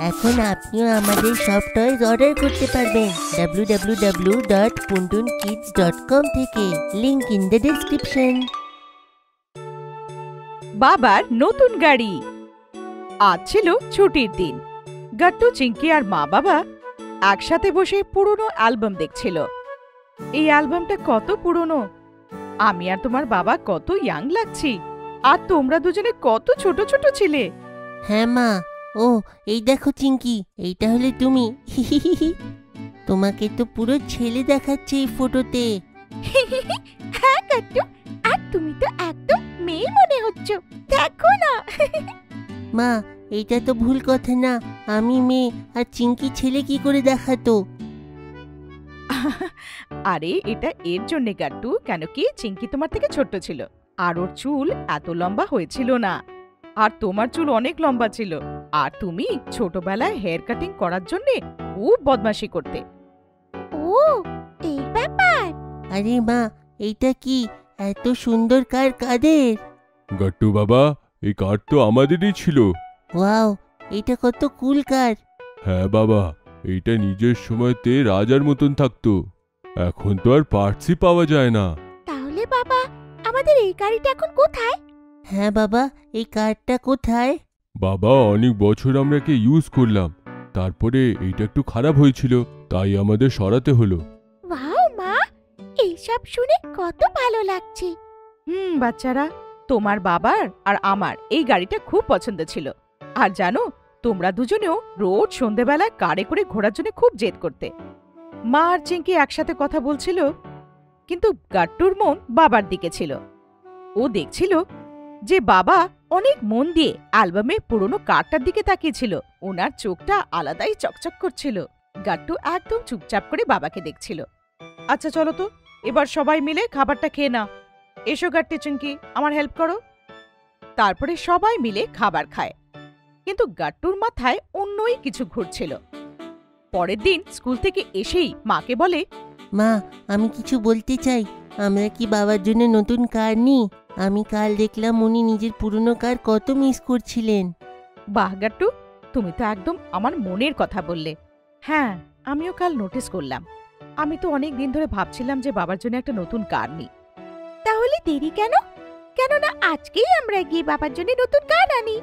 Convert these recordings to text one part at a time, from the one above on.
এখন আপনিও আমাদের সব টয়েস অর্ডার করতে পারবেন www.puntunkids.com থেকে। Link in the description. বাবার নতুন গাড়ি। আজ ছিল ছুটির দিন। গাট্টু, চিঙ্কি আর মা বাবা একসাথে বসে পুরনো অ্যালবাম দেখছিল। এই অ্যালবামটা কত পুরনো! আমি আর তোমার বাবা কত ইয়াং লাগছি, আর তোমরা দুজনে কত ছোট ছোট ছিলে। হ্যাঁ মা, ও এই দেখো চিঙ্কি, এইটা হলে তুমি। তোমাকে তো পুরো ছেলে দেখাচ্ছে এই ফটোতে। হ্যাঁ গাট্টু, আর তুমি তো একদম মেয়ে মনে হচ্ছ, দেখো না। মা, এইটা তো ভুল কথা না, আমি মেয়ে আর চিঙ্কি ছেলে কি করে দেখাতো? আরে এটা এর জন্যে গাট্টু, কেন কি চিঙ্কি তোমার থেকে ছোট্ট ছিল, আর ওর চুল এত লম্বা হয়েছিল না, আর তোমার চুল অনেক লম্বা ছিল, আর তুমি ছোটবেলায় হেয়ার কাটিং করার জন্যে খুব বদমাশি করতে। ও এই ব্যাপার। আরে মা, এইটা কি এত সুন্দর কার কাদের? গাট্টু বাবা, এই কার তো আমাদেরই ছিল। ওয়াও, এটা কত কুল কার। হ্যাঁ বাবা, এইটা নিজের সময়তে রাজার মতন থাকতো, এখন তো আর পার্টসই পাওয়া যায় না। তাহলে বাবা, আমাদের এই গাড়িটা এখন কোথায়? হ্যাঁ বাবা, এই কারটা কোথায়? বাবা, অনেক বছর আমরা একে ইউজ করলাম, তারপরে এইটা একটু খারাপ হয়েছিল, তাই আমাদের সরাতে হলো। ওয়াও মা, এইসব শুনে কত ভালো লাগছে। বাচ্চারা, তোমার বাবার আর আমার এই গাড়িটা খুব পছন্দ ছিল। আর জানো, তোমরা দুজনেও রোজ সন্ধেবেলায় কারে করে ঘোরার জন্য খুব জেদ করতে। মা আর চিঙ্কি একসাথে কথা বলছিল, কিন্তু গাট্টুর মন বাবার দিকে ছিল। ও দেখছিল যে বাবা অনেক মন দিয়ে অ্যালবামে পুরনো কারটার দিকে তাকিয়েছিল। ওনার চোখটা আলাদাই চকচক করছিল। গাট্টু একদম চুপচাপ করে বাবাকে দেখছিল। আচ্ছা চলো তো, এবার সবাই মিলে খাবারটা খেয়ে নাও। এসো গাট্টু, চিঙ্কি, আমার হেল্প করো। তারপরে সবাই মিলে খাবার খায়, কিন্তু গাট্টুর মাথায় অন্যই কিছু ঘুরছিল। পরের দিন স্কুল থেকে এসেই মাকে বলে, মা, আমি কিছু বলতে চাই। আমরা কি বাবার জন্য নতুন কার নিই? আমি কাল দেখলাম উনি নিজের পুরনো কার কত মিস করছিলেন। বাহ গাট্টু, তুমি তো একদম আমার মনের কথা বললে। হ্যাঁ, আমিও কাল নোটিস করলাম। আমি তো অনেক দিন ধরে ভাবছিলাম যে বাবার জন্য একটা নতুন কার নিই। তাহলে দেরি কেন? কেননা আজকেই আমরা গিয়ে বাবার জন্য নতুন কার আনি।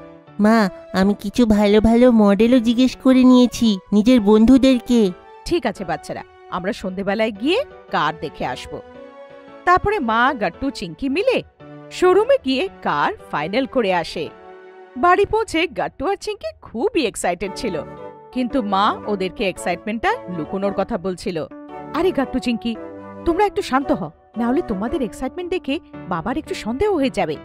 মা, আমি কিছু ভালো ভালো মডেলও জিজ্ঞেস করে নিয়েছি নিজের বন্ধুদেরকে। ঠিক আছে বাচ্চারা, আমরা সন্ধেবেলায় গিয়ে কার দেখে আসব। তারপরে মা, গাট্টু, চিঙ্কি মিলে শোরুমে গিয়ে কার ফাইনাল করে আসে। বাড়ি পৌঁছে গাট্টু আর চিঙ্কি খুবই এক্সাইটেড ছিল, কিন্তু মা ওদেরকে এক্সাইটমেন্টটা লুকোনোর কথা বলছিল। আরে গাট্টু, চিঙ্কি, তোমরা একটু শান্ত হও, না হলে তোমাদের এক্সাইটমেন্ট দেখে বাবার একটু সন্দেহ হয়ে যাবে।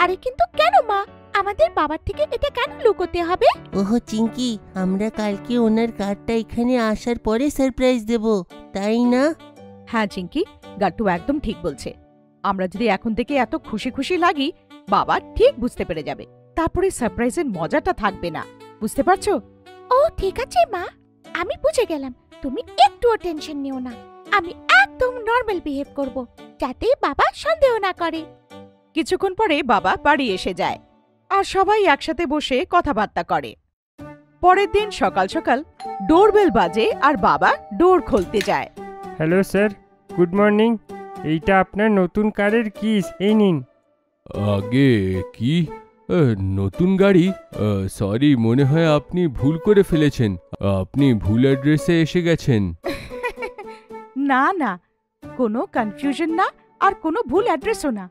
আরে কিন্তু কেন মা, আমাদের বাবার থেকে এটা কেন লুকোতে হবে? ওহো চিঙ্কি, আমরা কালকে ওনার কারটা এখানে আসার পরে সারপ্রাইজ দেব, তাই না? হ্যাঁ চিঙ্কি, গাট্টু একদম ঠিক বলছে। আমরা যদি এখন থেকে এত খুশি খুশি লাগি, বাবা ঠিক বুঝতে পেরে যাবে, তারপরে সারপ্রাইজের মজাটা থাকবে না। বুঝতে পারছো? ও ঠিক আছে মা, আমি বুঝে গেলাম। তুমি একটুও টেনশন নিও না, আমি একদম নরমাল বিহেভ করব, যাতে বাবা সন্দেহ না করে। কিছুক্ষণ পরে বাবা বাড়ি এসে যায়, আর সবাই একসাথে বসে কথাবার্তা করে। পরের দিন সকাল সকাল ডোরবেল বাজে আর বাবা ডোর খুলতে যায়। Hello sir, good morning. এইটা আপনার নতুন কারের কিস, এই নিন। আগে কি নতুন গাড়ি? সরি, মনে হয় আপনি ভুল করে ফেলেছেন, আপনি ভুল অ্যাড্রেসে এসে গেছেন। না না, কোনো কনফিউশন না, আর কোনো ভুল অ্যাড্রেসও না।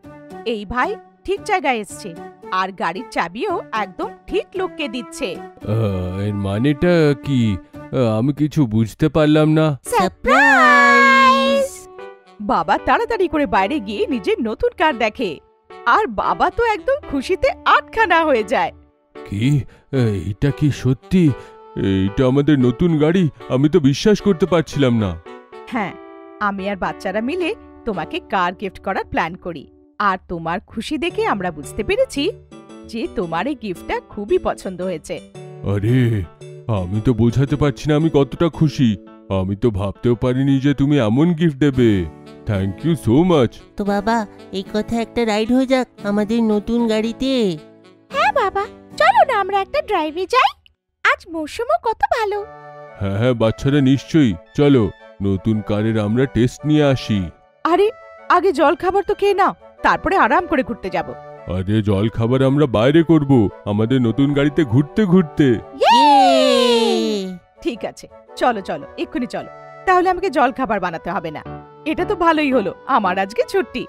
এই ভাই ঠিক জায়গায় এসছে, আর গাড়ির চাবিও একদম ঠিক লোককে দিচ্ছে। এর মানেটা কি? আমি কিছু বুঝতে পারলাম না। সারপ্রাইজ! বাবা তাড়াতাড়ি করে বাইরে গিয়ে নিজের নতুন কার দেখে, আর বাবা তো একদম খুশিতে আটখানা হয়ে যায়। কি? এটা কি সত্যি? এইটা আমাদের নতুন গাড়ি? আমি তো বিশ্বাস করতে পারছিলাম না। হ্যাঁ, আমি আর বাচ্চারা মিলে তোমাকে কার গিফট করার প্ল্যান করি, আর তোমার খুশি দেখে আমরা বুঝতে পেরেছি যে তোমার এই গিফটটা খুবই পছন্দ হয়েছে। আরে, আমি তো বোঝাতে পারছি না আমি কতটা খুশি। আমি তো ভাবতেও পারিনি যে তুমি এমন গিফট দেবে। Thank you so much. তো বাবা, এই কথা একটা রাইড হয়ে যাক আমাদের নতুন গাড়িতে। হ্যাঁ বাবা, চলো না আমরা একটা ড্রাইভে যাই। আর আজ মৌসুমও কত ভালো। হ্যাঁ হ্যাঁ বাচ্চারা নিশ্চয়ই, চলো নতুন কারের আমরা টেস্ট নিয়ে আসি। আরে আগে জল খাবার তো খেয়ে নাও, তারপরে আরাম করে ঘুরতে যাব। আরে জল খাবার আমরা বাইরে করব, আমাদের নতুন গাড়িতে ঘুরতে ঘুরতে। ইয়ে! ঠিক আছে, চলো চলো এক্ষুনি চলো। তাহলে আমাকে জল খাবার বানাতে হবে না। এটা তো ভালোই হলো, আমার আজকে ছুটি।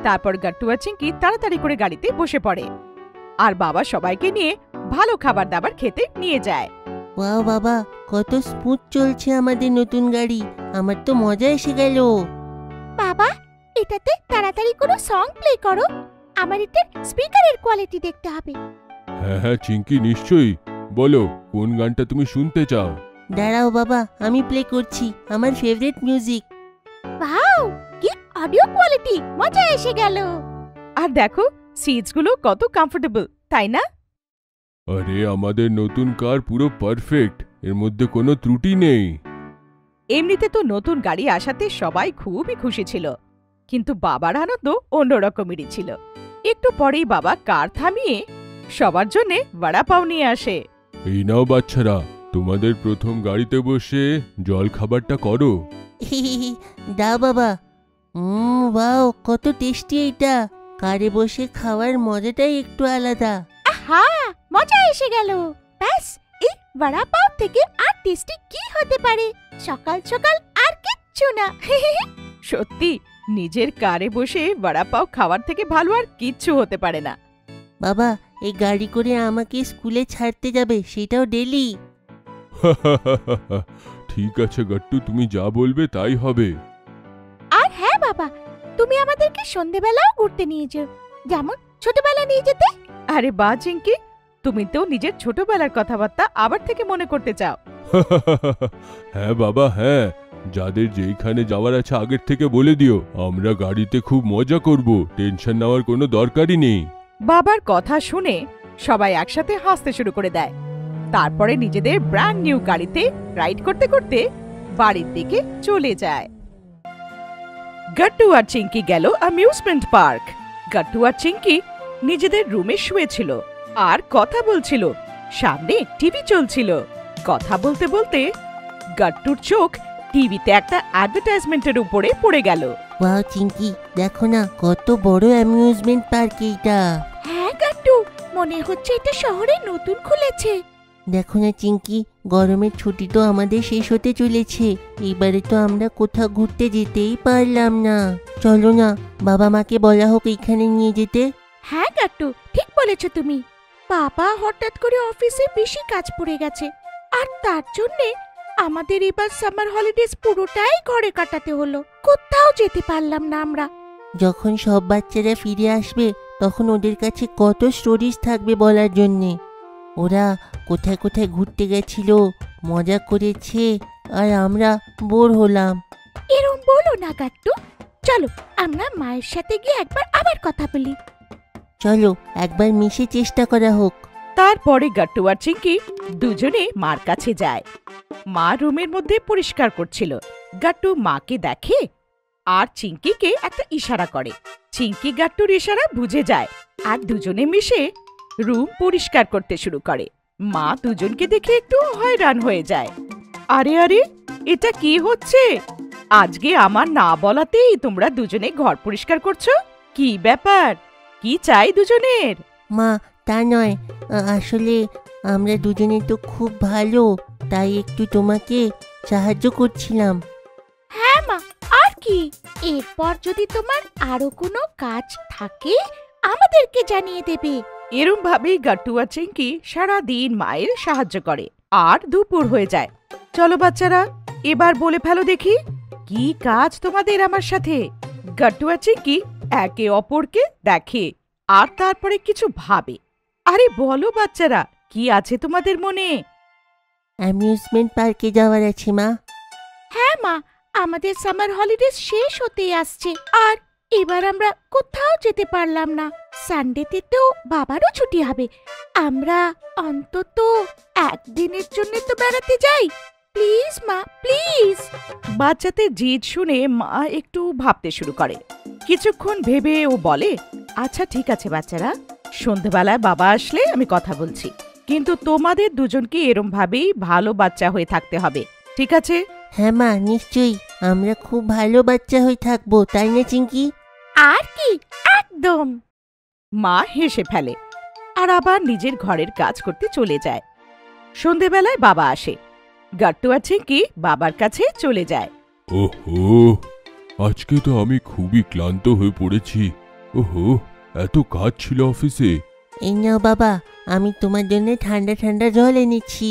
তারপর গাট্টু আর চিঙ্কি তাড়াতাড়ি করে গাড়িতে বসে পড়ে আর বাবা সবাইকে নিয়ে ভালো খাবার দাবার খেতে নিয়ে যায়। ওয়াও বাবা, কত স্মুথ চলছে আমাদের নতুন গাড়ি, আমার তো মজা এসে গেল। বাবা, এটাতে তাড়াতাড়ি কোনো সং প্লে করো, আমার এটার স্পিকারের কোয়ালিটি দেখতে হবে। হ্যাঁ হ্যাঁ চিঙ্কি নিশ্চয়ই, বলো কোন গানটা তুমি শুনতে চাও? দাঁড়াও বাবা, আমি প্লে করছি আমার ফেভারিট মিউজিক। ওয়াও, কি অডিও কোয়ালিটি, মজা এসে গেল। আর দেখো সিটস গুলো কত কমফোর্টেবল, তাই না? আরে আমাদের নতুন কার পুরো পারফেক্ট, এর মধ্যে কোনো ত্রুটি নেই। এমনিতে তো নতুন গাড়ি আসাতে সবাই খুবই খুশি ছিল, কিন্তু বাবার আনন্দ অন্যরকমেরই ছিল। একটু পরেই বাবা কার থামিয়ে সবার জন্য বড়া পাও নিয়ে আসে। এই নাও বাচ্চারা, তোমাদের প্রথম গাড়িতে বসে জল খাবারটা করো। দাও বাবা। ওয়াও, কত টেস্টি এটা। কারে বসে খাওয়ার মজাটাই একটু আলাদা। আহা, মজা এসে গেল। ব্যাস, এই বড়া পাও থেকে আর টেস্টি কি হতে পারে? সকাল সকাল আর কিচ্ছু না। সত্যি, নিজের কারে বসে বড়া পাও খাওয়ার থেকে ভালো আর কিচ্ছু হতে পারে না। বাবা, এই গাড়ি করে আমাকে স্কুলে ছাড়তে যাবে, সেটাও ডেলি। ঠিক আছে গাট্টু, তুমি যা বলবে তাই হবে। আর হ্যাঁ বাবা, তুমি আমাদেরকে সন্ধেবেলাও ঘুরতে নিয়ে যেও, যেমন ছোটবেলা নিয়ে যেতে। আরে বা চিঙ্কি, তুমি তো নিজের ছোটবেলার কথাবার্তা আবার থেকে মনে করতে চাও। হ্যাঁ বাবা হ্যাঁ, যাদের যেইখানে যাওয়ার আছে আগের থেকে বলে দিও, আমরা গাড়িতে খুব মজা করব, টেনশন নেওয়ার কোনো দরকারই নেই। বাবার কথা শুনে সবাই একসাথে হাসতে শুরু করে দেয়। তারপরে নিজেদের ব্র্যান্ড নিউ গাড়িতে রাইড করতে করতে বাড়ির দিকে চলে যায়। গাট্টু আর চিঙ্কি গেল অ্যামিউজমেন্ট পার্ক। গাট্টু আর চিঙ্কি নিজেদের রুমে শুয়েছিল আর কথা বলছিল, সামনে টিভি চলছিল। কথা বলতে বলতে গাট্টুর চোখ টিভিতে একটা অ্যাডভার্টাইজমেন্টের উপরে পড়ে গেল। ওয়াও চিঙ্কি, দেখো না কত বড় অ্যামিউজমেন্ট পার্ক এইটা। হ্যাঁ গাট্টু, মনে হচ্ছে এটা শহরে নতুন খুলেছে। দেখো না চিঙ্কি, গরমের ছুটি তো আমাদের শেষ হতে চলেছে, এইবারে তো আমরা কোথাও ঘুরতে যেতেই পারলাম না। চলো না, বাবা মাকে বলা হোক এইখানে নিয়ে যেতে। হ্যাঁ গাট্টু, ঠিক বলেছ তুমি। বাবা হঠাৎ করে অফিসে বেশি কাজ পড়ে গেছে, আর তার জন্যে আমাদের এবার সামার হলিডেজ পুরোটাই ঘরে কাটাতে হলো, কোথাও যেতে পারলাম না আমরা। যখন সব বাচ্চারা ফিরে আসবে তখন ওদের কাছে কত স্টোরিজ থাকবে বলার জন্যে। ওরা কোথায় কোথায় ঘুরতে গেছিল, মজা করেছে, আর আমরা বোর হলাম। এরম বলো না গাট্টু, চলো আমরা মায়ের সাথে গিয়ে একবার আবার কথা বলি। চলো একবার মিশে চেষ্টা করা হোক। তারপরে গাট্টু আর চিঙ্কি দুজনে মার কাছে যায়। মা রুমের মধ্যে পরিষ্কার করছিল। গাট্টু মাকে দেখে আর চিঙ্কিকে একটা ইশারা করে। চিঙ্কি গাট্টুর ইশারা বুঝে যায় আর দুজনে মিশে রুম পরিষ্কার করতে শুরু করে। মা দুজনকে দেখে একটু হয়রান হয়ে যায়। আরে আরে, এটা কি হচ্ছে? আজকে আমার না বলাতেই তোমরা দুজনে ঘর পরিষ্কার করছো? কি ব্যাপার? কি চাই দুজনের? মা, তা নয়, আসলে আমরা দুজনে তো খুব ভালো, তাই একটু তোমাকে সাহায্য করছিলাম। হ্যাঁ মা, আর কি? এরপর যদি তোমার আরো কোনো কাজ থাকে আমাদেরকে জানিয়ে দেবে। এরম ভাবেই গাট্টু আর চিঙ্কি সারাদিন মায়ের সাহায্য করে। আর দুপুর হয়ে যায়। চলো বাচ্চারা, এবার বলে ফেলো দেখি, কি কাজ তোমাদের আমার সাথে? গাট্টু আর চিঙ্কি একে অপরকে দেখে আর তারপরে কিছু ভাবে। আরে বলো বাচ্চারা, কি আছে তোমাদের মনে? অ্যামিউজমেন্ট পার্কে যাওয়ার আছে মা। হ্যাঁ মা, আমাদের সামার হলিডেজ শেষ হতে আসছে, আর এবার আমরা কোথাও যেতে পারলাম না। সানডেতে তো বাবারও ছুটি হবে, আমরা অন্তত একদিনের জন্য তো বেড়াতে যাই। প্লিজ মা, প্লিজ। বাচ্চাদের জিদ শুনে মা একটু ভাবতে শুরু করে। কিছুক্ষণ ভেবে ও বলে, আচ্ছা ঠিক আছে বাচ্চারা, সন্ধ্যেবেলায় বাবা আসলে আমি কথা বলছি, কিন্তু তোমাদের দুজনকে এরম ভাবেই ভালো বাচ্চা হয়ে থাকতে হবে, ঠিক আছে? হ্যাঁ মা, নিশ্চয়ই আমরা খুব ভালো বাচ্চা হয়ে থাকবো, তাই না চিঙ্কি? আর কি, একদম। মা হেসে ফেলে আর আবার নিজের ঘরের কাজ করতে চলে যায়। সন্ধেবেলায় বাবা আসে। গাট্টু আর চিঙ্কি বাবার কাছে চলে যায়। ওহো, আজকে তো আমি খুবই ক্লান্ত হয়ে পড়েছি। ওহো, এত কাজ ছিল অফিসে। এই নাও বাবা, আমি তোমার জন্য ঠান্ডা ঠান্ডা জল এনেছি।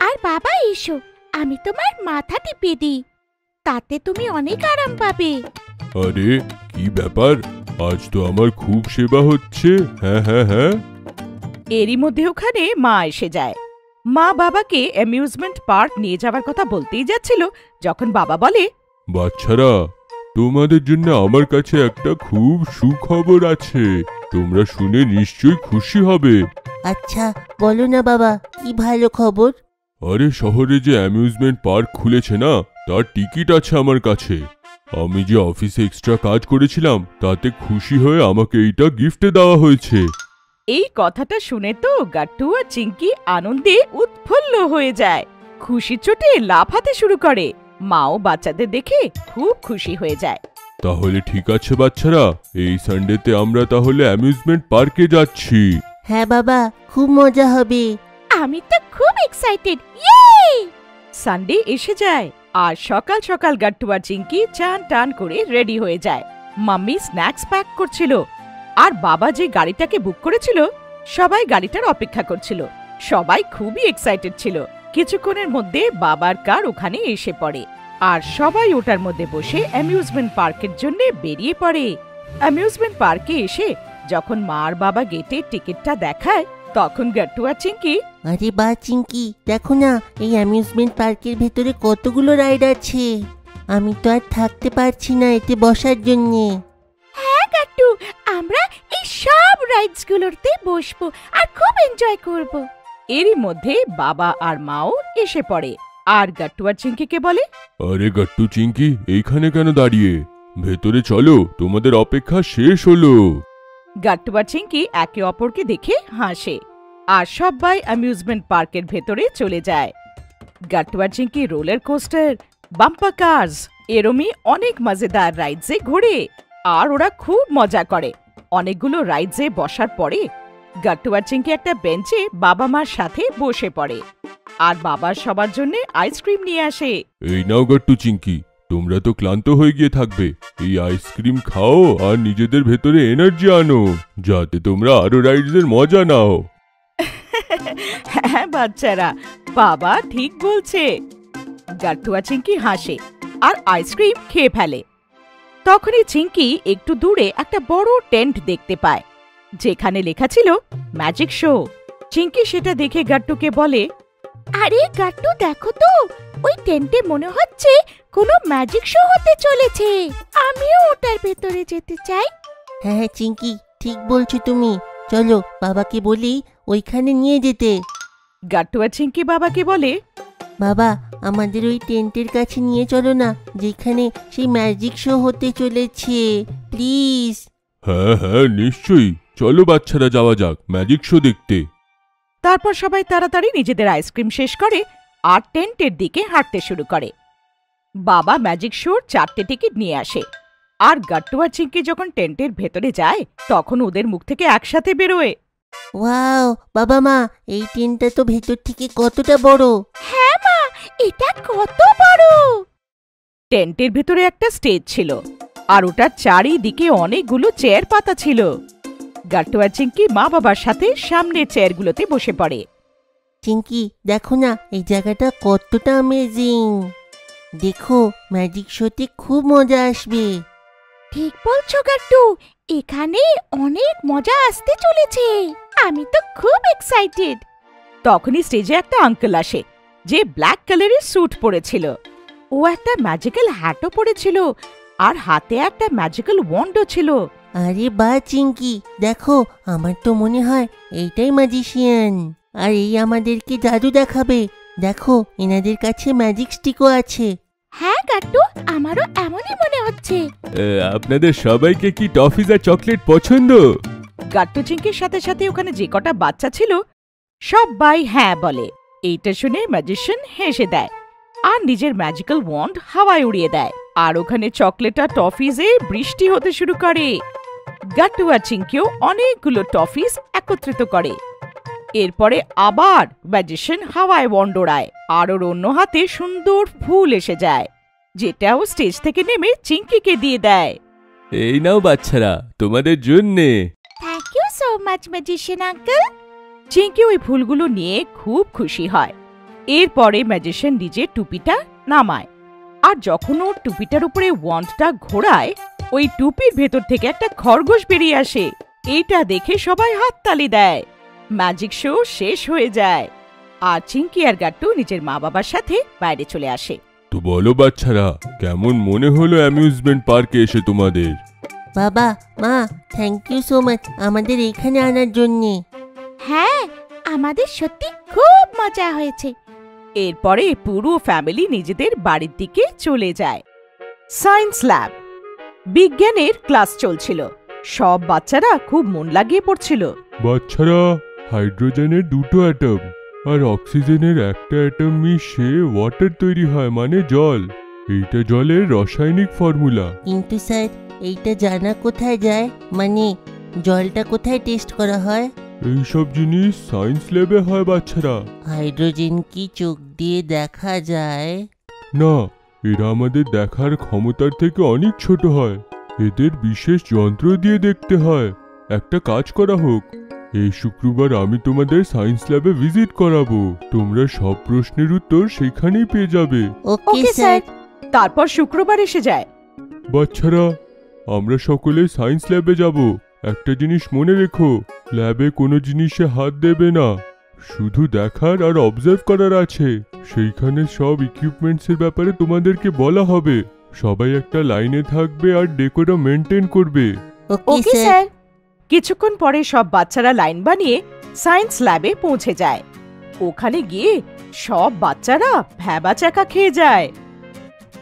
আর বাবা এসো, আমি তোমার মাথা টিপে দিই, তাতে তুমি অনেক আরাম পাবে। আরে কি ব্যাপার, আজ তো আমার খুব সেবা হচ্ছে। হ্যাঁ হ্যাঁ হ্যাঁ। এরই মধ্যে ওখানে মা এসে যায়। মা বাবাকে অ্যামিউজমেন্ট পার্ক নিয়ে যাওয়ার কথা বলতেই যাচ্ছিল, যখন বাবা বলে, বাচ্চারা, তোমাদের জন্য আমার কাছে একটা খুব সুখবর আছে। তোমরা শুনে নিশ্চয়ই খুশি হবে। আচ্ছা বলো না বাবা, কি ভালো খবর? আরে শহরে যে অ্যামিউজমেন্ট পার্ক খুলেছে না, তার টিকিট আছে আমার কাছে। আমি যে অফিসে এক্সট্রা কাজ করেছিলাম, তাতে খুশি হয়ে আমাকে এইটা গিফটে দেওয়া হয়েছে। এই কথাটা শুনে তো গাট্টু আর চিঙ্কি আনন্দে উৎফুল্ল হয়ে যায়। খুশি চোটে লাফাতে শুরু করে। মাও বাচ্চাদের দেখে খুব খুশি হয়ে যায়। তাহলে ঠিক আছে বাচ্চারা, এই সানডেতে আমরা তাহলে অ্যামিউজমেন্ট পার্কে যাচ্ছি। হ্যাঁ বাবা, খুব মজা হবে। আমি তো খুব এক্সাইটেড, ইয়ে! সানডে এসে যায় আর সকাল সকাল গাট্টু আর চিঙ্কি চান টান করে রেডি হয়ে যায়। মাম্মি স্ন্যাক্স প্যাক করছিল আর বাবা যে গাড়িটাকে বুক করেছিল, সবাই গাড়িটার অপেক্ষা করছিল। সবাই খুবই এক্সাইটেড ছিল। কিছুক্ষণের মধ্যে বাবার কার ওখানে এসে পড়ে আর সবাই ওটার মধ্যে বসে অ্যামিউজমেন্ট পার্কের জন্য বেরিয়ে পড়ে। অ্যামিউজমেন্ট পার্কে এসে যখন মা আর বাবা গেটে টিকিটটা দেখায়, তখন গাট্টু আর চিঙ্কি, আরে বা চিঙ্কি, দেখো না এই অ্যামিউজমেন্ট পার্কের ভেতরে কতগুলো রাইড আছে। আমি তো আর থাকতে পারছি না এতে বসার জন্যে। হ্যাঁ গাট্টু, আমরা এই সব রাইডস গুলোতে বসবো আর খুব এনজয় করব। এরই মধ্যে বাবা আর মাও এসে পড়ে আর গাট্টু আর চিঙ্কিকে বলে, আরে গাট্টু চিঙ্কি, এইখানে কেন দাঁড়িয়ে? ভেতরে চলো, তোমাদের অপেক্ষা শেষ হলো। গাট্টু আর চিঙ্কি একে অপরকে দেখে হাসে আর সবাই অ্যামিউজমেন্ট পার্কের ভেতরে চলে যায়। গাট্টু আর Chinki roller coaster, bumper cars, এরমই অনেক মজাদার রাইডসে ঘোরে আর ওরা খুব মজা করে। অনেকগুলো রাইডসে বসার পরে গাট্টু আর চিঙ্কি একটা বেঞ্চে বাবা মার সাথে বসে পড়ে আর বাবার সবার জন্য আইসক্রিম নিয়ে আসে। এই নাও গাট্টু চিঙ্কি, তোমরা তো ক্লান্ত হয়ে গিয়ে থাকবে। এই আইসক্রিম খাও আর নিজেদের ভেতরে এনার্জি আনো, যাতে তোমরা আরো রাইডসের মজা নাও। হ্যাঁ বাচ্চারা, বাবা ঠিক বলছে। গাট্টু আর চিঙ্কি হাসে আর আইসক্রিম খেয়ে ফেলে। তখনই চিঙ্কি একটু দূরে একটা বড় টেন্ট দেখতে পায়, যেখানে লেখা ছিল ম্যাজিক শো। চিঙ্কি সেটা দেখে গাট্টুকে বলে, আরে গাট্টু, দেখো তো, ওই টেন্টে মনে হচ্ছে কোনো ম্যাজিক শো হতে চলেছে। আমিও ওটার ভেতরে যেতে চাই। হ্যাঁ হ্যাঁ চিঙ্কি, ঠিক বলছো তুমি। চলো বাবাকে বলি ওইখানে নিয়ে যেতে। গাট্টু আর চিঙ্কি বাবাকে বলে, বাবা, আমাদের ওই টেন্টের কাছে নিয়ে চলো না, যেখানে সেই ম্যাজিক শো হতে চলেছে, প্লিজ। হ্যাঁ হ্যাঁ নিশ্চয়ই, চলো বাচ্চারা যাওয়া যাক ম্যাজিক শো দেখতে। তারপর সবাই তাড়াতাড়ি নিজেদের আইসক্রিম শেষ করে আর টেন্টের দিকে হাঁটতে শুরু করে। বাবা ম্যাজিক শোর 4টে টিকিট নিয়ে আসে আর গাট্টু আর চিঙ্কি যখন টেন্টের ভেতরে যায়, তখন ওদের মুখ থেকে একসাথে বেরোয়, ওয়াও বাবা মা, এই টেন্টটা তো ভেতর থেকে কতটা বড়। হ্যাঁ মা, এটা কত বড়! টেন্টের ভেতরে একটা স্টেজ ছিল আর ওটার চারিদিকে অনেকগুলো চেয়ার পাতা ছিল। গাট্টু আর চিঙ্কি মা বাবার সাথে সামনের চেয়ারগুলোতে বসে পড়ে। চিঙ্কি দেখো না, এই জায়গাটা কতটা অ্যামেজিং। দেখো, ম্যাজিক শোতে খুব মজা আসবে। ঠিক বলছো গাট্টু, এখানে অনেক মজা আসতে চলেছে। আমি তো খুব এক্সাইটেড। তখনই স্টেজে একটা আঙ্কেল আসে, যে ব্ল্যাক কালারের স্যুট পরেছিল। ও একটা ম্যাজিক্যাল হ্যাটও পরেছিল আর হাতে একটা ম্যাজিক্যাল ওয়ান্ডও ছিল। আরে বা চিঙ্কি, দেখো, আমার তো মনে হয় এইটাই ম্যাজিশিয়ান, আর এই আমাদেরকে জাদু দেখাবে। দেখো, এনাদের কাছে ম্যাজিক স্টিকও আছে। হ্যাঁ গাট্টু, আমারও এমনই মনে হচ্ছে। আপনাদের সবাইকে কি টফিজ আর চকলেট পছন্দ? গাট্টু চিঙ্কির সাথে সাথে ওখানে যে কটা বাচ্চা ছিল, সবাই হ্যাঁ বলে। এইটা শুনে ম্যাজিশিয়ান হেসে দেয় আর নিজের ম্যাজিক্যাল ওয়ান্ড হাওয়ায় উড়িয়ে দেয়, আর ওখানে চকলেট আর টফিজে বৃষ্টি হতে শুরু করে। গাট্টু আর চিঙ্কিও অনেকগুলো টফিস একত্রিত করে। এরপরে আবার ম্যাজিশিয়ান হাওয়ায় ওয়ান্ড ওড়ায় আর ওর অন্য হাতে সুন্দর ফুল এসে যায়, যেটা ও স্টেজ থেকে নেমে চিঙ্কিকে দিয়ে দেয়। এই নাও বাচ্চারা, তোমাদের জন্যে। Thank you so much magician uncle. Chinki ওই ফুলগুলো নিয়ে খুব খুশি হয়। এরপরে ম্যাজিশিয়ান নিজের টুপিটা নামায়, আর যখন ওর টুপিটার উপরে ওয়ান্ডটা ঘোরায়, ওই টুপির ভেতর থেকে একটা খরগোশ বেরিয়ে আসে। এইটা দেখে সবাই হাততালি দেয়। ম্যাজিক শো শেষ হয়ে যায় আর চিঙ্কি আর গাট্টু নিজের মা বাবার সাথে বাইরে চলে আসে। তো বলো বাচ্চারা, কেমন মনে হলো অ্যামিউজমেন্ট পার্কে এসে তোমাদের? বাবা, মা, থ্যাংক ইউ সো মাচ আমাদের এখানে আনার জন্যে। হ্যাঁ, আমাদের সত্যি খুব মজা হয়েছে। এরপরে পুরো ফ্যামিলি নিজেদের বাড়ির দিকে চলে যায়। সায়েন্স ল্যাব, বিজ্ঞানের ক্লাস চলছিল। সব বাচ্চারা খুব মন লাগিয়ে পড়ছিল। বাচ্চারা, হাইড্রোজেনের 2টো অ্যাটম আর অক্সিজেনের একটা অ্যাটম মিশে ওয়াটার তৈরি হয়, মানে জল। এইটা জলের রাসায়নিক ফর্মুলা। কিন্তু স্যার, এইটা জানা কোথায় যায়? মানে জলটা কোথায় টেস্ট করা হয়? এইসব জিনিস সায়েন্স ল্যাবে হয় বাচ্চারা। হাইড্রোজেন কি চোখ দিয়ে দেখা যায়? না, এরা আমাদের দেখার ক্ষমতার থেকে অনেক ছোট হয়। এদের বিশেষ যন্ত্র দিয়ে দেখতে হয়। একটা কাজ করা হোক, এই শুক্রবার আমি তোমাদের সায়েন্স ল্যাবে ভিজিট করাবো। তোমরা সব প্রশ্নের উত্তর সেখানেই পেয়ে যাবে। Okay sir. তারপর শুক্রবার এসে যায়। বাচ্চারা, আমরা সকলে সায়েন্স ল্যাবে যাব। একটা জিনিস মনে রেখো, ল্যাবে কোনো জিনিসে হাত দেবে না, শুধু দেখার আর অবজার্ভ করার আছে। সেইখানে সব ইকুইপমেন্টসের ব্যাপারে তোমাদেরকে বলা হবে। সবাই একটা লাইনে থাকবে আর ডেকোরাম মেনটেন করবে। Okay sir. কিছুক্ষণ পরে সব বাচ্চারা লাইন বানিয়ে সায়েন্স ল্যাবে পৌঁছে যায়। ওখানে গিয়ে সব বাচ্চারা ভ্যাবাচ্যাকা খেয়ে যায়।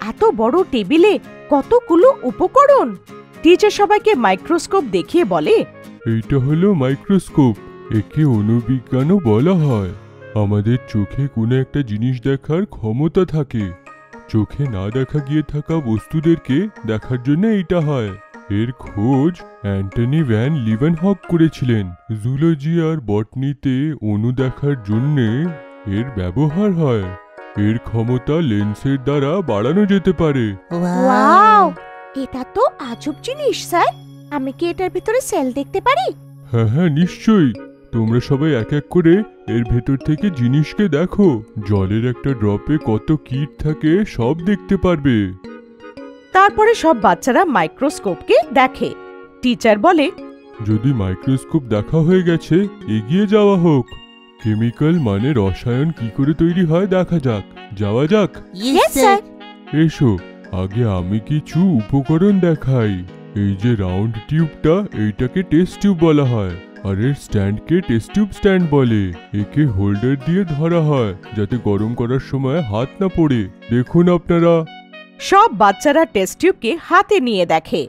এত বড় টেবিলে কতগুলো উপকরণ! টিচার সবাইকে মাইক্রোস্কোপ দেখিয়ে বলে, এইটা হলো মাইক্রোস্কোপ। একে অণুবিজ্ঞানও বলা হয়। আমাদের চোখে কোনো একটা জিনিস দেখার ক্ষমতা থাকে। চোখে না দেখা গিয়ে থাকা বস্তুদেরকে দেখার জন্য এইটা হয়। এর খোঁজ অ্যান্টনি ভ্যান লিভেনহক করেছিলেন। জুলজি আর বটনিতে অণু দেখার জন্যে এর ব্যবহার হয়। এর ক্ষমতা লেন্সের দ্বারা বাড়ানো যেতে পারে। ওয়াও, এটা তো আজব জিনিস স্যার। আমি কি এটার ভিতরে সেল দেখতে পারি? হ্যাঁ হ্যাঁ, নিশ্চয়ই। তোমরা সবাই এক এক করে এর ভেতর থেকে জিনিসকে দেখো। জলের একটা ড্রপে কত কীট থাকে সব দেখতে পারবে। তারপরে সব বাচ্চারা মাইক্রোস্কোপকে দেখে। টিচার বলে, যদি মাইক্রোস্কোপ দেখা হয়ে গেছে, এগিয়ে যাওয়া হোক। কেমিক্যাল মানে রসায়ন কি করে তৈরি হয় দেখা যাক। যাওয়া যাক। Yes sir. এসো, আগে আমি কিছু উপকরণ দেখাই। এই যে রাউন্ড টিউবটা, এইটাকে টেস্ট টিউব বলা হয়। আর এর স্ট্যান্ডকে টেস্ট টিউব স্ট্যান্ড বলে। একে হোল্ডার দিয়ে ধরা হয় যাতে গরম করার সময় হাত না পড়ে। দেখুন আপনারা। সব বাচ্চারা টেস্ট টিউবকে হাতে নিয়ে দেখে।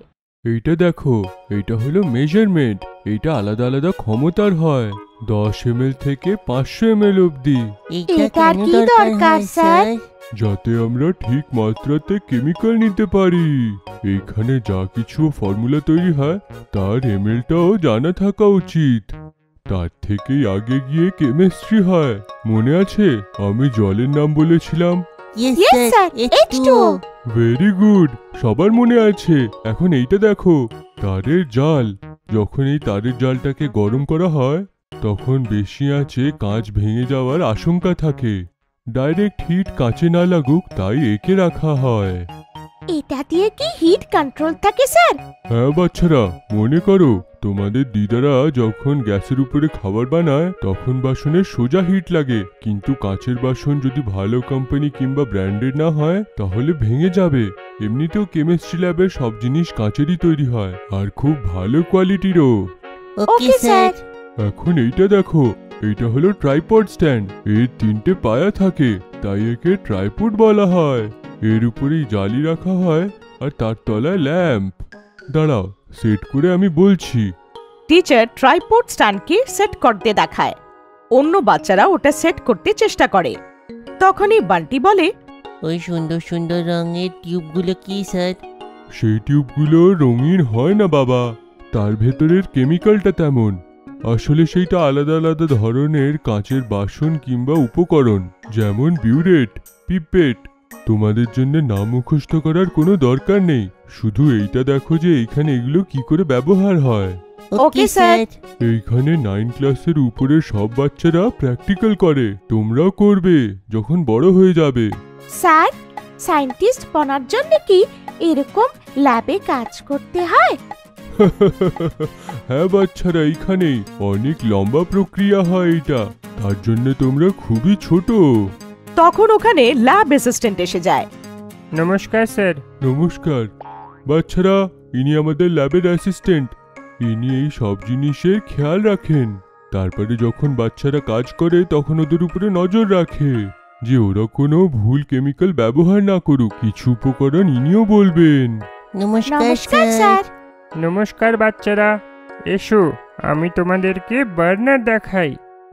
এইটা দেখো, এইটা হলো মেজারমেন্ট। এইটা আলাদা আলাদা ক্ষমতার হয়, 10 ml থেকে 500 ml অবধি। এটার কি দরকার স্যার? যাতে আমরা ঠিক মাত্রাতে কেমিক্যাল নিতে পারি। এখানে যা কিছু ফর্মুলা তৈরি হয় তার এমএলটাও জানা থাকা উচিত। তার থেকেই আগে গিয়ে কেমিস্ট্রি হয়। মনে আছে আমি জলের নাম বলেছিলাম? Yes sir, H2O। Very good, সবার মনে আছে। এখন এইটা দেখো, তারের জাল। যখন এই তারের জালটাকে গরম করা হয় তখন বেশি আঁচে কাঁচ ভেঙে যাওয়ার আশঙ্কা থাকে। ডাইরেক্ট হিট কাঁচে না লাগুক তাই একে রাখা হয়। এটা দিয়ে কি হিট কন্ট্রোল থাকে স্যার? হ্যাঁ বাচ্চারা, মনে করো তোমাদের দিদারা যখন গ্যাসের উপরে খাবার বানায় তখন বাসনে সোজা হিট লাগে, কিন্তু কাঁচের বাসন যদি ভালো কোম্পানি কিংবা ব্র্যান্ডেড না হয় তাহলে ভেঙে যাবে। এমনিতেও কেমিস্ট্রি ল্যাবের সব জিনিস কাঁচেরই তৈরি হয়, আর খুব ভালো কোয়ালিটিরও। Okay sir. এখন এইটা দেখো, এইটা হলো ট্রাইপড স্ট্যান্ড। এর 3টে পায়া থাকে তাই একে ট্রাইপড বলা হয়। এর উপরেই জালি রাখা হয় আর তার তলায় ল্যাম্প। দাঁড়াও, সেট করে আমি বলছি। টিচার ট্রাইপড স্ট্যান্ডকে সেট করতে দেখায়। অন্য বাচ্চারা ওটা সেট করতে চেষ্টা করে। তখনই বান্টি বলে, ওই সুন্দর সুন্দর রঙের টিউবগুলো কি স্যার? সেই টিউবগুলো রঙিন হয় না বাবা, তার ভেতরের কেমিক্যালটা তেমন। আসলে সেইটা আলাদা আলাদা ধরনের কাঁচের বাসন কিংবা উপকরণ, যেমন বিউরেট, পিপেট। তোমাদের জন্য নাম মুখস্থ করার কোনো দরকার নেই, শুধু এইটা দেখো যে এইখানে এগুলো কি করে ব্যবহার হয়। Okay sir. এইখানে 9 ক্লাসের উপরের সব বাচ্চারা প্র্যাকটিক্যাল করে, তোমরাও করবে যখন বড় হয়ে যাবে। স্যার, সায়েন্টিস্ট বনার জন্য কি এরকম ল্যাবে কাজ করতে হয়? হ্যাঁ বাচ্চারা, এইখানেই অনেক লম্বা প্রক্রিয়া হয় এটা, তার জন্য তোমরা খুবই ছোট। তখন ওখানে ল্যাব অ্যাসিস্ট্যান্ট এসে যায়। নমস্কার স্যার। নমস্কার বাচ্চারা, ইনি আমাদের ল্যাবের অ্যাসিস্ট্যান্ট। ইনি এই সব জিনিসের খেয়াল রাখেন, তারপরে যখন বাচ্চারা কাজ করে তখন ওদের উপরে নজর রাখে যে ওরা কোনো ভুল কেমিক্যাল ব্যবহার না করুক। কিছু উপকরণ ইনিও বলবেন। নমস্কার নমস্কার স্যার। স্যার। নমস্কার বাচ্চারা, এসো আমি তোমাদেরকে বার্নার দেখাই।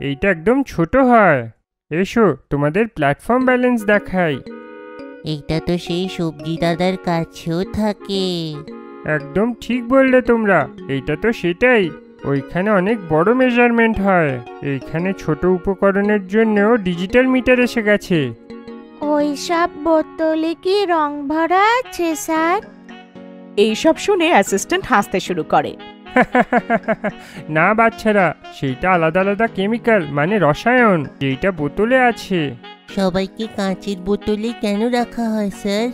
এইটা একদম ছোট হয়। এসো তোমাদের প্ল্যাটফর্ম ব্যালেন্স দেখাই। এইটা তো সেই সবজি দাদার কাছেও থাকে। একদম ঠিক বললে তোমরা, এইটা তো সেটাই। ওইখানে অনেক বড় মেজারমেন্ট হয়, এইখানে ছোট উপকরণের জন্যও ডিজিটাল মিটার এসে গেছে। ওই সব বোতলে কি রং ভরা আছে স্যার? এইসব শুনে অ্যাসিস্ট্যান্ট হাসতে শুরু করে। না বাচ্চারা, সেইটা আলাদা আলাদা কেমিক্যাল মানে রসায়ন, যেইটা বোতলে আছে। সবাইকে কাঁচের বোতলে কেন রাখা হয় স্যার?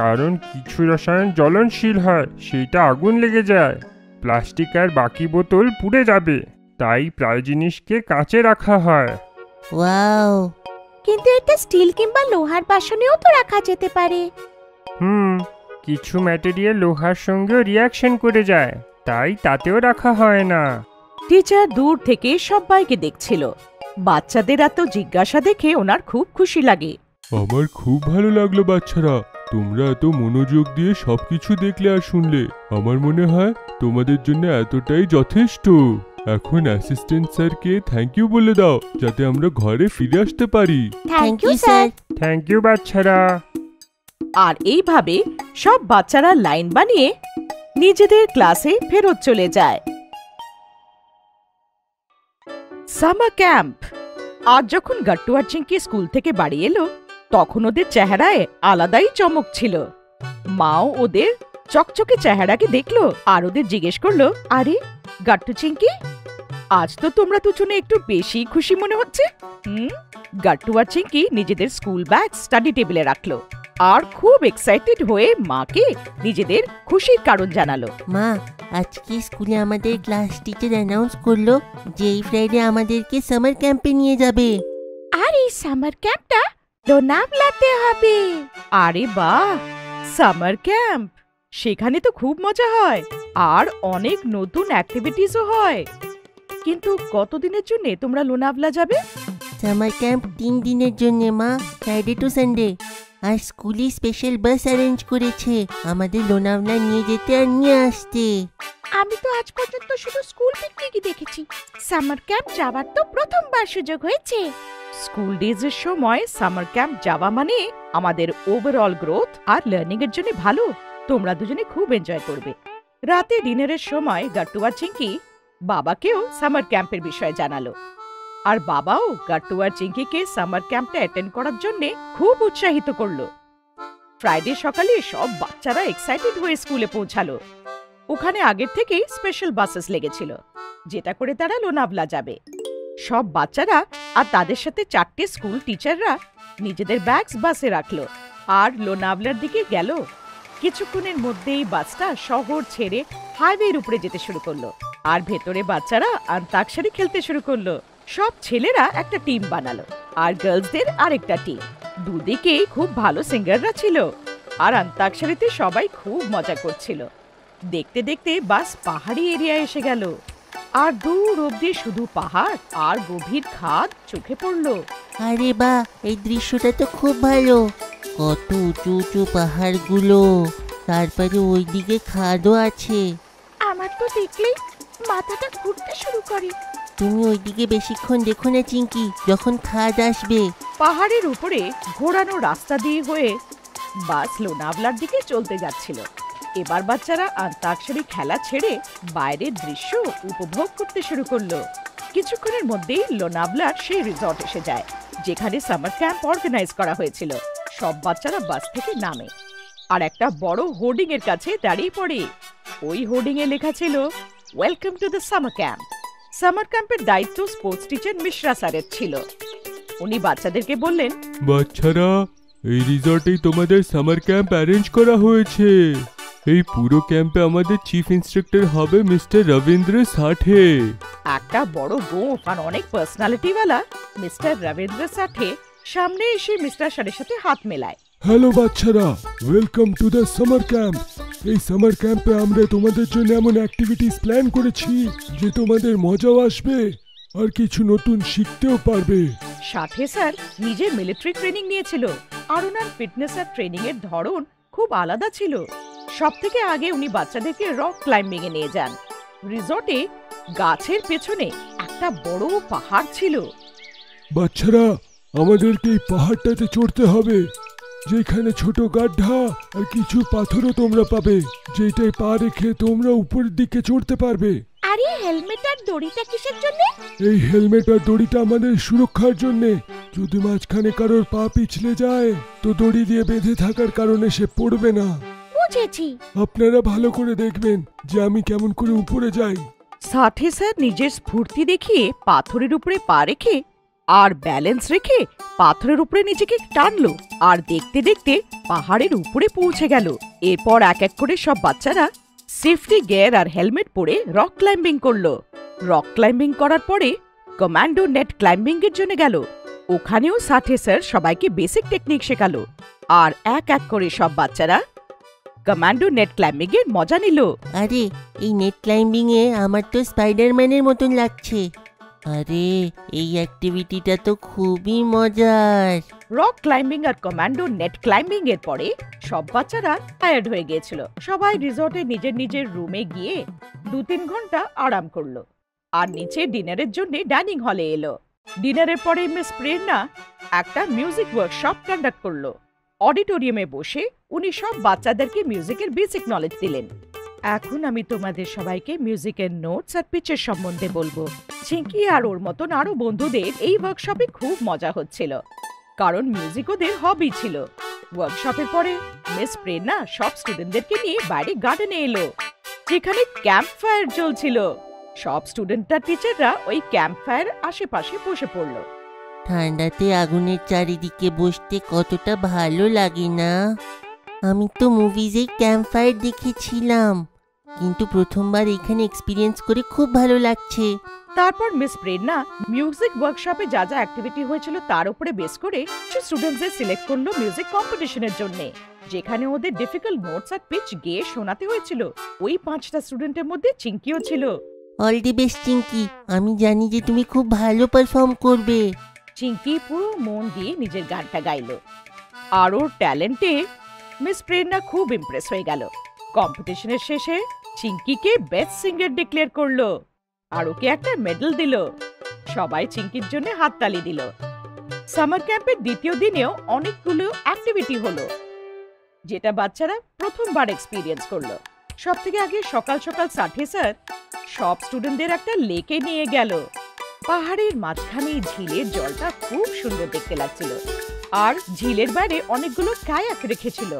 কারণ কিছু রসায়ন জ্বলনশীল হয়, সেইটা আগুন লেগে যায়, প্লাস্টিক আর বাকি বোতল পুড়ে যাবে, তাই প্রায় জিনিসকে কাঁচে রাখা হয়। ওয়াও। কিন্তু এটা স্টিল কিংবা লোহার বাসনেও তো রাখা যেতে পারে। কিছু ম্যাটেরিয়াল লোহার সঙ্গেও রিয়াকশন করে যায়, তাই তাতেও রাখা হয় না। টিচার দূর থেকে সবাইকে দেখছিল। বাচ্চাদের এত জিজ্ঞাসা দেখে ওনার খুব খুশি লাগে। আমার খুব ভালো লাগলো বাচ্চারা, তোমরা এত মনোযোগ দিয়ে সবকিছু দেখলে আর শুনলে। আমার মনে হয় তোমাদের জন্য এতটাই যথেষ্ট। এখন অ্যাসিস্ট্যান্ট স্যারকে থ্যাংক ইউ বলে দাও, যাতে আমরা ঘরে ফিরে আসতে পারি। Thank you sir. Thank you বাচ্চারা। আর এইভাবে সব বাচ্চারা লাইন বানিয়ে নিজেদের ক্লাসে ফেরত চলে যায়। Summer camp. আজ যখন গাট্টু আর চিঙ্কি স্কুল থেকে বাড়ি এলো, তখন ওদের চেহারায় আলাদাই চমক ছিল। মাও ওদের চকচকে চেহারাকে দেখলো আর ওদের জিজ্ঞেস করলো, আরে গাট্টু চিঙ্কি, আজ তো তোমরা দুজনে একটু বেশি খুশি মনে হচ্ছে। গাট্টু আর চিঙ্কি নিজেদের স্কুল ব্যাগ স্টাডি টেবিলে রাখলো আর খুব এক্সাইটেড হয়ে মাকে নিজেদের খুশির কারণ জানালো। মা, আজকে স্কুলে আমাদের ক্লাস টিচার অ্যানাউন্স করলো যে এই ফ্রাইডে আমাদেরকে সামার ক্যাম্পে নিয়ে যাবে। আর এই সামার ক্যাম্পটা লোনাভলাতে হবে। আরে বাহ, সামার ক্যাম্প! সেখানে তো খুব মজা হয় আর অনেক নতুন অ্যাক্টিভিটিসও হয়। কিন্তু কতদিনের জন্য তোমরা লোনাভলা যাবে? সামার ক্যাম্প 3 দিনের জন্য মা, ফ্রাইডে টু সানডে। আর স্কুলে স্পেশাল বাস অ্যারেঞ্জ করেছে আমাদের লোনাভলা নিয়ে যেতে আর নিয়ে আসতে। আমি তো আজ পর্যন্ত শুধু স্কুল পিকনিকই দেখেছি, সামার ক্যাম্প যাওয়ার তো প্রথমবার সুযোগ হয়েছে। স্কুল ডেজের সময় সামার ক্যাম্প যাওয়া মানে আমাদের ওভারঅল গ্রোথ আর লার্নিং এর জন্য ভালো। তোমরা দুজনে খুব এনজয় করবে। রাতে ডিনারের সময় গাট্টু আর চিঙ্কি বাবাকেও সামার ক্যাম্পের বিষয়ে জানালো। আর বাবাও গাট্টু আর চিঙ্কিকে সামার ক্যাম্পটা অ্যাটেন্ড করার জন্য খুব উৎসাহিত করলো। ফ্রাইডে সকালে সব বাচ্চারা এক্সাইটেড হয়ে স্কুলে পৌঁছালো। ওখানে আগের থেকেই স্পেশাল বাসেস লেগেছিল, যেটা করে তারা লোনাভলা যাবে। সব বাচ্চারা আর তাদের সাথে 4টে স্কুল টিচাররা নিজেদের ব্যাগস বাসে রাখলো আর লোনাভলার দিকে গেল। কিছুক্ষণের মধ্যেই বাসটা শহর ছেড়ে হাইওয়ের উপরে যেতে শুরু করলো আর ভেতরে বাচ্চারা অন্তাক্ষরী খেলতে শুরু করলো। সব ছেলেরা একটা টিম বানালো আর গার্লসদের আরেকটা টিম। দুদিকেই খুব ভালো সিঙ্গাররা ছিল আর অন্তাক্ষরীতে সবাই খুব মজা করছিল। দেখতে দেখতে বাস পাহাড়ি এরিয়ায় এসে গেল আর দূর অব্দি শুধু পাহাড় আর গভীর খাদ চোখে পড়লো। আরে বাহ, এই দৃশ্যটা তো খুব ভালো। কত উঁচু উঁচু পাহাড়গুলো, তারপরে ওইদিকে খাদও আছে। আমার তো দেখলেই মাথাটা ঘুরতে শুরু করে। তুমি ওইদিকে বেশিক্ষণ দেখো না চিঙ্কি, যখন খাদ আসবে। পাহাড়ের উপরে ঘোরানো রাস্তা দিয়ে হয়ে বাস লোনাভলার দিকে চলতে যাচ্ছিল। এবার বাচ্চারা অন্তাক্ষরী খেলা ছেড়ে বাইরের দৃশ্য উপভোগ করতে শুরু করলো। কিছুক্ষণের মধ্যেই লোনাভলার সেই রিসর্ট এসে যায়, যেখানে সামার ক্যাম্প অর্গানাইজ করা হয়েছিল। সব বাচ্চারা বাস থেকে নামে আর একটা বড় হোর্ডিং এর কাছে দাঁড়িয়ে পড়ে। ওই হোর্ডিং এ লেখা ছিল, welcome to the summer camp. Summer ক্যাম্পের দায়িত্ব স্পোর্টস টিচার মিশ্রা স্যারের ছিল। উনি বাচ্চাদেরকে বললেন, বাচ্চারা, এই রিসর্টেই তোমাদের সামার ক্যাম্প অ্যারেঞ্জ করা হয়েছে। এই পুরো ক্যাম্পে আমাদের চিফ ইন্সট্রাক্টর হবে মিস্টার রবীন্দ্র সাঠে। একটা বড় গোঁফ আর অনেক পার্সোনালিটিওয়ালা মিস্টার রবীন্দ্র সাঠে সামনে এসে মিস্টার স্যারের সাথে হাত মেলায়। হ্যালো বাচ্চারা, welcome to the summer camp. এই সামার ক্যাম্পে আমরা তোমাদের জন্য এমন অ্যাক্টিভিটিস প্ল্যান করেছি যে তোমাদের মজাও আসবে আর কিছু নতুন শিখতেও পারবে। সাথে স্যার নিজে মিলিটারি ট্রেনিং নিয়েছিল আর ওনার ফিটনেস আর ট্রেনিং এর ধরন খুব আলাদা ছিল। সব থেকে আগে উনি বাচ্চাদেরকে রক ক্লাইম্বিং এ নিয়ে যান। রিসর্টে গাছের পেছনে একটা বড় পাহাড় ছিল। বাচ্চারা, আমাদেরকে এই পাহাড়টাতে চড়তে হবে, যেখানে ছোট গাড্ডা আর কিছু পাথরও তোমরা পাবে, যেটাই পা রেখে তোমরা উপরের দিকে চড়তে পারবে। আরে হেলমেট আর দড়িটা কিসের জন্য? এই হেলমেট আর দড়িটা আমাদের সুরক্ষার জন্য। যদি মাঝখানে কারোর পা পিছলে যায় তো দড়ি দিয়ে বেঁধে থাকার কারণে সে পড়বে না। বুঝেছি। আপনারা ভালো করে দেখবেন যে আমি কেমন করে উপরে যাই। সাথে স্যার নিজের স্ফূর্তি দেখিয়ে পাথরের উপরে পা রেখে আর ব্যালেন্স রেখে পাথরের উপরে নিজেকে টানলো আর দেখতে দেখতে পাহাড়ের উপরে পৌঁছে গেল। এরপর এক এক করে সব বাচ্চারা সেফটি গিয়ার আর হেলমেট পরে রক ক্লাইম্বিং করলো। রক ক্লাইম্বিং করার পরে কমান্ডো নেট ক্লাইম্বিং এর জন্য গেল। ওখানেও সাথে স্যার সবাইকে বেসিক টেকনিক শেখালো আর এক এক করে সব বাচ্চারা কমান্ডো নেট ক্লাইম্বিং এর মজা নিল। আরে এই নেট ক্লাইম্বিং এ আমার তো স্পাইডারম্যানের মতন লাগছে। আরে এই অ্যাক্টিভিটিটা তো খুবই মজার। রক ক্লাইম্বিং আর কমান্ডো নেট ক্লাইম্বিং এর পরে সব বাচ্চারা টায়ার্ড হয়ে গিয়েছিল। সবাই রিসর্টে নিজের নিজের রুমে গিয়ে 2-3 ঘন্টা আরাম করলো আর নিচে ডিনারের জন্য ডাইনিং হলে এলো। ডিনারের পরে মিস প্রেরণা একটা মিউজিক ওয়ার্কশপ কন্ডাক্ট করলো। অডিটোরিয়ামে বসে উনি সব বাচ্চাদেরকে মিউজিকের বেসিক নলেজ দিলেন। এখন আমি তোমাদের সবাইকে মিউজিকের নোটস আর পিচের সম্বন্ধে বলবো। চিঙ্কি আর ওর মতন আরো বন্ধুদের এই ওয়ার্কশপে খুব মজা হচ্ছিল, কারণ মিউজিক ওদের হবি ছিল। ওয়ার্কশপের পরে মিস প্রেরণা সব স্টুডেন্টদেরকে নিয়ে বাইরে গার্ডেনে এলো, যেখানে ক্যাম্প ফায়ার চলছিল। সব স্টুডেন্ট আর টিচাররা ওই ক্যাম্প ফায়ার আশেপাশে বসে পড়লো। ঠান্ডাতে আগুনের চারিদিকে বসতে কতটা ভালো লাগে না? আমি তো মুভিজে ক্যাম্প ফায়ার দেখেছিলাম, কিন্তু প্রথমবার এখানে এক্সপিরিয়েন্স করে খুব ভালো লাগছে। তারপর মিস প্রেরণা মিউজিক ওয়ার্কশপে যা যা অ্যাক্টিভিটি হয়েছিল তার উপরে বেস করে কিছু স্টুডেন্টদের সিলেক্ট করলো মিউজিক কম্পিটিশনের জন্য, যেখানে ওদের ডিফিকাল্ট নোটস আর পিচ গেয়ে শোনাতে হয়েছিল। ওই 5টা স্টুডেন্টের মধ্যে চিঙ্কিও ছিল। অল দি বেস্ট চিঙ্কি, আমি জানি যে তুমি খুব ভালো পারফর্ম করবে। চিঙ্কি পুরো মন দিয়ে নিজের গানটা গাইলো আর ওর ট্যালেন্টে মিস প্রেরণা খুব ইমপ্রেস হয়ে গেল। কম্পিটিশনের শেষে চিঙ্কিকে বেস্ট সিঙ্গার ডিক্লেয়ার করলো আর ওকে একটা মেডেল দিল। সবাই চিঙ্কির জন্য হাততালি দিল। সামার ক্যাম্পের দ্বিতীয় দিনেও অনেকগুলো অ্যাক্টিভিটি হলো, যেটা বাচ্চারা প্রথমবার এক্সপিরিয়েন্স করলো। সব থেকে আগে সকাল সকাল সাথে স্যার সব স্টুডেন্টদের একটা লেকে নিয়ে গেল। পাহাড়ের মাঝখানে ঝিলের জলটা খুব সুন্দর দেখতে লাগছিল আর ঝিলের বাইরে অনেকগুলো কায়াক রেখেছিল।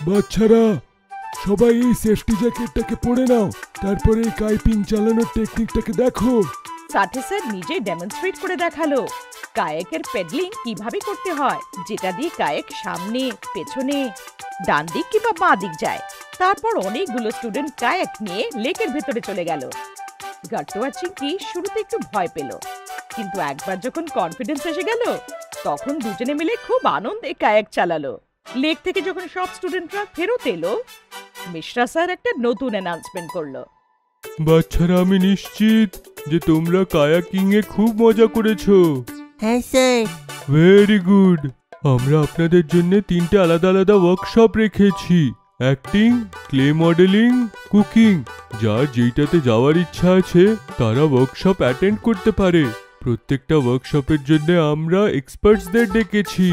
বাচ্চারা, সবাই এই সেফটি জ্যাকেটটাকে পরে নাও, তারপরে এই কাইপিং চালানোর টেকনিকটাকে দেখো। সাথে স্যার নিজে ডেমনস্ট্রেট করে দেখালো কায়াকের পেডলিং কিভাবে করতে হয়, যেটা দিয়ে কায়াক সামনে, পেছনে, ডান দিক কিংবা বাঁ দিক যায়। তারপর অনেকগুলো স্টুডেন্ট কায়াক নিয়ে লেকের ভেতরে চলে গেল। গাট্টু আর চিঙ্কি শুরুতে একটু ভয় পেল, কিন্তু একবার যখন কনফিডেন্স এসে গেল তখন দুজনে মিলে খুব আনন্দে কায়াক চালালো। লেক থেকে যখন সব স্টুডেন্টরা ফেরত এলো, মিশ্রা স্যার একটা নতুন অ্যানাউন্সমেন্ট করলো। বাচ্চারা, আমি নিশ্চিত যে তোমরা কায়াকিং এ খুব মজা করেছো। হ্যাঁ স্যার। Very good. আমরা আপনাদের জন্য 3টে আলাদা আলাদা ওয়ার্কশপ রেখেছি। অ্যাক্টিং, ক্লে মডেলিং, কুকিং, যার যেইটাতে যাওয়ার ইচ্ছা আছে তারা ওয়ার্কশপ অ্যাটেন্ড করতে পারে। প্রত্যেকটা ওয়ার্কশপের জন্য আমরা এক্সপার্টসদের ডেকেছি।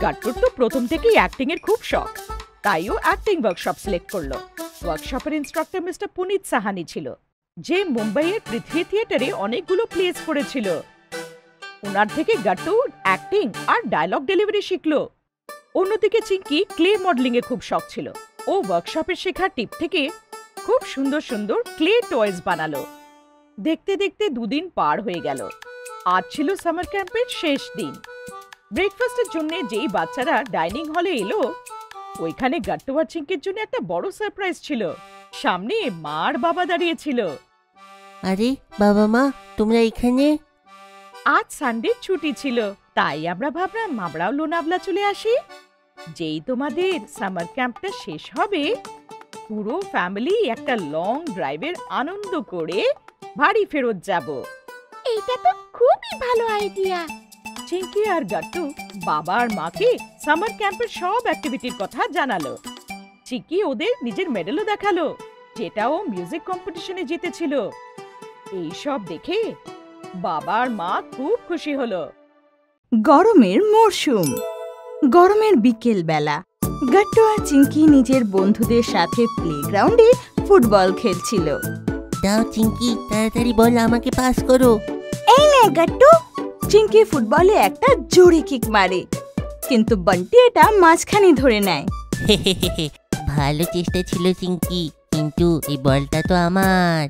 গাট্টুর তো প্রথম থেকেই অ্যাক্টিং এর খুব শখ, তাইও অ্যাক্টিং ওয়ার্কশপ সিলেক্ট করলো। ওয়ার্কশপের ইনস্ট্রাক্টর মিস্টার পুনিত সাহানি ছিল, যে মুম্বাইয়ের পৃথ্বী থিয়েটারে অনেকগুলো প্লেস করেছিল। ওনার থেকে গাট্টু অ্যাক্টিং আর ডায়লগ ডেলিভারি শিখলো। অন্যদিকে চিঙ্কি ক্লে মডেলিং এ খুব শখ ছিল। ও ওয়ার্কশপের শেখা টিপ থেকে খুব সুন্দর সুন্দর ক্লে টয়েস বানালো। দেখতে দেখতে 2 দিন পার হয়ে গেল। আজ ছিল সামার ক্যাম্পের শেষ দিন। ব্রেকফাস্টের জন্য যেই বাচ্চারা ডাইনিং হলে এলো, ওইখানে গাট্টু আর চিঙ্কির জন্য একটা বড় সারপ্রাইজ ছিল। সামনে মা আর বাবা দাঁড়িয়েছিল। আরে বাবা মা, তোমরা এখানে? আজ সানডে ছুটি ছিল, তাই আমরা ভাবলাম আমরাও লোনাভলা চলে আসি। যেই তোমাদের সামার ক্যাম্পটা শেষ হবে, পুরো ফ্যামিলি একটা লং ড্রাইভের আনন্দ করে বাড়ি ফেরত যাব। এইটা তো খুবই ভালো আইডিয়া। চিঙ্কি আর গাট্টু বাবা আর মাকে সামার ক্যাম্পের সব অ্যাক্টিভিটির কথা জানালো। চিঙ্কি ওদের নিজের মেডেলও দেখালো, যেটাও মিউজিক কম্পিটিশনে জিতেছিল। এইসব দেখে বাবা আর মা খুব খুশি হলো। গরমের মরশুম, গরমের বিকেল বেলা গাট্টু আর চিঙ্কি নিজের বন্ধুদের সাথে প্লেগ্রাউন্ডে ফুটবল খেলছিল। দাও চিঙ্কি, তাড়াতাড়ি বল, আমাকে পাস করো। এই নে গাট্টু। চিঙ্কি ফুটবলে একটা জোরে কিক মারে, কিন্তু বান্টি এটা মাঝখানে ধরে নেয়। ভালো চেষ্টা ছিল চিঙ্কি, কিন্তু এই বলটা তো আমার।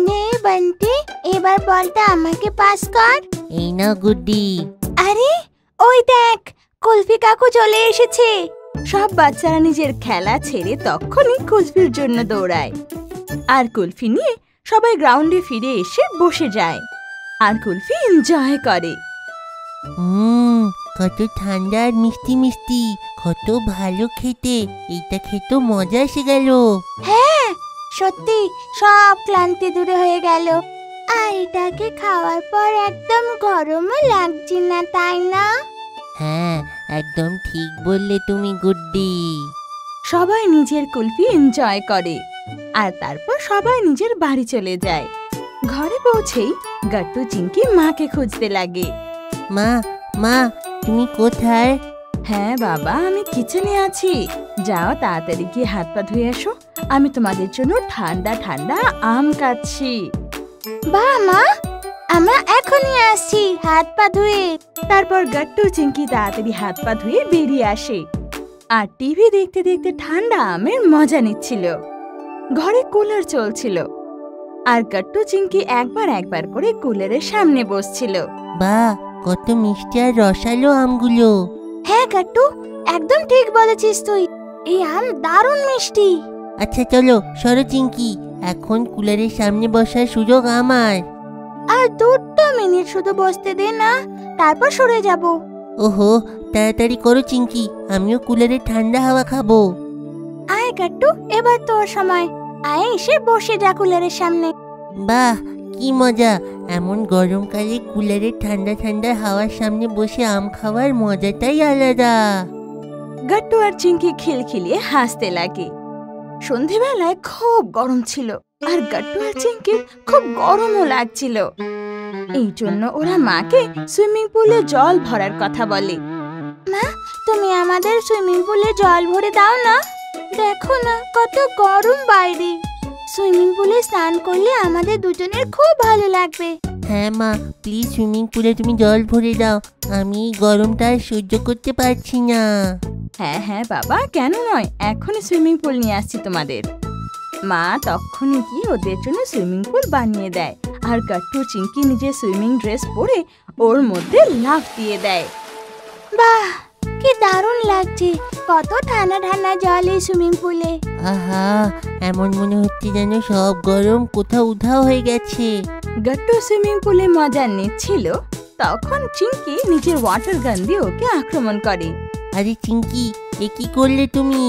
নে বান্টি, এবার বলটা আমাকে পাস কর। এই নাও গুড্ডি। আরে ওই দেখ, কুলফি কাকু চলে এসেছে। সব বাচ্চারা নিজের খেলা ছেড়ে তখনই কুলফির জন্য দৌড়ায়, আর কুলফি নিয়ে সবাই গ্রাউন্ডে ফিরে এসে বসে যায় আর কুলফি এনজয় করে। কত ঠান্ডা আর মিষ্টি মিষ্টি, কত ভালো খেতে। এইটা খেতে মজা এসে গেল। হ্যাঁ সত্যি, সব ক্লান্তি দূরে হয়ে গেল। আর এটাকে খাওয়ার পর একদম গরমও লাগছে না, তাই না? হ্যাঁ, একদম ঠিক বললে তুমি গুড্ডি। সবাই নিজের কুলফি এনজয় করে আর তারপর সবাই নিজের বাড়ি চলে যায়। ঘরে পৌঁছেই গাট্টু চিঙ্কি মাকে খুঁজতে লাগে। মা, মা তুমি কোথায়? হ্যাঁ বাবা, আমি কিচেনে আছি। যাও তাড়াতাড়ি গিয়ে হাত পা ধুয়ে এসো, আমি তোমাদের জন্য ঠান্ডা ঠান্ডা আম কাটছি। বাহ মা, আমরা এখনই আসছি হাত পা ধুয়ে। তারপর গাট্টু চিঙ্কি তাড়াতাড়ি হাত পা ধুয়ে বেরিয়ে আসে আর টিভি দেখতে দেখতে ঠান্ডা আমের মজা নিচ্ছিল। ঘরে কুলার চলছিল আর গাট্টু চিঙ্কি একবার একবার করে কুলারের সামনে বসছিল। বাহ, কত মিষ্টি আর রসালো আমগুলো। হ্যাঁ গাট্টু, একদম ঠিক বলেছিস তুই। এই আম দারুণ মিষ্টি। আচ্ছা চলো সরো চিঙ্কি, এখন কুলারের সামনে বসার সুযোগ আমার। আর 2 মিনিট শুধু বসতে দে না, তারপর সরে যাব। ওহো, তাড়াতাড়ি করো চিঙ্কি, আমিও কুলারের ঠান্ডা হাওয়া খাবো। আয় গাট্টু, এবার তোর সময়। আয় এসে বসে যা কুলারের সামনে। বাহ, কি মজা! এমন গরমকালে কুলারের ঠান্ডা ঠান্ডা হাওয়ার সামনে বসে আম খাওয়ার মজাটাই আলাদা। গাট্টু আর চিঙ্কি খিলখিলিয়ে হাসতে লাগে। সন্ধেবেলায় খুব গরম ছিল আর গাট্টু আর চিঙ্কির খুব গরমও লাগছিল। এই জন্য ওরা মাকে সুইমিং পুলে জল ভরার কথা বলে। মা, তুমি আমাদের সুইমিং পুলে জল ভরে দাও না। দেখো না কত গরম বাইরে। সুইমিং পুলে স্নান করলে আমাদের দুজনের খুব ভালো লাগবে। হ্যাঁ মা, প্লিজ সুইমিং পুলে তুমি জল ভরে দাও, আমি এই গরমটা আর সহ্য করতে পারছি না। হ্যাঁ হ্যাঁ বাবা, কেন নয়, এখনই সুইমিং পুল নিয়ে আসছি তোমাদের। মা তখনই গিয়ে ওদের জন্য সুইমিং পুল বানিয়ে দেয় আর গাট্টু চিঙ্কি নিজের সুইমিং ড্রেস পরে ওর মধ্যে লাফ দিয়ে দেয়। বাহ, কি দারুণ লাগছে। কত ঠান্ডা ঠান্ডা জল এই সুইমিং পুলে। আহা, এমন মনে হচ্ছে যেন সব গরম কোথাও উধাও হয়ে গেছে। গাট্টু সুইমিং পুলে মজা নিচ্ছিল, তখন চিঙ্কি নিজের ওয়াটার গান দিয়ে ওকে আক্রমণ করে। আরে চিঙ্কি, এ কি করলে তুমি?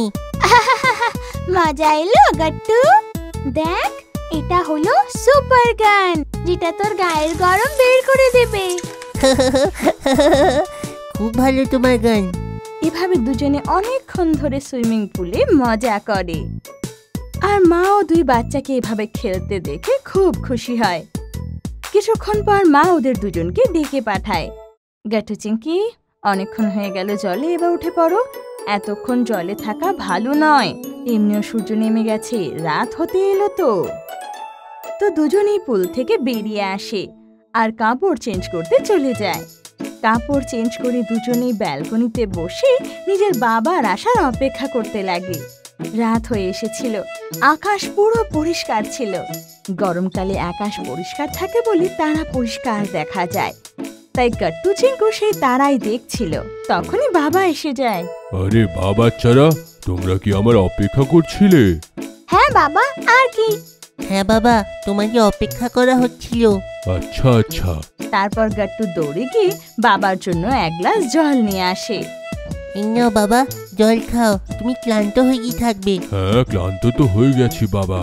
মজা এলো গাট্টু? দেখ, এটা হলো সুপার গান, যেটা তোর গায়ের গরম বের করে দেবে। খুব ভালো তোমার গান। এভাবে দুজনে অনেকক্ষণ ধরে সুইমিং পুলে মজা করে। আর মাও দুই বাচ্চাকে এভাবে খেলতে দেখে খুব খুশি হয়। কিছুক্ষণ পর মা ওদের দুজনকে ডেকে পাঠায়। গাট্টু চিংকি, অনেকক্ষণ হয়ে গেল জলে, এবার উঠে পড়ো। এতক্ষণ জলে থাকা ভালো নয়, এমনিও সূর্য নেমে গেছে, রাত হতে এলো। তো দুজনেই পুল থেকে বেরিয়ে আসে আর কাপড় চেঞ্জ করতে চলে যায়। কাপড় চেঞ্জ করে দুজনেই ব্যালকনিতে বসে নিজের বাবার আসার অপেক্ষা করতে লাগে। রাত হয়ে এসেছিল, আকাশ পুরো পরিষ্কার ছিল। গরমকালে আকাশ পরিষ্কার থাকে বলে তারা পরিষ্কার দেখা যায়, তাই গাট্টু চিংকু সেই তারাই দেখছিল। তখনই বাবা এসে যায়। আরে বাচ্চারা, তোমরা কি আমার অপেক্ষা করছিলে? হ্যাঁ বাবা, আর কি? হ্যাঁ বাবা, তোমাকে অপেক্ষা করা হচ্ছিল। আচ্ছা আচ্ছা। তারপর গাট্টু দৌড়ে গিয়ে বাবার জন্য এক গ্লাস জল নিয়ে আসে। এই নাও বাবা, জল খাও, তুমি ক্লান্ত হয়ে গিয়ে থাকবে। হ্যাঁ, ক্লান্ত তো হয়ে গেছি বাবা,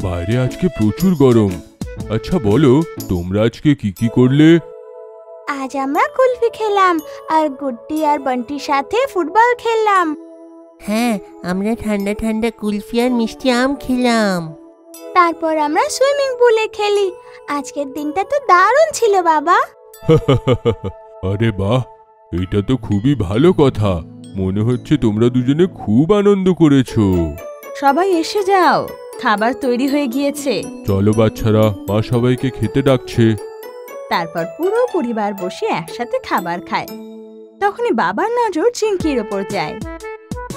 বাইরে আজকে প্রচুর গরম। আচ্ছা বলো, তোমরা আজকে কি কি করলে? আজ আমরা কুলফি খেলাম আর গুড্ডি আর বন্টির সাথে ফুটবল খেললাম। হ্যাঁ, আমরা ঠান্ডা ঠান্ডা কুলফি আর মিষ্টি আম খেলাম। তারপর আমরা সুইমিং পুলে খেলি। আজকের দিনটা তো দারুণ ছিল বাবা। আরে বাহ, এটা তো খুবই ভালো কথা। মনে হচ্ছে তোমরা দুজনে খুব আনন্দ করেছো। সবাই এসে যাও, খাবার তৈরি হয়ে গিয়েছে। চলো বাচ্চারা, মা সবাইকে খেতে ডাকছে। তারপর পুরো পরিবার বসে একসাথে খাবার খায়। তখনই বাবার নজর চিংকির ওপর যায়।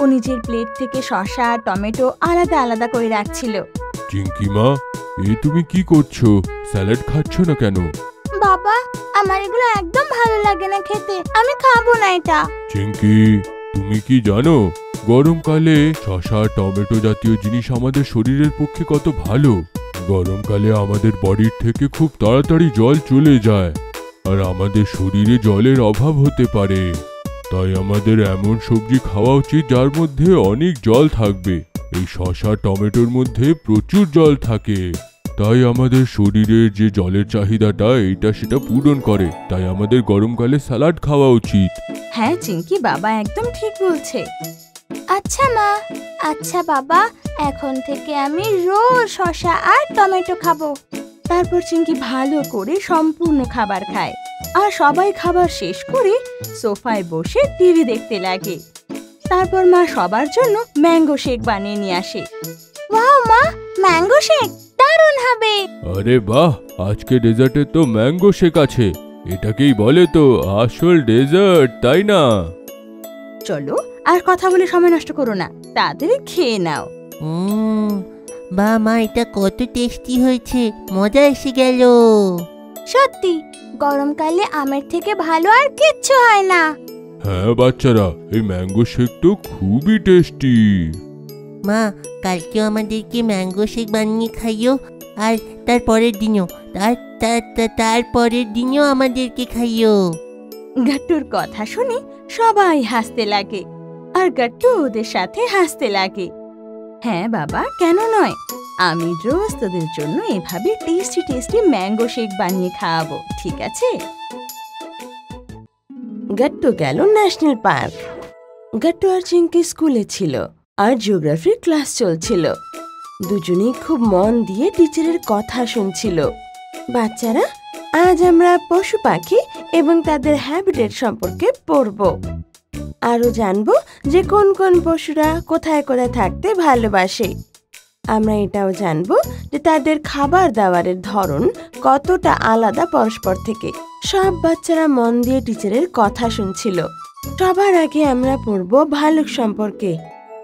ও নিজের প্লেট থেকে শসা আর টমেটো আলাদা আলাদা করে রাখছিল। চিংকি মা, তুমি কি করছো? স্যালাড খাচ্ছ না কেন? বাবা, আমার এগুলো একদম ভালো লাগে না খেতে, আমি খাবো না এটা। চিংকি, তুমি কি জানো গরমকালে শসা টমেটো জাতীয় জিনিস আমাদের শরীরের পক্ষে কত ভালো? গরমকালে আমাদের বডির থেকে খুব তাড়াতাড়ি জল চলে যায় আর আমাদের শরীরে জলের অভাব হতে পারে। তাই আমাদের এমন সবজি খাওয়া উচিত যার মধ্যে অনেক জল থাকবে। এই শসা টমেটোর মধ্যে প্রচুর জল থাকে, তাই আমাদের শরীরের যে জলের চাহিদাটা এইটা সেটা পূরণ করে। তাই আমাদের গরমকালে স্যালাড খাওয়া উচিত। হ্যাঁ চিংকি, বাবা একদম ঠিক বলছে। আচ্ছা মা, আচ্ছা বাবা, এখন থেকে আমি রোজ শসা আর টমেটো খাবো। তারপর চিংকি ভালো করে সম্পূর্ণ খাবার খায় আর সবাই খাবার শেষ করে সোফায় বসে টিভি দেখতে লাগে। তারপর মা সবার জন্য ম্যাঙ্গো শেক বানিয়ে নিয়ে আসে। ওয়াও মা, ম্যাঙ্গো শেক দারুণ হবে। আরে বাহ, আজকে ডেজার্টে তো ম্যাঙ্গো শেক আছে। এটাকেই বলে তো আসল ডেজার্ট, তাই না? চলো আর কথা বলে সময় নষ্ট করো না, তাড়াতাড়ি খেয়ে নাও। বা মা, এটা কত টেস্টি হয়েছে, মজা এসে গেল। সত্যি, গরমকালে আমের থেকে ভালো আর কিচ্ছু হয় না। হ্যাঁ বাচ্চারা, এই ম্যাঙ্গো শেক তো খুবই টেস্টি। মা, কালকেও আমাদেরকে ম্যাঙ্গো শেক বানিয়ে খাইও, আর তারপরের দিনও আমাদেরকে খাইও। গাট্টুর কথা শুনে সবাই হাসতে লাগে আর গাট্টু ওদের সাথে হাসতে লাগে। হ্যাঁ বাবা, কেন নয়, আমি রোজ তোদের জন্য এভাবে টেস্টি টেস্টি ম্যাঙ্গো শেক বানিয়ে খাওয়াবো, ঠিক আছে? গাট্টু গেল ন্যাশনাল পার্ক। গাট্টু আর চিংকি স্কুলে ছিল আর জিওগ্রাফির ক্লাস চলছিল। দুজনেই খুব মন দিয়ে টিচারের কথা শুনছিল। বাচ্চারা, আজ আমরা পশু পাখি এবং তাদের হ্যাবিটেট সম্পর্কে পড়ব। আরও জানবো যে কোন কোন পশুরা কোথায় কোথায় থাকতে ভালোবাসে। আমরা এটাও জানবো যে তাদের খাবার দাবারের ধরন কতটা আলাদা পরস্পর থেকে। সব বাচ্চারা মন দিয়ে টিচারের কথা শুনছিল। সবার আগে আমরা পড়ব ভাল্লুক সম্পর্কে।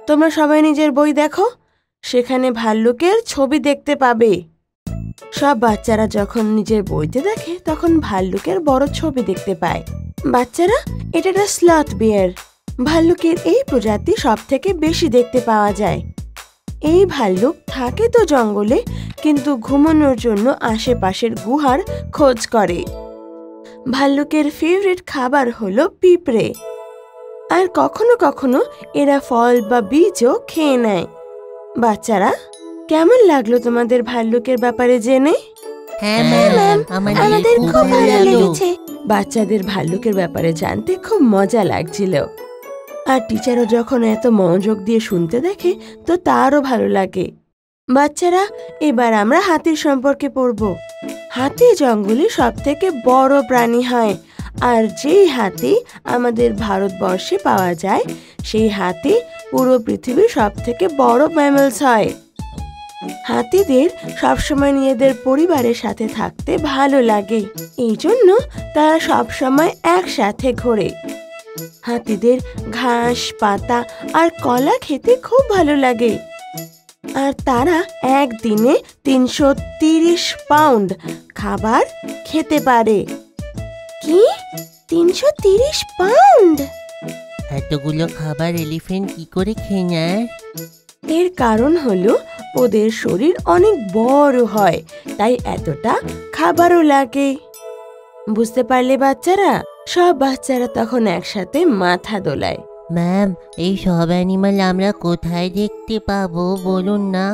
তোমরা সবাই নিজের বই দেখো, সেখানে ভাল্লুকের ছবি দেখতে পাবে। সব বাচ্চারা যখন নিজের বইতে দেখে তখন ভাল্লুকের বড় ছবি দেখতে পায়। বাচ্চারা, এটা একটা স্লথ বিয়ার। ভাল্লুকের এই প্রজাতি সব থেকে বেশি দেখতে পাওয়া যায়। এই ভাল্লুক থাকে তো জঙ্গলে, কিন্তু ঘুমানোর জন্য আশেপাশের গুহার খোঁজ করে। ভাল্লুকের ফেভারিট খাবার হলো পিঁপড়ে, আর কখনো কখনো এরা ফল বা বীজও খেয়ে নেয়। বাচ্চারা, কেমন লাগলো তোমাদের ভাল্লুকের ব্যাপারে জেনে? হ্যাঁ ম্যাম, আমাদের খুব ভালো লেগেছে। বাচ্চাদের ভাল্লুকের ব্যাপারে জানতে খুব মজা লাগছিল। আর টিচারও যখন এত মনোযোগ দিয়ে শুনতে দেখে তো তারও ভালো লাগে। বাচ্চারা, এবার আমরা হাতির সম্পর্কে পড়ব। হাতি জঙ্গলে সবথেকে বড় প্রাণী হয়, আর যেই হাতি আমাদের ভারতবর্ষে পাওয়া যায় সেই হাতি পুরো পৃথিবীর সবথেকে বড় ম্যামলস হয়। হাতিদের সবসময় নিজেদের পরিবারের সাথে থাকতে ভালো লাগে, এই জন্য তারা সবসময় একসাথে ঘোরে। হাতিদের ঘাস, পাতা আর কলা খেতে খুব ভালো লাগে, আর তারা একদিনে 330 পাউন্ড খাবার খেতে পারে। কি 330 পাউন্ড? এতগুলো খাবার এলিফ্যান্ট কি করে খেয়ে নেয়? এর কারণ হলো ওদের শরীর অনেক বড় হয়, তাই এতটা খাবারও লাগে। বুঝতে পারলে বাচ্চারা? সব বাচ্চারা তখন একসাথে মাথা দোলায়। ম্যাম, এই সব অ্যানিমাল আমরা কোথায় দেখতে পাবো বলুন না?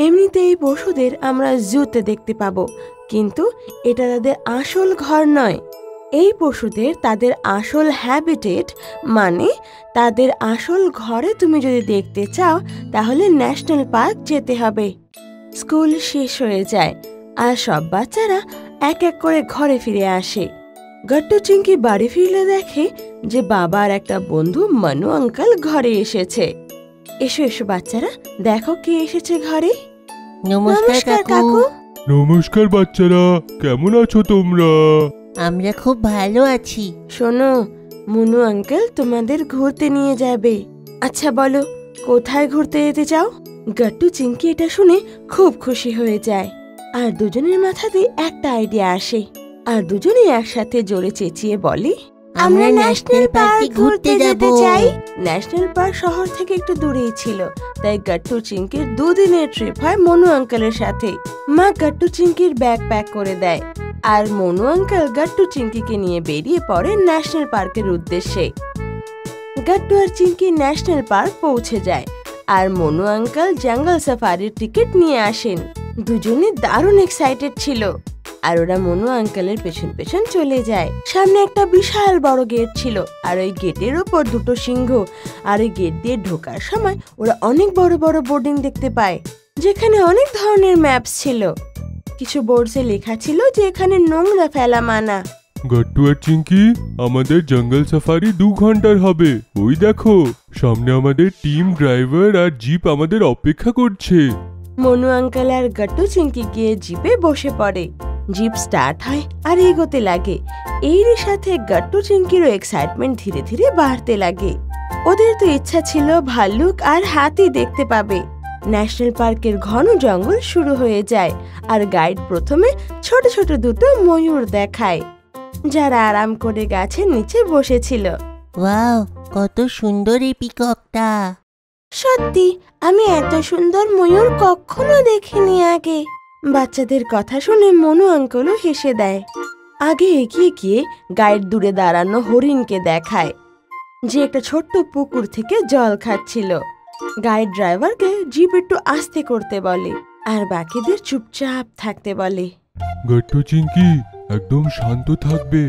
এমনিতে এই পশুদের আমরা জুতে দেখতে পাবো, কিন্তু এটা তাদের আসল ঘর নয়। এই পশুদের তাদের আসল হ্যাবিটেট, মানে তাদের আসল ঘরে তুমি যদি দেখতে চাও তাহলে ন্যাশনাল পার্ক যেতে হবে। স্কুল শেষ হয়ে যায় আর সব বাচ্চারা এক এক করে ঘরে ফিরে আসে। গট্টু চিংকি বাড়ি ফিরলে দেখে যে বাবার একটা বন্ধু মনু আঙ্কেল ঘরে এসেছে। এসো এসো বাচ্চারা, দেখো কে এসেছে ঘরে। নমস্কার কাকু। নমস্কার বাচ্চারা, কেমন আছো তোমরা? আমরা খুব ভালো আছি। শোনো, মনু আঙ্কেল তোমাদের ঘুরতে নিয়ে যাবে। আচ্ছা বলো, কোথায় ঘুরতে যেতে চাও? গট্টু চিংকি এটা শুনে খুব খুশি হয়ে যায়, আর দুজনের মাথাতে একটা আইডিয়া আসে, আর দুজনেই একসাথে জোরে চেঁচিয়ে বলে, আমরা ন্যাশনাল পার্কে ঘুরতে যেতে চাই। ন্যাশনাল পার্ক শহর থেকে একটু দূরেই ছিল, তাই গট্টু চিংকির 2 দিনের ট্রিপ হয় মনু আঙ্কেলের সাথে। মা গট্টু চিংকির ব্যাগ প্যাক করে দেয়, আর মনু আঙ্কেল গট্টু চিংকিকে নিয়ে বেরিয়ে পড়ে ন্যাশনাল পার্কের উদ্দেশ্যে। গট্টু আর চিংকি ন্যাশনাল পার্ক পৌঁছে যায়, আর মনু আঙ্কেল জঙ্গল সাফারির টিকিট নিয়ে আসেন। দুজনে দারুণ এক্সাইটেড ছিল, আর ওরা মনু আঙ্কেলের পেছন পেছন চলে যায়। সামনে একটা বিশাল বড় গেট ছিল, আর ওই গেটের ওপর 2টো সিংহ। আর ওই গেট দিয়ে ঢোকার সময় ওরা অনেক বড় বড় বোর্ডিং দেখতে পায়, যেখানে অনেক ধরনের ম্যাপস ছিল। কিছু বোর্ডসে লেখা ছিল যে এখানে নোংরা ফেলা মানা। গট্টু আর চিংকি, আমাদের জঙ্গল সাফারি 2 ঘন্টার হবে। ওই দেখো, সামনে আমাদের টিম ড্রাইভার আর জিপ আমাদের অপেক্ষা করছে। মনু আঙ্কেল আর গট্টু চিংকি গিয়ে জিপে বসে পড়ে। জিপ স্টার্ট হয় আর এগোতে লাগে। এরই সাথে গট্টু চিংকিরও এক্সাইটমেন্ট ধীরে ধীরে বাড়তে লাগে। ওদের তো ইচ্ছা ছিল ভাল্লুক আর হাতি দেখতে পাবে। ন্যাশনাল পার্কের ঘন জঙ্গল শুরু হয়ে যায়, আর গাইড প্রথমে ছোট ছোট 2টো ময়ূর দেখায়, যারা আরাম করে গাছের নিচে বসেছিল। ওয়াও, কত সুন্দর এই পিককটা। সত্যি, আমি এত সুন্দর ময়ূর কখনো দেখিনি আগে। বাচ্চাদের কথা শুনে মনু আঙ্কেলও হেসে দেয়। আগে এগিয়ে গিয়ে গাইড দূরে দাঁড়ানো হরিণকে দেখায়, যে একটা ছোট্ট পুকুর থেকে জল খাচ্ছিল। গাইড ড্রাইভারকে জিপ একটু আস্তে করতে বলে, আর বাকিদের চুপচাপ থাকতে বলে। গট্টু চিংকি, একদম শান্ত থাকবে।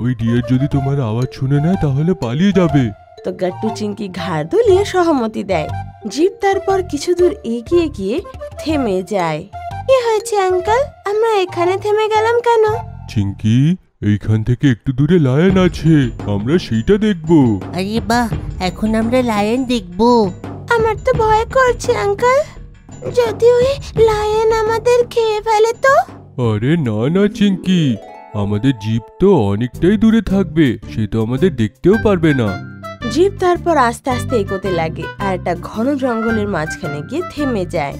ওই ডিয়ার যদি তোমার আওয়াজ শুনে নেয় তাহলে পালিয়ে যাবে। তো গট্টু চিংকি ঘাড় দুলিয়ে সহমতি দেয়। জিপ তারপর কিছু দূর এগিয়ে গিয়ে থেমে যায়। কি হয়েছে আঙ্কেল, আমরা এখানে থেমে গেলাম কেন? চিংকি, এইখান থেকে একটু দূরে লায়ন আছে, আমরা সেইটা দেখবো। আরে বাহ, এখন আমরা লায়ন দেখবো। আমার তো ভয় করছে আঙ্কেল, যদি ওই লায়ন আমাদের খেয়ে ফেলে তো? আরে না না চিংকি, আমাদের জিপ তো অনেকটাই দূরে থাকবে, সে তো আমাদের দেখতেও পারবে না। জিপ তারপর আস্তে আস্তে এগোতে লাগে, আর একটা ঘন জঙ্গলের মাঝখানে গিয়ে থেমে যায়।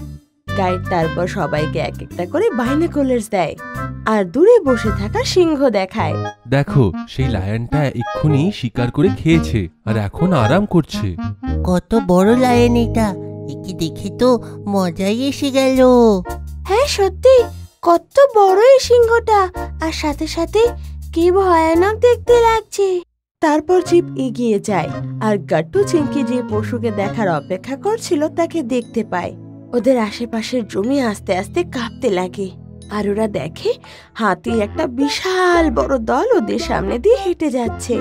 গাইড তারপর সবাইকে এক একটা করে বাইনোকুলার্স দেয়, আর দূরে বসে থাকা সিংহ দেখায়। দেখো, সেই লায়নটা এক্ষুনি শিকার করে খেয়েছে আর এখন আরাম করছে। কত বড় লায়ন এটা, একে দেখে তো মজাই এসে গেল। হ্যাঁ সত্যি, কত বড় এই সিংহটা, আর সাথে সাথে কি ভয়ানক দেখতে লাগছে। তারপর জিপ এগিয়ে যায়, আর গট্টু চিংকি যে পশুকে দেখার অপেক্ষা করছিল তাকে দেখতে পায়। ওদের আশেপাশের জমি আস্তে আস্তে কাঁপতে লাগে, আর ওরা দেখে হাতির একটা বিশাল বড় দল ওদের সামনে দিয়ে হেঁটে যাচ্ছে।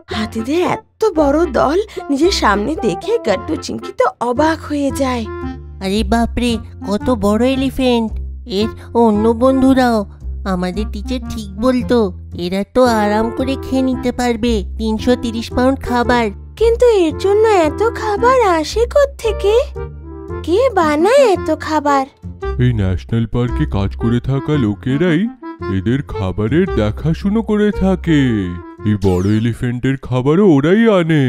হাতিদের এত বড় দল নিজের সামনে দেখে গাট্টু চিংকি তো অবাক হয়ে যায়। আরে বাপরে, কত বড় এলিফ্যান্ট! এর অন্য বন্ধুরাও। আমাদের টিচার ঠিক বলতো, এরা তো আরাম করে খেয়ে নিতে পারবে 330 পাউন্ড খাবার। কিন্তু এর জন্য এত খাবার আসে কোত্থেকে? কে বানায় এত খাবার? এই ন্যাশনাল পার্কে কাজ করে থাকা লোকেরাই এদের খাবারের দেখাশুনো করে থাকে। এই বড় এলিফ্যান্টের খাবারও ওরাই আনে।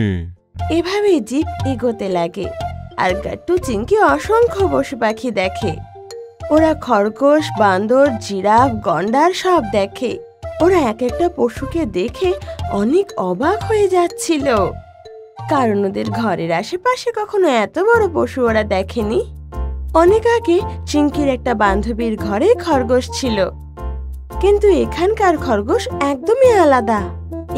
এভাবে জিপ এগোতে লাগে আর গাট্টু চিংকি অসংখ্য পশু পাখি দেখে। ওরা খরগোশ, বান্দর, জিরাফ, গন্ডার সব দেখে। ওরা এক একটা পশুকে দেখে অনেক অবাক হয়ে যাচ্ছিল, কারণ ওদের ঘরের আশেপাশে কখনো এত বড় পশু ওরা দেখেনি। অনেক আগে চিংকির একটা বান্ধবীর ঘরে খরগোশ ছিল, কিন্তু এখানকার খরগোশ একদমই আলাদা।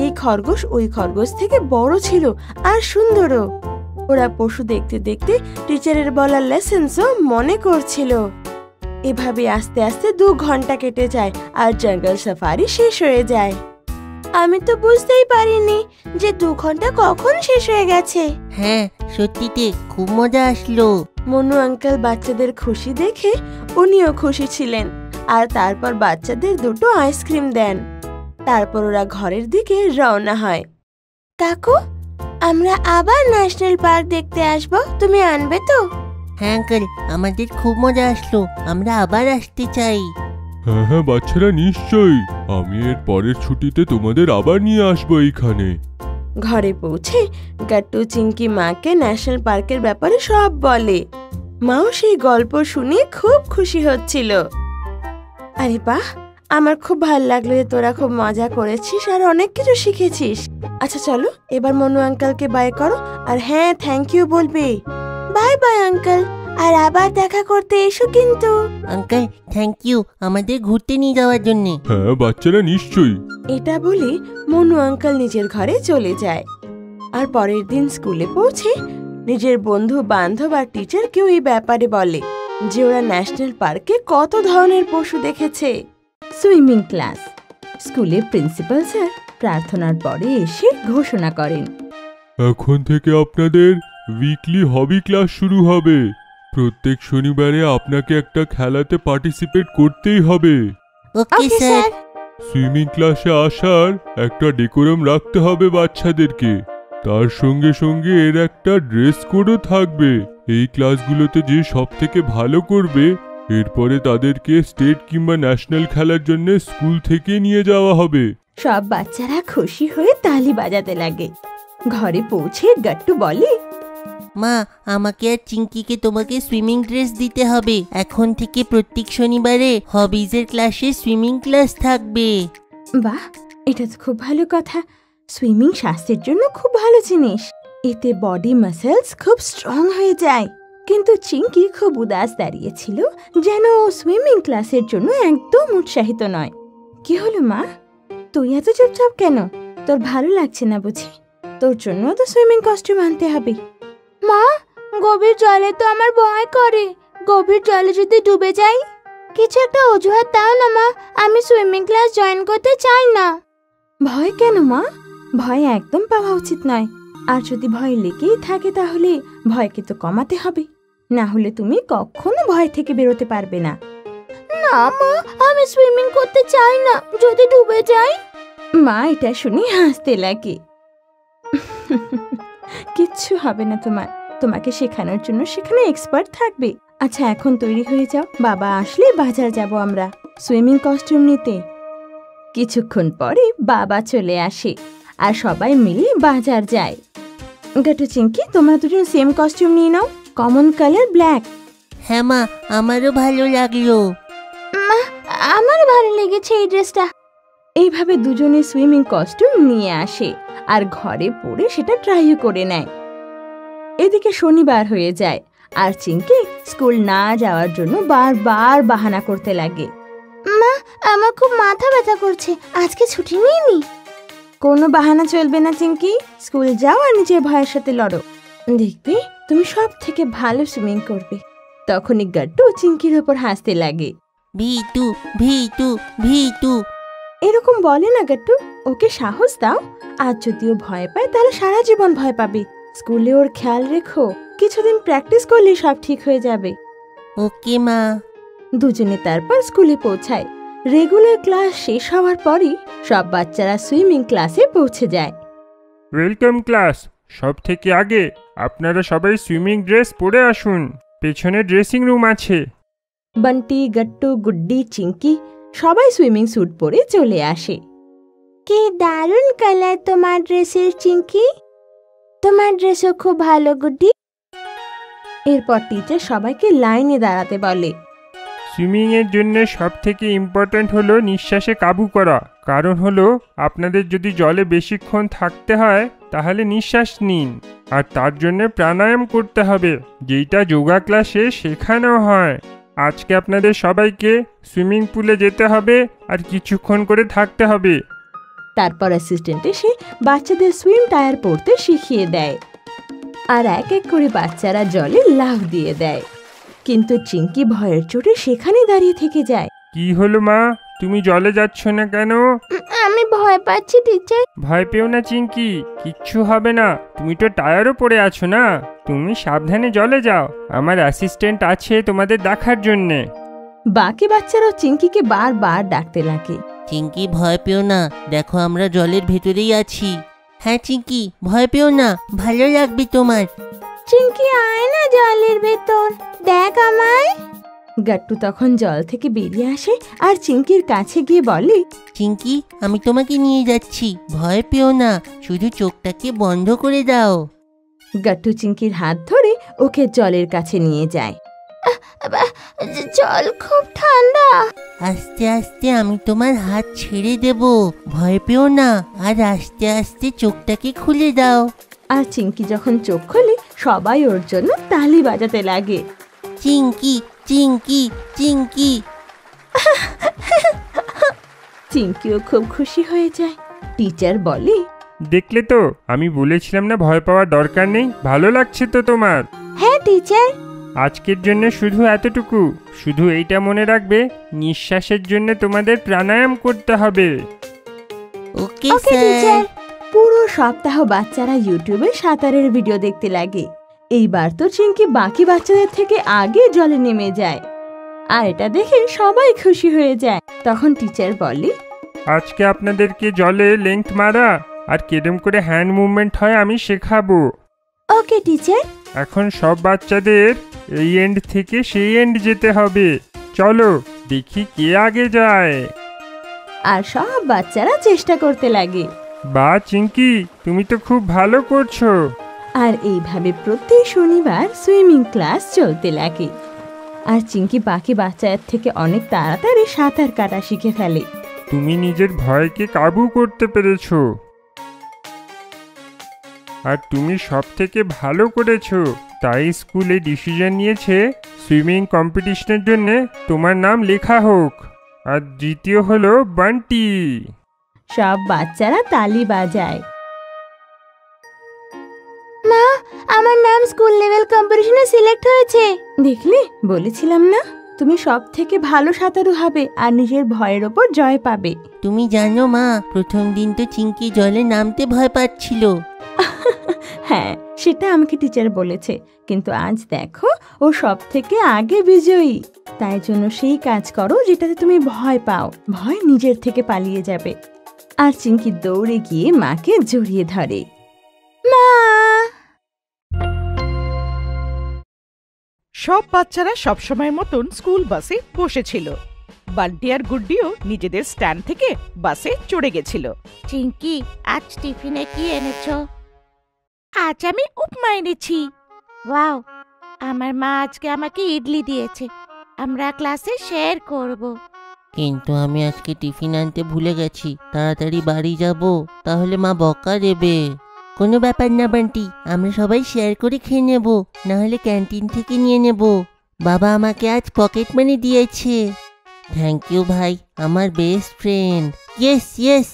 এই খরগোশ ওই খরগোশ থেকে বড় ছিল আর সুন্দরও। ওরা পশু দেখতে দেখতে টিচারের বলা লেসেন্সও মনে করছিল। এভাবে আস্তে আস্তে 2 ঘন্টা কেটে যায় আর জঙ্গল সাফারি শেষ হয়ে যায়। আমি তো বুঝতেই পারিনি যে 2 ঘন্টা কখন শেষ হয়ে গেছে। হ্যাঁ, সত্যিতে খুব মজা আসলো। মনু আঙ্কেল বাচ্চাদের খুশি দেখে উনিও খুশি ছিলেন, আর তারপর বাচ্চাদের 2টো আইসক্রিম দেন। তারপর ওরা ঘরের দিকে রওনা হয়। কাকু, আমরা আবার ন্যাশনাল পার্ক দেখতে আসবো, তুমি আনবে তো? হ্যাঁ আঙ্কেল, আমাদের খুব মজা আসলো, আমরা আবার আসতে চাই। হ্যাঁ হ্যাঁ বাচ্চারা, নিশ্চয়ই। আমি এর পরের ছুটিতে তোমাদের আবার নিয়ে আসবো এইখানে। ঘরে পৌঁছে গাট্টু চিংকি মাকে ন্যাশনাল পার্কের ব্যাপারে সব বলে। মাও সেই গল্প শুনে খুব খুশি হচ্ছিল। আরে বাহ, আমার খুব ভালো লাগলো যে তোরা খুব মজা করেছিস আর অনেক কিছু শিখেছিস। আচ্ছা চলো, এবার মনু আঙ্কেলকে বাই করো, আর হ্যাঁ থ্যাংক ইউ বলবে। বাই বাই আঙ্কেল, আর আবার দেখা করতে এসো কিন্তু। আঙ্কেল, থ্যাংক ইউ আমাদের ঘুরতে নিয়ে যাওয়ার জন্যে। হ্যাঁ বাচ্চারা, নিশ্চয়ই। এটা বলে মনু আঙ্কেল নিজের ঘরে চলে যায়। আর পরের দিন স্কুলে পৌঁছে নিজের বন্ধু বান্ধব আর টিচারকেও এই ব্যাপারে বলে যে ওরা ন্যাশনাল পার্কে কত ধরনের পশু দেখেছে। Swimming class. স্কুলের প্রিন্সিপাল স্যার প্রার্থনার পরে এসে ঘোষণা করেন, এখন থেকে আপনাদের উইকলি হবি ক্লাস শুরু হবে। প্রত্যেক শনিবারে আপনাকে একটা খেলাতে পার্টিসিপেট করতেই হবে। Okay sir. সুইমিং ক্লাসে আসার একটা ডেকোরাম রাখতে হবে বাচ্চাদেরকে। তার সঙ্গে সঙ্গে এর একটা ড্রেস কোডও থাকবে। এই ক্লাসগুলোতে যে সব থেকে ভালো করবে, এরপরে তাদেরকে স্টেট কিংবা ন্যাশনাল খেলার জন্য স্কুল থেকে নিয়ে যাওয়া হবে। সব বাচ্চারা খুশি হয়ে তালি বাজাতে লাগে। ঘরে পৌঁছে গাট্টু বলে, মা, আমাকে আর চিংকিকে তোমাকে সুইমিং ড্রেস দিতে হবে। এখন থেকে প্রত্যেক শনিবারে হবিজের ক্লাসে সুইমিং ক্লাস থাকবে। বাহ, এটা তো খুব ভালো কথা। সুইমিং স্বাস্থ্যের জন্য খুব ভালো জিনিস। এতে বডি মাসেলস খুব স্ট্রং হয়ে যায়। কিন্তু চিংকি খুব উদাস দাঁড়িয়েছিল, যেন সুইমিং ক্লাসের জন্য একদম উৎসাহিত নয়। কি হলো মা, তুই এত চুপচাপ কেন? তোর ভালো লাগছে না বুঝি? তোর জন্য তো সুইমিং কস্টিউম আনতে হবে। মা, গভীর জলে তো আমার ভয় করে। গভীর জলে যদি ডুবে যাই? কিছু একটা অজুহাত দাও না মা, আমি সুইমিং ক্লাস জয়েন করতে চাই না। ভয় কেন মা? ভয় একদম পাওয়া উচিত নয়। আর যদি ভয় লেগেই থাকে তাহলে ভয়কে তো কমাতে হবে, না হলে তুমি কখনো ভয় থেকে বেরোতে পারবে না। না মা, আমি সুইমিং করতে চাই না, যদি ডুবে যাই। মা এটা শুনে হাসতে লাগে। কিচ্ছু হবে না তোমার, তোমাকে শেখানোর জন্য সেখানে এক্সপার্ট থাকবে। আচ্ছা এখন তৈরি হয়ে যাও, বাবা আসলে বাজার যাব আমরা সুইমিং কস্টিউম নিতে। কিছুক্ষণ পরে বাবা চলে আসে আর সবাই মিলে বাজার যায়। গাট্টু চিংকি, তোমরা দুজন সেম কস্টিউম নিয়ে নাও, কমন কালার ব্ল্যাক। হ্যাঁ মা, আমারও ভালো লাগলো। মা, আমার ভালো লেগেছে এই ড্রেসটা। এইভাবে দুজনে সুইমিং কস্টিউম নিয়ে আসে আর ঘরে পরে সেটা ট্রাইও করে নেয়। এদিকে শনিবার হয়ে যায় আর চিংকি স্কুল না যাওয়ার জন্য বারবার বাহানা করতে লাগে। মা, আমার খুব মাথা ব্যথা করছে, আজকে ছুটি নিইনি। কোনো বাহানা চলবে না চিংকি, স্কুল যাও আর নিজের ভয়ের সাথে লড়ো, দেখবে তুমি সব থেকে ভালো সুইমিং করবে। তখনই গাট্টু চিংকির ওপর হাসতে লাগে। ভিটু ভিটু ভিটু, এরকম বলে না গাট্টু, ও ওকে সাহস দাও। আজ যদি ও ভয় পায় তাহলে সারা জীবন ভয় পাবে। স্কুলে ওর খেয়াল রেখো, কিছুদিন প্র্যাকটিস করলে সব ঠিক হয়ে যাবে। ওকে মা। দুজনে তারপর স্কুলে পৌঁছায়। রেগুলার ক্লাস শেষ হওয়ার পরই সব বাচ্চারা সুইমিং ক্লাসে পৌঁছে যায়। Welcome class. সব থেকে আগে আপনারা সবাই সুইমিং ড্রেস পরে আসুন, পেছনে ড্রেসিং রুম আছে। বান্টি, গট্টু, গুড্ডি, চিঙ্কি সবাই সুইমিং স্যুট পরে চলে আসে। কি দারুণ কালার তোমার ড্রেসের, চিঙ্কি। তোমার ড্রেসও খুব ভালো, গুড্ডি। এরপর টিচার সবাইকে লাইনে দাঁড়াতে বলে। সুইমিং এর জন্য সব থেকে ইম্পর্ট্যান্ট হলো নিঃশ্বাসে কাবু করা। কারণ হলো আপনাদের যদি জলে বেশিক্ষণ থাকতে হয় তাহলে নিঃশ্বাস নিন, আর তার জন্য প্রাণায়াম করতে হবে, যেটা যোগা ক্লাসে শেখানো হয়। আজকে আপনাদের সবাইকে সুইমিং পুলে যেতে হবে আর কিছুক্ষণ করে থাকতে হবে। তারপর অ্যাসিস্ট্যান্ট এসে বাচ্চাদের সুইম টায়ার পরতে শিখিয়ে দেয়, আর এক এক করে বাচ্চারা জলে লাফ দিয়ে দেয়। কিন্তু চিঙ্কি ভয়ের চোটে সেখানেই দাঁড়িয়ে থেকে যায়। কি হলো মা, তুমি জলে যাচ্ছ না কেন? আমি ভয় পাচ্ছি টিচার। ভয় পেও না চিঙ্কি, কিচ্ছু হবে না। তুমি তো টায়ারও পরে আছো না, তুমি সাবধানে জলে যাও। আমার অ্যাসিস্ট্যান্ট আছে তোমাদের দেখার জন্যে। বাকি বাচ্চারাও চিঙ্কিকে বারবার ডাকতে লাগে। চিঙ্কি ভয় পেও না, দেখো আমরা জলের ভেতরেই আছি। হ্যাঁ চিঙ্কি, ভয় পেও না, ভালো লাগবে তোমার। চিঙ্কি আয় না জলের ভেতর, দেখ আমায়। গাট্টু তখন জল থেকে বেরিয়ে আসে আর চিঙ্কির কাছে গিয়ে বলে, চিঙ্কি, আমি তোমাকে নিয়ে যাচ্ছি, ভয় পেও না, শুধু চোখটাকে বন্ধ করে দাও। গাট্টু চিঙ্কির হাত ধরে ওকে জলের কাছে নিয়ে যায়। জল খুব ঠান্ডা। আস্তে আস্তে আমি তোমার হাত ছেড়ে দেব, ভয় পেও না, আর আস্তে আস্তে চোখটাকে খুলে দাও। আর চিঙ্কি যখন চোখ খোলে সবাই ওর জন্য তালি বাজাতে লাগে। চিঙ্কি চিঙ্কি চিঙ্কি। চিঙ্কিও খুব খুশি হয়ে যায়। টিচার বলে, দেখলে তো, আমি বলেছিলাম না ভয় পাওয়ার দরকার নেই। ভালো লাগছে তো তোমার? হ্যাঁ টিচার। আজকের জন্য শুধু এতটুকু। শুধু এইটা মনে রাখবে, নিঃশ্বাসের জন্য তোমাদের প্রাণায়াম করতে হবে। ওকে টিচার। পুরো সপ্তাহ বাচ্চারা ইউটিউবে সাঁতারের ভিডিও দেখতে লাগে। এইবার তো চিঙ্কি বাকি বাচ্চাদের থেকে আগে জলে নেমে যায়, আর এটা দেখে সবাই খুশি হয়ে যায়। তখন টিচার বলে, আজকে আপনাদেরকে জলে লেংথ মারা আর কেরম করে হ্যান্ড মুভমেন্ট হয় আমি শেখাবো। ওকে টিচার। এখন সব বাচ্চাদের এই এন্ড থেকে সেই এন্ড যেতে হবে। চলো দেখি কে আগে যায়। আর সব বাচ্চারা চেষ্টা করতে লাগে। বা চিঙ্কি, তুমি তো খুব ভালো করছো। আর এইভাবে প্রতি শনিবার সুইমিং ক্লাস চলতে লাগে। আর চিঙ্কি বাকি বাচ্চাদের থেকে অনেক তাড়াতাড়ি সাঁতার কাটা শিখে ফেলে। তুমি নিজের ভয়কে কাবু করতে পেরেছো, আর তুমি সব থেকে ভালো করেছো। তাই স্কুলে ডিসিশন নিয়েছে সুইমিং কম্পিটিশনের জন্য তোমার নাম লেখা হোক। আর দ্বিতীয় হলো বান্টি। সব বাচ্চারা তালি বাজায়। মা, আমার নাম স্কুল লেভেল কম্পিটিশনে সিলেক্ট হয়েছে। দেখলে, বলেছিলাম না, তুমি সব থেকে ভালো সাঁতারু হবে আর নিজের ভয়ের ওপর জয় পাবে। তুমি জানো মা, প্রথম দিন তো চিঙ্কি জলে নামতে ভয় পাচ্ছিল। হ্যাঁ, সেটা আমাকে টিচার বলেছে, কিন্তু আজ দেখো ও সব থেকে আগে বিজয়ী। তাই জন্য সেই কাজ করো যেটাতে তুমি ভয় পাও, ভয় নিজের থেকে পালিয়ে যাবে। আর চিঙ্কি দৌড়ে গিয়ে মাকে জড়িয়ে ধরে। মা! সব বাচ্চারা সবসময়ের মতন স্কুল বাসে বসেছিল। বান্টি আর গুড্ডিও নিজেদের স্ট্যান্ড থেকে বাসে চড়ে গেছিল। চিঙ্কি, আজ টিফিনে কি এনেছো? আজ আমি উপমা এনেছি। ওয়াও, আমার মা আজকে আমাকে ইডলি দিয়েছে, আমরা ক্লাসে শেয়ার করব। কিন্তু আমি আজকে টিফিন আনতে ভুলে গেছি, তাড়াতাড়ি বাড়ি যাব, তাহলে মা বকা দেবে। কোনো ব্যাপার না বান্টি, আমরা সবাই শেয়ার করে খেয়ে নেব, নাহলে ক্যান্টিন থেকে নিয়ে নেব। বাবা আমাকে আজ পকেট মানি দিয়েছে। থ্যাংক ইউ ভাই, আমার best friend. Yes yes.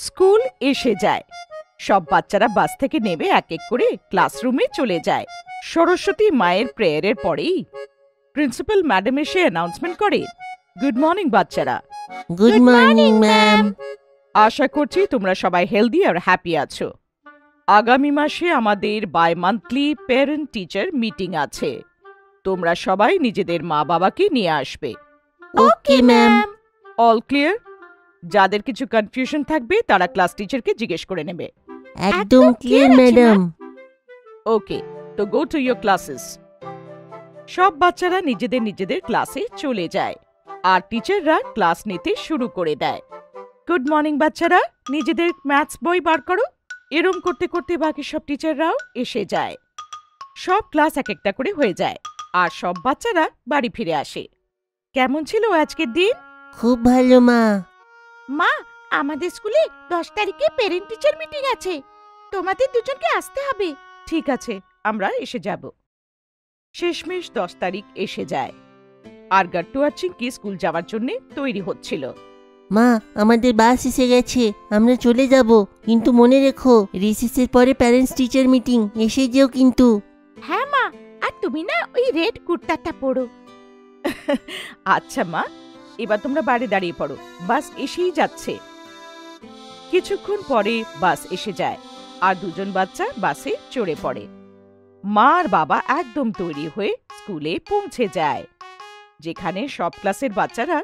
School এসে যায়। সব বাচ্চারা বাস থেকে নেমে এক এক করে ক্লাসরুমে চলে যায়। সরস্বতী মায়ের প্রেয়ারের পরেই প্রিন্সিপাল ম্যাডাম এসে অ্যানাউন্সমেন্ট করে, গুড মর্নিং বাচ্চারা। Good morning ma'am. আশা করছি তোমরা সবাই হেলদি আর হ্যাপি আছো। আগামী মাসে আমাদের bi monthly parent teacher meeting আছে। তোমরা সবাই নিজেদের মা বাবাকে নিয়ে আসবে। Okay ma'am. All clear? যাদের কিছু কনফিউশন থাকবে তারা ক্লাস টিচারকে জিজ্ঞেস করে নেবে। একদম ক্লিয়ার ম্যাডাম। ওকে, তো গো টু ইয়োর ক্লাসেস। সব বাচ্চারা নিজেদের নিজেদের ক্লাসে চলে যায় আর টিচাররা ক্লাস নিতে শুরু করে দেয়। গুড মর্নিং বাচ্চারা, নিজেদের ম্যাথস বই বার করো। এরম করতে করতে বাকি সব টিচাররাও এসে যায়। সব ক্লাস এক একটা করে হয়ে যায় আর সব বাচ্চারা বাড়ি ফিরে আসে। কেমন ছিল আজকের দিন? খুব ভালো মা। মা, আমাদের স্কুলে 10 তারিখে প্যারেন্ট টিচার মিটিং আছে, তোমাদের দুজনকে আসতে হবে। ঠিক আছে, আমরা এসে যাব। শেষমেশ 10 তারিখ এসে যায় আর গাট্টু আর চিঙ্কি স্কুল যাওয়ার জন্য তৈরি হচ্ছিল। মা, আমাদের বাস এসে গেছে, আমরা চলে যাব। কিন্তু মনে রেখো, রিসেসের পরে প্যারেন্টস টিচার মিটিং, এসে যেও কিন্তু। হ্যাঁ মা, আর তুমি না ওই রেড কুর্তাটা পরো। আচ্ছা মা, এবার তোমরা বাইরে দাঁড়িয়ে পড়ো, বাস এসেই যাচ্ছে। কিছুক্ষণ পরে বাস এসে যায় আর দুজন বাচ্চা বাসে চড়ে পড়ে। মা আর বাবা একদম তৈরি হয়ে স্কুলে পৌঁছে যায়, যেখানে সব ক্লাসের বাচ্চারা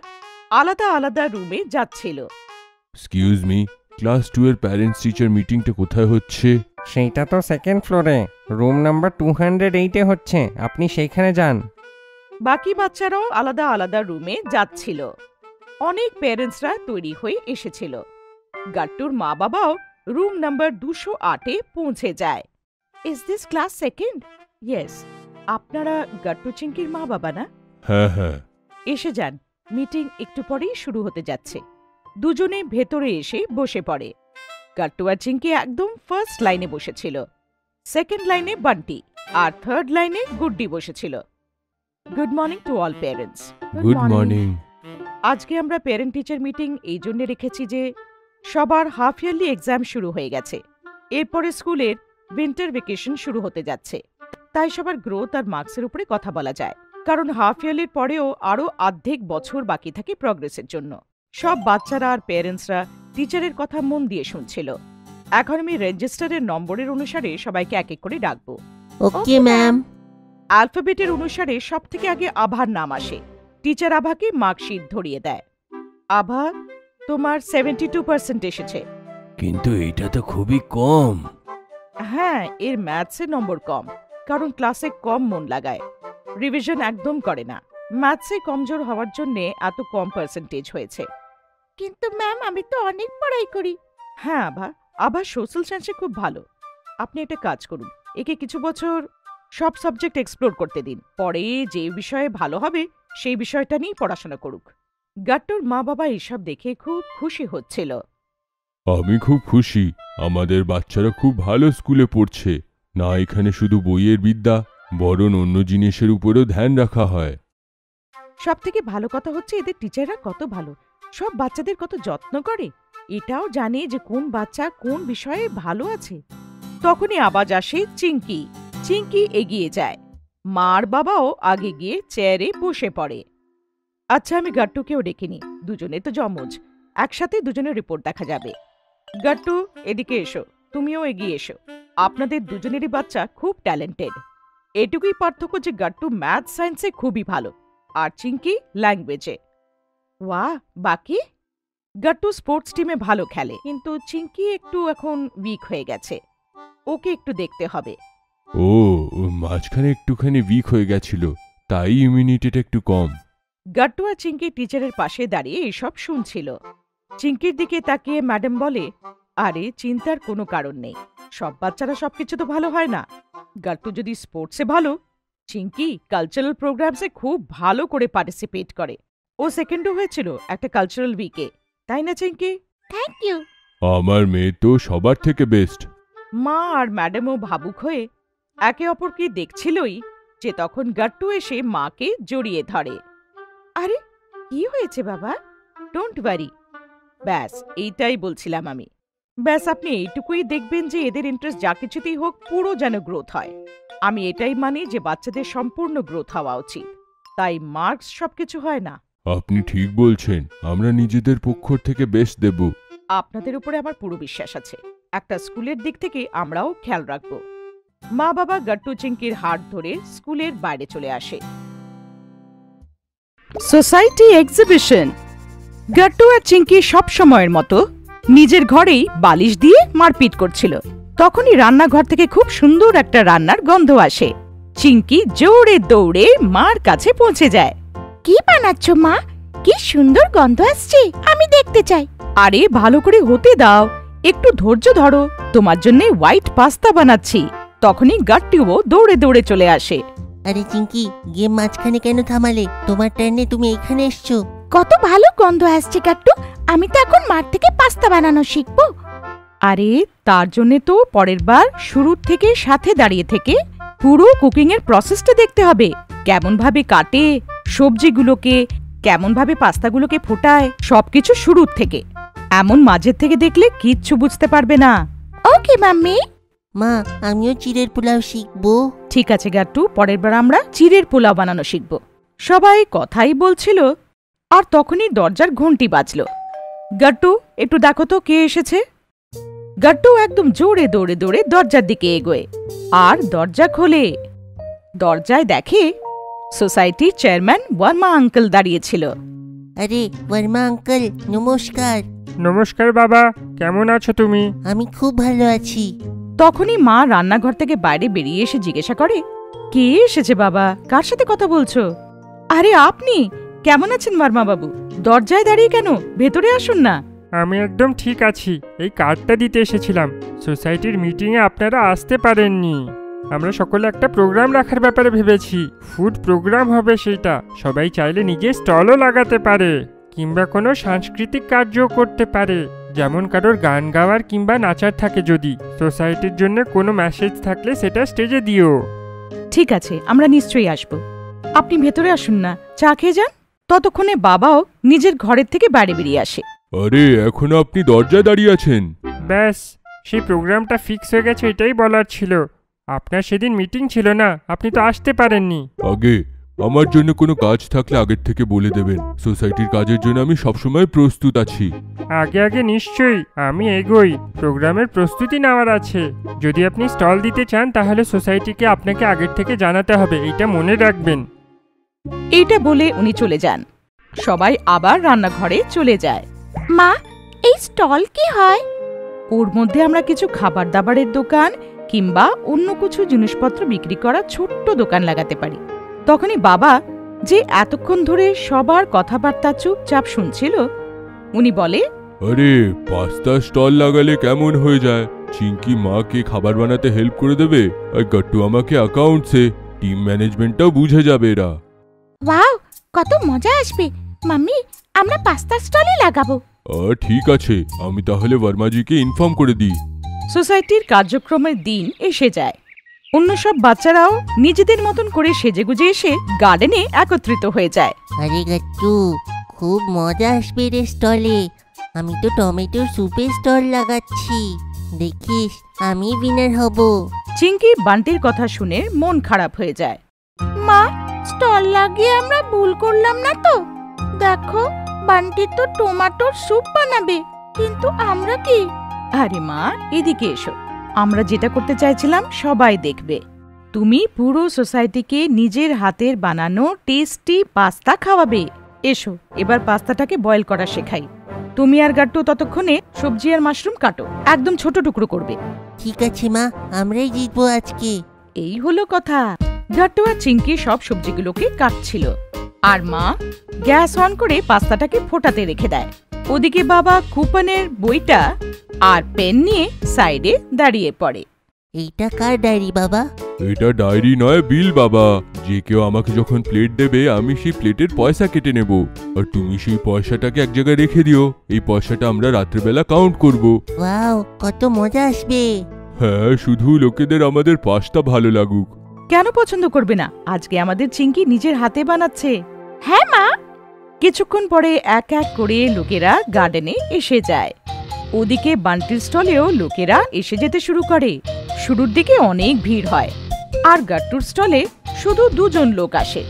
আলাদা আলাদা রুমে যাচ্ছিল। এক্সকিউজ মি, ক্লাস 2 এর প্যারেন্টস টিচার মিটিংটা কোথায় হচ্ছে? সেইটা তো সেকেন্ড ফ্লোরে, রুম নাম্বার 208-এ হচ্ছে, আপনি সেইখানে যান। বাকি বাচ্চারাও আলাদা আলাদা রুমে যাচ্ছিল। অনেক প্যারেন্টসরা তৈরি হয়ে এসেছিল। গাট্টুর মা বাবাও রুম নাম্বার 208-এ পৌঁছে যায়। Is this class second? Yes. আপনারা গাট্টু চিঙ্কির মা বাবা না? হ্যাঁ হ্যাঁ। এসে যান, মিটিং একটু পরেই শুরু হতে যাচ্ছে। দুজনে ভেতরে এসে বসে পড়ে। গাট্টু আর চিঙ্কি একদম ফার্স্ট লাইনে বসেছিল, সেকেন্ড লাইনে বান্টি আর থার্ড লাইনে গুড্ডি বসেছিল। Good morning to all parents. Good morning. আজকে আমরা প্যারেন্ট টিচার মিটিং এই জন্য রেখেছি যে সবার হাফ ইয়ারলি এক্সাম শুরু হয়ে গেছে। এরপরে স্কুলের উইন্টার ভ্যাকেশন শুরু হতে যাচ্ছে, তাই সবার গ্রোথ আর মার্কসের উপরে কথা বলা যায়, কারণ হাফ ইয়ারলির পরেও আরও অর্ধেক বছর বাকি থাকে প্রগ্রেসের জন্য। সব বাচ্চারা আর প্যারেন্টসরা টিচারের কথা মন দিয়ে শুনছিল। এখন আমি রেজিস্টারের নম্বরের অনুসারে সবাইকে এক এক করে ডাকবো। Okay ma'am. অ্যালফাবেটের অনুসারে সব থেকে আগে আভার নাম আসে। টিচার আভাকে মার্কশিট ধরিয়ে দেয়। আভা, তোমার 72% এসেছে। কিন্তু এটা তো খুবই কম। হ্যাঁ, এর ম্যাথসে নম্বর কম, কারণ ক্লাসে কম মন লাগায়, রিভিশন একদম করে না। ম্যাথসে কমজোর হওয়ার জন্যে এত কম পার্সেন্টেজ হয়েছে। কিন্তু ম্যাম, আমি তো অনেক পড়াই করি। হ্যাঁ আভা সোশ্যাল সায়েন্সে খুব ভালো। আপনি একটা কাজ করুন, একে কিছু বছর সব সাবজেক্ট এক্সপ্লোর করতে দিন, পরে যে বিষয়ে ভালো হবে সেই বিষয়টা নিয়ে পড়াশোনা করুক। গাট্টুর মা বাবা এসব দেখে খুব খুশি হচ্ছিল। আমি খুব খুশি, আমাদের বাচ্চারা খুব ভালো স্কুলে পড়ছে। না এখানে শুধু বইয়ের বিদ্যা, বরং অন্য জিনিসের উপরেও ধ্যান রাখা হয়। সব থেকে ভালো কথা হচ্ছে এদের টিচাররা কত ভালো, সব বাচ্চাদের কত যত্ন করে, এটাও জানে যে কোন বাচ্চা কোন বিষয়ে ভালো আছে। তখনই আওয়াজ আসে চিঙ্কি। চিঙ্কি এগিয়ে যায়, মার বাবাও আগে গিয়ে চেয়ারে বসে পড়ে। আচ্ছা, আমি গাট্টুকেও ডেকে নি, দুজনে তো জমজ, একসাথে দুজনের রিপোর্ট দেখা যাবে। গাট্টু, এদিকে এসো, তুমিও এগিয়ে এসো। আপনাদের দুজনেরই বাচ্চা খুব ট্যালেন্টেড। এটুকুই পার্থক্য যে গাট্টু ম্যাথ সায়েন্সে খুবই ভালো আর চিঙ্কি ল্যাঙ্গুয়েজে। ওয়াহ, বাকি? গাট্টু স্পোর্টস টিমে ভালো খেলে, কিন্তু চিঙ্কি একটু এখন উইক হয়ে গেছে, ওকে একটু দেখতে হবে। ও মাঝখানে একটুখানি উইক হয়ে গেছিল, তাই ইমিউনিটিটা একটু কম। গাট্টু আর চিঙ্কি টিচারের পাশে দাঁড়িয়ে এসব শুনছিল। চিঙ্কির দিকে তাকিয়ে ম্যাডাম বলে, আরে চিন্তার কোনো কারণ নেই, সব বাচ্চারা সবকিছু তো ভালো হয় না। গাট্টু যদি স্পোর্টসে ভালো, চিঙ্কি কালচারাল প্রোগ্রামসে খুব ভালো করে পার্টিসিপেট করে। ও সেকেন্ডও হয়েছিল একটা কালচারাল উইকে, তাই না চিঙ্কি? Thank you. আমার মেয়ে তো সবার থেকে বেস্ট। মা আর ম্যাডামও ভাবুক হয়ে একে অপরকে দেখছিলই যে তখন গাট্টু এসে মাকে জড়িয়ে ধরে। আরে কি হয়েছে বাবা? Don't worry. ব্যাস এইটাই বলছিলাম আমি। ব্যাস আপনি এইটুকুই দেখবেন যে এদের ইন্টারেস্ট যা কিছুতেই হোক পুরো যেন গ্রোথ হয়। আমি এটাই মানি যে বাচ্চাদের সম্পূর্ণ গ্রোথ হওয়া উচিত, তাই মার্কস সবকিছু হয় না। আপনি ঠিক বলছেন, আমরা নিজেদের পক্ষ থেকে বেস্ট দেব। আপনাদের উপরে আমার পুরো বিশ্বাস আছে। একটা স্কুলের দিক থেকে আমরাও খেয়াল রাখব। মা বাবা গাট্টু চিঙ্কির হাত ধরে স্কুলের বাইরে চলে আসে। Society exhibition. গাট্টু আর চিঙ্কি সব সময়ের মতো নিজের ঘরেই বালিশ দিয়ে মারপিট করছিল। তখনই রান্নাঘর থেকে খুব সুন্দর একটা রান্নার গন্ধ আসে। চিঙ্কি জোরে দৌড়ে মার কাছে পৌঁছে যায়। কি বানাচ্ছ মা? কি সুন্দর গন্ধ আসছে, আমি দেখতে চাই। আরে ভালো করে হতে দাও, একটু ধৈর্য ধরো, তোমার জন্য হোয়াইট পাস্তা বানাচ্ছি। তখনই গাট্টুও দৌড়ে দৌড়ে চলে আসে। আরে চিঙ্কি, গেম মাঝখানে কেন থামালে? তোমার টার্নে তুমি এখানে এসছো। কত ভালো গন্ধ আসছে গাট্টু, আমি তো এখন মার থেকে পাস্তা বানানো শিখবো। আরে তার জন্য তো পরের বার শুরুর থেকে সাথে দাঁড়িয়ে থেকে পুরো কুকিং এর প্রসেসটা দেখতে হবে। কেমন ভাবে কাটে সবজিগুলোকে, কেমন ভাবে পাস্তাগুলোকে ফোটায়, সবকিছু শুরুর থেকে। এমন মাঝের থেকে দেখলে কিচ্ছু বুঝতে পারবে না। ওকে মাম্মি। মা, আমিও চিড়ের পোলাও শিখবো। ঠিক আছে গাট্টু, পরের বার আমরা চিড়ের পোলাও বানানো শিখব। সবাই কথাই বলছিল আর তখনই দরজার ঘন্টি বাজল। গাট্টু, একটু দেখো তো কে এসেছে। গাট্টু একদম জোরে দৌড়ে দৌড়ে দরজার দিকে এগোয় আর দরজা খোলে। দরজায় দেখে সোসাইটির চেয়ারম্যান ওয়ার্মা আঙ্কেল দাঁড়িয়েছিল। আরে ওয়ার্মা আঙ্কেল, নমস্কার। নমস্কার বাবা, কেমন আছো তুমি? আমি খুব ভালো আছি। তখনই মা রান্নাঘর থেকে বাইরে বেরিয়ে এসে জিজ্ঞাসা করে, কে এসেছে বাবা, কার সাথে কথা বলছো? আরে আপনি কেমন আছেন ওয়ার্মা বাবু? দরজায় দাঁড়িয়ে কেন, ভেতরে আসুন না। আমি একদম ঠিক আছি, এই কার্ডটা দিতে এসেছিলাম। সোসাইটির মিটিংয়ে আপনারা আসতে পারেননি। আমরা সকলে একটা প্রোগ্রাম রাখার ব্যাপারে ভেবেছি। ফুড প্রোগ্রাম হবে সেটা। সবাই চাইলে নিজে স্টলও লাগাতে পারে, কিংবা কোনো সাংস্কৃতিক কার্যও করতে পারে। যেমন কারোর গান গাওয়ার কিংবা নাচার থাকে, যদি সোসাইটির জন্য কোনো মেসেজ থাকলে সেটা স্টেজে দিও। ঠিক আছে, আমরা নিশ্চয়ই আসব। আপনি ভেতরে আসুন না, চা খেয়ে যান। ততক্ষণে বাবাও নিজের ঘরের থেকে বাইরে বেরিয়ে আসে। আরে এখনো আপনি দরজায় দাঁড়িয়ে আছেন? ব্যাস, সেই প্রোগ্রামটা ফিক্স হয়ে গেছে, এটাই বলার ছিল। আপনার সেদিন মিটিং ছিল না, আপনি তো আসতে পারেননি। আগে আমার জন্য কোনো কাজ থাকলে আগের থেকে বলে দেবেন। সোসাইটির কাজের জন্য আমি সবসময় প্রস্তুত আছি। আগে আগে নিশ্চয়ই, আমি এগোই। প্রোগ্রামের প্রস্তুতি নেওয়ার আছে। যদি আপনি স্টল দিতে চান তাহলে সোসাইটিকে আপনাকে আগের থেকে জানাতে হবে, এটা মনে রাখবেন। এইটা বলে উনি চলে যান। সবাই আবার রান্নাঘরে চলে যায়। মা, এই স্টল কি হয়? ওর মধ্যে আমরা কিছু খাবার দাবারের দোকান কিংবা অন্য কিছু জিনিসপত্র বিক্রি করা ছোট্ট দোকান লাগাতে পারি। তখনই বাবা, যে এতক্ষণ ধরে সবার কথাবার্তা চুপচাপ শুনছিল, উনি বলে, আরে পাস্তা স্টল লাগালে কেমন হয়ে যায়? চিঙ্কি মাকে খাবার বানাতে হেল্প করে দেবে, আর গাট্টু আমাকে অ্যাকাউন্টসে। টিম ম্যানেজমেন্টটাও বুঝে যাবে এরা। ওয়াও, কত মজা আসবে। মাম্মি, আমরা পাস্তা স্টলই লাগাবো। ঠিক আছে, আমি তাহলে বর্মাজিকে ইনফর্ম করে দিই। সোসাইটির কার্যক্রমের দিন এসে যায়। অন্য সব বাচ্চারাও নিজেদের মতন করে সেজেগুজে এসে গার্ডেনে একত্রিত হয়ে যায়। আরে গাট্টু, খুব মজা আসবে রে স্টলে। আমি তো টমেটোর স্যুপের স্টল লাগাচ্ছি, দেখিস আমি উইনার হব। চিঙ্কি বান্টির কথা শুনে মন খারাপ হয়ে যায়। মা, স্টল লাগিয়ে আমরা ভুল করলাম না তো? দেখো, বান্টি তো টমেটোর স্যুপ বানাবে, কিন্তু আমরা কি? আরে মা, এদিকে এসো। আমরা যেটা করতে চাইছিলাম সবাই দেখবে। তুমি পুরো সোসাইটিকে নিজের হাতের বানানো টেস্টি পাস্তা খাওয়াবে। এসো, এবার পাস্তাটাকে বয়েল করা শেখাই। তুমি আর গাট্টু ততক্ষণে সবজি আর মাশরুম কাটো, একদম ছোট টুকরো করবে। ঠিক আছে মা, আমরাই জিতবো আজকে। এই হলো কথা। গাট্টু আর চিঙ্কি সব সবজিগুলোকে কাটছিল, আর মা গ্যাস অন করে পাস্তাটাকে ফোটাতে রেখে দেয়। ওদিকে বাবা কুপনের বইটা আর পেন নিয়ে সাইডে দাঁড়িয়ে পড়ে। এইটা কার ডায়েরি বাবা? এটা ডায়েরি নয়, বিল বাবা। যে কেউ আমাকে যখন প্লেট দেবে আমি সেই প্লেটের পয়সা কেটে নেব, আর তুমি সেই পয়সাটাকে এক জায়গায় রেখে দিও। এই পয়সাটা আমরা রাত্রেবেলা কাউন্ট করব। ওয়াও, কত মজা আসবে। হ্যাঁ, শুধু লোকেদের আমাদের পাস্তা ভালো লাগুক। কেন পছন্দ করবে না? আজকে আমাদের চিঙ্কি নিজের হাতে বানাচ্ছে। হ্যাঁ মা। কিছুক্ষণ পরে এক এক করে লোকেরা গার্ডেনে এসে যায়। ওদিকে বান্টির স্টলেও লোকেরা এসে যেতে শুরু করে। শুরুর দিকে অনেক ভিড় হয়, আর গাট্টুর স্টলে শুধু 2 জন লোক আসে।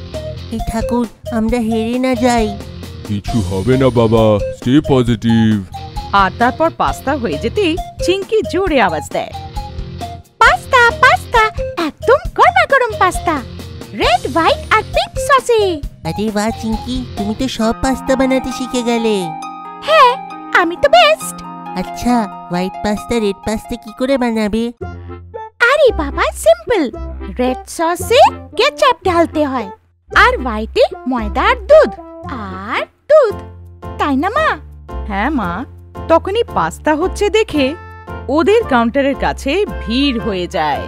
এই ঠাকুর, আমরা হেরে না যাই। কিছু হবে না বাবা, স্টে পজিটিভ। আর তারপর পাস্তা হয়ে যেতেই চিঙ্কি জোরে আওয়াজ দেয়, পাস্তা পাস্তা, একদম গরমা গরম পাস্তা, রেড হোয়াইট আর পিঙ্ক সসে। আরে বাহ চিঙ্কি, তুমি তো সব পাস্তা বানাতে শিখে গেলে। হ্যাঁ, আমি তো বেস্ট। আচ্ছা, হোয়াইট পাস্তা রেড পাস্তা কি করে বানাবে? আরে বাবা, সিম্পল। রেড সসে কেচাপ ঢালতে হয়, আর হোয়াইটে ময়দা আর দুধ, আর দুধ, তাই না মা? হ্যাঁ মা। তখনই পাস্তা হচ্ছে দেখে ওদের কাউন্টারের কাছে ভিড় হয়ে যায়।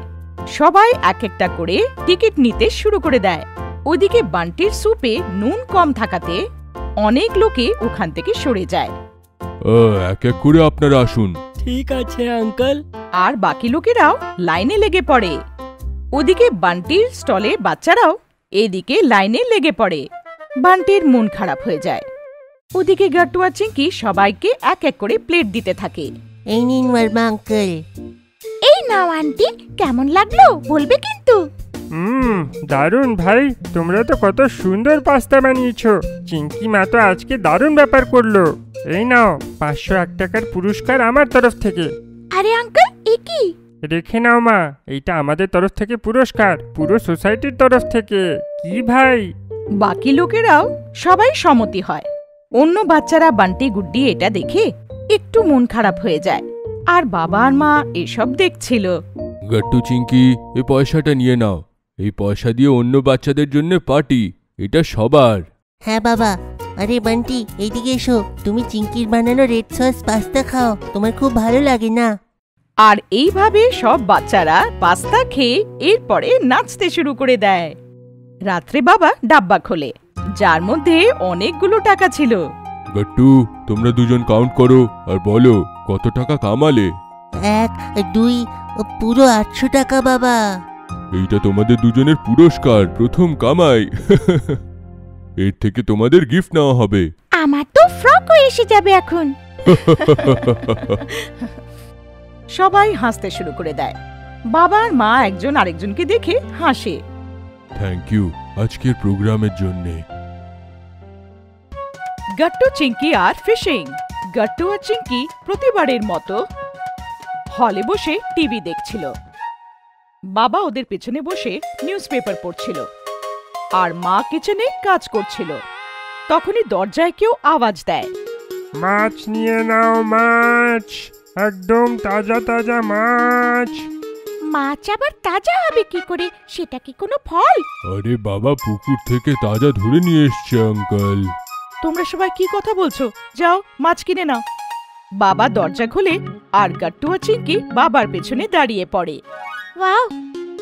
সবাই এক একটা করে টিকিট নিতে শুরু করে দেয়। ওদিকে বান্টির স্যুপে নুন কম থাকাতে অনেক লোকে ওখান থেকে সরে যায়। এক এক করে আপনারা আসুন। ঠিক আছে আঙ্কেল। আর বাকি লোকেরাও লাইনে লেগে পড়ে। ওদিকে বান্টির স্টলে বাচ্চারাও এদিকে লাইনে লেগে পড়ে। বান্টির মন খারাপ হয়ে যায়। ওদিকে গাট্টু আর চিঙ্কি সবাইকে এক এক করে প্লেট দিতে থাকে। এই নিন ওয়ার্মা আঙ্কেল। এই নাও আন্টি, কেমন লাগলো বলবে কিন্তু। দারুণ ভাই, তোমরা তো কত সুন্দর পাস্তা বানিয়েছো। চিঙ্কি মা তো আজকে দারুণ ব্যাপার করলো। এই নাও 501 টাকার পুরস্কার আমার তরফ থেকে। আরে আঙ্কেল, এ কি? রেখে নাও মা, এইটা আমাদের তরফ থেকে পুরস্কার, পুরো সোসাইটির তরফ থেকে। কি ভাই? বাকি লোকেরাও সবাই সম্মতি হয়। অন্য বাচ্চারা বান্টি গুড্ডি এটা দেখে একটু মন খারাপ হয়ে যায়। আর বাবা আর মা এসব দেখছিল। গাট্টু চিঙ্কি, এই পয়সাটা নিয়ে নাও। এই পয়সা দিয়ে অন্য বাচ্চাদের জন্য পার্টি, এটা সবার। হ্যাঁ বাবা। আরে বান্টি, এইদিকে এসো। তুমি চিঙ্কির বানানো রেড সস পাস্তা খাও, তোমার খুব ভালো লাগে না? আর এইভাবে সব বাচ্চারা পাস্তা খেয়ে এরপরে নাচতে শুরু করে দেয়। রাত্রে বাবা ডাব্বা খোলে, যার মধ্যে অনেকগুলো টাকা ছিল। গাট্টু, তোমরা দুজন কাউন্ট করো আর বলো কত টাকা কামালে। 1, 2, পুরো 800 টাকা বাবা। এইটা তোমাদের দুজনের পুরস্কার, প্রথম কামাই। এর থেকে তোমাদের গিফট নেওয়া হবে। আমার তো ফ্রকও এসে যাবে এখন। সবাই হাসতে শুরু করে দেয়। বাবা আর মা একজন আরেকজনকে দেখে হাসে। থ্যাংক ইউ আজকের প্রোগ্রামের জন্যে। গাট্টু, চিঙ্কি আর ফিশিং। গাট্টু আর চিঙ্কি প্রতিবারের মতো হলে বসে টিভি দেখছিল। বাবা ওদের পেছনে বসে নিউজ পেপার পড়ছিল, আর মা কিচেনে কাজ করছিল। তখনই দরজায় কেউ আওয়াজ দেয়, মাছ নিয়ে নাও, মাছ, একদম তাজা তাজা মাছ। মাছ আবার তাজা হবে কি করে? সেটা কি কোনো ফল? আরে বাবা, পুকুর থেকে তাজা ধরে নিয়ে এসছে আঙ্কেল। তোমরা সবাই কি কথা বলছো? যাও মাছ কিনে নাও। বাবা দরজা খুলে আর গাট্টু আর চিঙ্কি বাবার পেছনে দাঁড়িয়ে পড়ে। ওয়াও,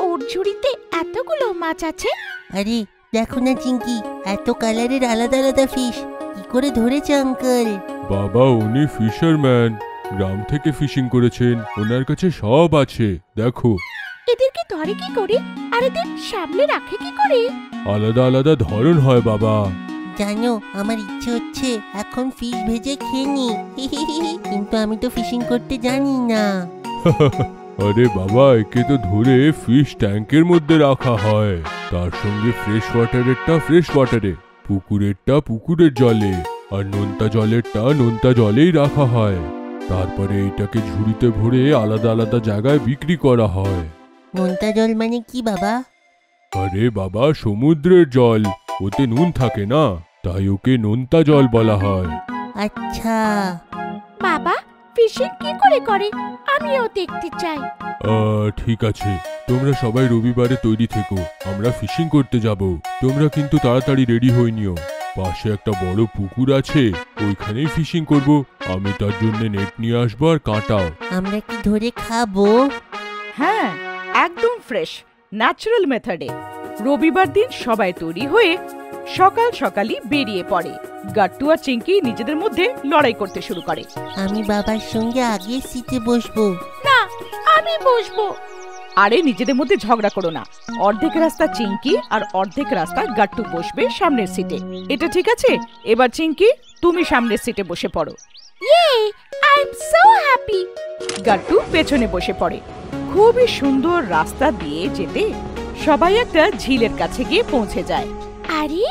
ওর ঝুড়িতে এতগুলো মাছ আছে। আরে দেখো না চিঙ্কি, এত কালারের আলাদা আলাদা ফিশ কি করে ধরেছে আঙ্কেল? বাবা, উনি ফিশারম্যান, গ্রাম থেকে ফিশিং করেছেন, ওনার কাছে সব আছে। দেখো। এদেরকে ধরে কি করে আর এদের সামনে রাখে কি করে? আলাদা আলাদা ধরন হয় বাবা। জানো, আমার ইচ্ছে হচ্ছে এখন ফিশ ভেজে খেয়ে নি। কিন্তু আমি তো ফিশিং করতে জানি না। আরে বাবা, একে তো ধরে ফিশ ট্যাঙ্কের মধ্যে রাখা হয়, তার সঙ্গে ফ্রেশ ওয়াটারেরটা ফ্রেশ ওয়াটারে, পুকুরেরটা পুকুরের জলে, আর নোনতা জলেরটা নোনতা জলেই রাখা হয়। তারপরে এটাকে ঝুড়িতে ভরে আলাদা আলাদা জায়গায় বিক্রি করা হয়। নোনতা জল মানে কি বাবা? আরে বাবা, সমুদ্রের জল, ওতে নুন থাকে না, তাই ওকে নোনতা জল বলা হয়। আচ্ছা বাবা, ফিশিং কি করে করে আমিও দেখতে চাই। ঠিক আছে, তোমরা সবাই রবিবারে তৈরি থেকো, আমরা ফিশিং করতে যাব। তোমরা কিন্তু তাড়াতাড়ি রেডি হয়ে নিও। পাশে একটা বড় পুকুর আছে, ওইখানেই ফিশিং করব। আমি তার জন্য নেট নিয়ে আসবো আর কাঁটাও। আমরা কি ধরে খাবো? হ্যাঁ, একদম ফ্রেশ ন্যাচারাল মেথডে। রবিবার দিন সবাই তৈরি হয়ে সকাল সকালই বেরিয়ে পড়ে। গাট্টু আর চিঙ্কি নিজেদের মধ্যে লড়াই করতে শুরু করে। আমি বাবার সঙ্গে আগে সিটে বসবো। না, আমি বসবো। আরে নিজেদের মধ্যে ঝগড়া করো না। অর্ধেক রাস্তা চিঙ্কি আর অর্ধেক রাস্তা গাট্টু বসবে সামনের সিটে। এটা ঠিক আছে? এবার চিঙ্কি, তুমি সামনের সিটে বসে পড়ো। ইয়ে, I am so happy. Gattu পেছনে বসে পড়ে। খুবই সুন্দর রাস্তা দিয়ে যেতে সবাই একটা ঝিলের কাছে গিয়ে পৌঁছে যায়। আরে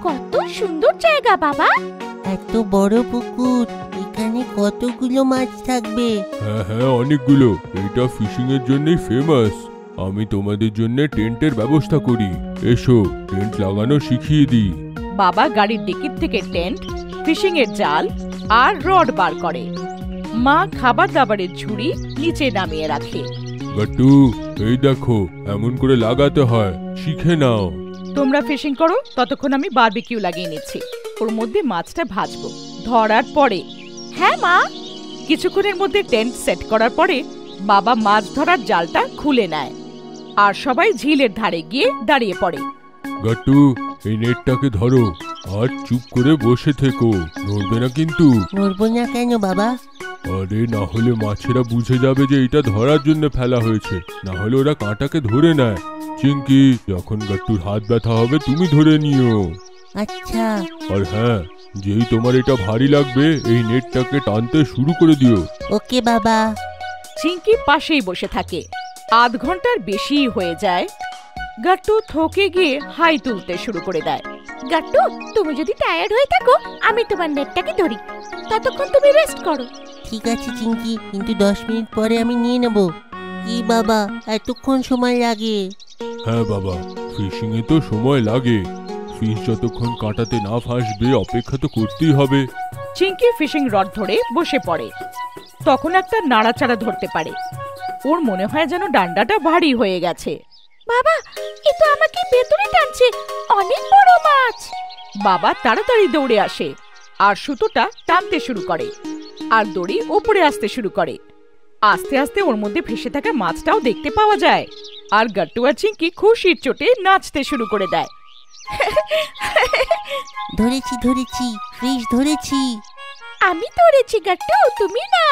কত সুন্দর জায়গা বাবা। এত বড় পুকুর, এখানে কতগুলো মাছ থাকবে? হ্যাঁ হ্যাঁ, অনেকগুলো। এটা ফিশিং এর জন্যই ফেমাস। আমি তোমাদের জন্য টেন্টের ব্যবস্থা করি। এসো, টেন্ট লাগানো শিখিয়ে দিই। বাবা গাড়ির ডিকির থেকে টেন্ট, ফিশিং এর জাল আর রড বার করে। মা খাবার দাবারের ঝুড়ি নিচে নামিয়ে রাখে। গাট্টু, এই দেখো, এমন করে লাগাতে হয়, শিখে নাও। তোমরা ফিশিং করো, ততক্ষণ আমি বারবিকিউ লাগিয়ে নিচ্ছি। ওর মধ্যে মাছটা ভাজবো ধরার পরে। হ্যাঁ মা। কিছুক্ষণের মধ্যে টেন্ট সেট করার পরে বাবা মাছ ধরার জালটা খুলে নেয় আর সবাই ঝিলের ধারে গিয়ে দাঁড়িয়ে পড়ে। গাট্টু, এই নেটটাকে ধরো আর চুপ করে বসে থেকো, নড়বে না কিন্তু। নড়বো না কেন বাবা? আরে না হলে মাছেরা বুঝে যাবে যে এটা ধরার জন্য ফেলা হয়েছে, না হলে ওরা কাঁটাকে ধরে নেয়। চিঙ্কি, যখন গাট্টুর হাত ব্যথা হবে তুমি ধরে নিও। আচ্ছা। আর হ্যাঁ, যেই তোমার এটা ভারী লাগবে এই নেটটাকে টানতে শুরু করে দিও। ওকে বাবা। চিঙ্কি পাশেই বসে থাকে। আধ ঘন্টার বেশি হয়ে যায়। গাট্টু থকে গিয়ে হাই তুলতে শুরু করে দেয়। গাট্টু, তুমি যদি টায়ার্ড হয়ে থাকো আমি তোমার নেটটাকে ধরি, ততক্ষণ তুমি রেস্ট করো। ঠিক আছে চিঙ্কি, কিন্তু 10 মিনিট পরে আমি নিয়ে নেব। কি বাবা, এতক্ষণ সময় লাগে? হ্যাঁ বাবা, ফিশিং এ তো সময় লাগে। ফিশ যতক্ষণ কাঁটাতে না ফাঁসবে অপেক্ষা তো করতেই হবে। চিঙ্কি ফিশিং রড ধরে বসে পড়ে। তখন একটা নাড়াচাড়া ধরতে পারে। ওর মনে হয় যেন ডান্ডাটা ভারী হয়ে গেছে। বাবা, এ তো আমাকে ভেতরে টানছে, অনেক বড় মাছ। বাবা তাড়াতাড়ি দৌড়ে আসে আর সুতোটা টানতে শুরু করে আর দড়ি ওপরে আসতে শুরু করে। আস্তে আস্তে ওর মধ্যে ভেসে থাকা মাছটাও দেখতে পাওয়া যায় আর গাট্টু আর চিঙ্কি খুশির চোটে নাচতে শুরু করে দেয়। ধরেছি ধরেছি, ফিশ ধরেছি। আমি ধরেছি গাট্টু, তুমি না।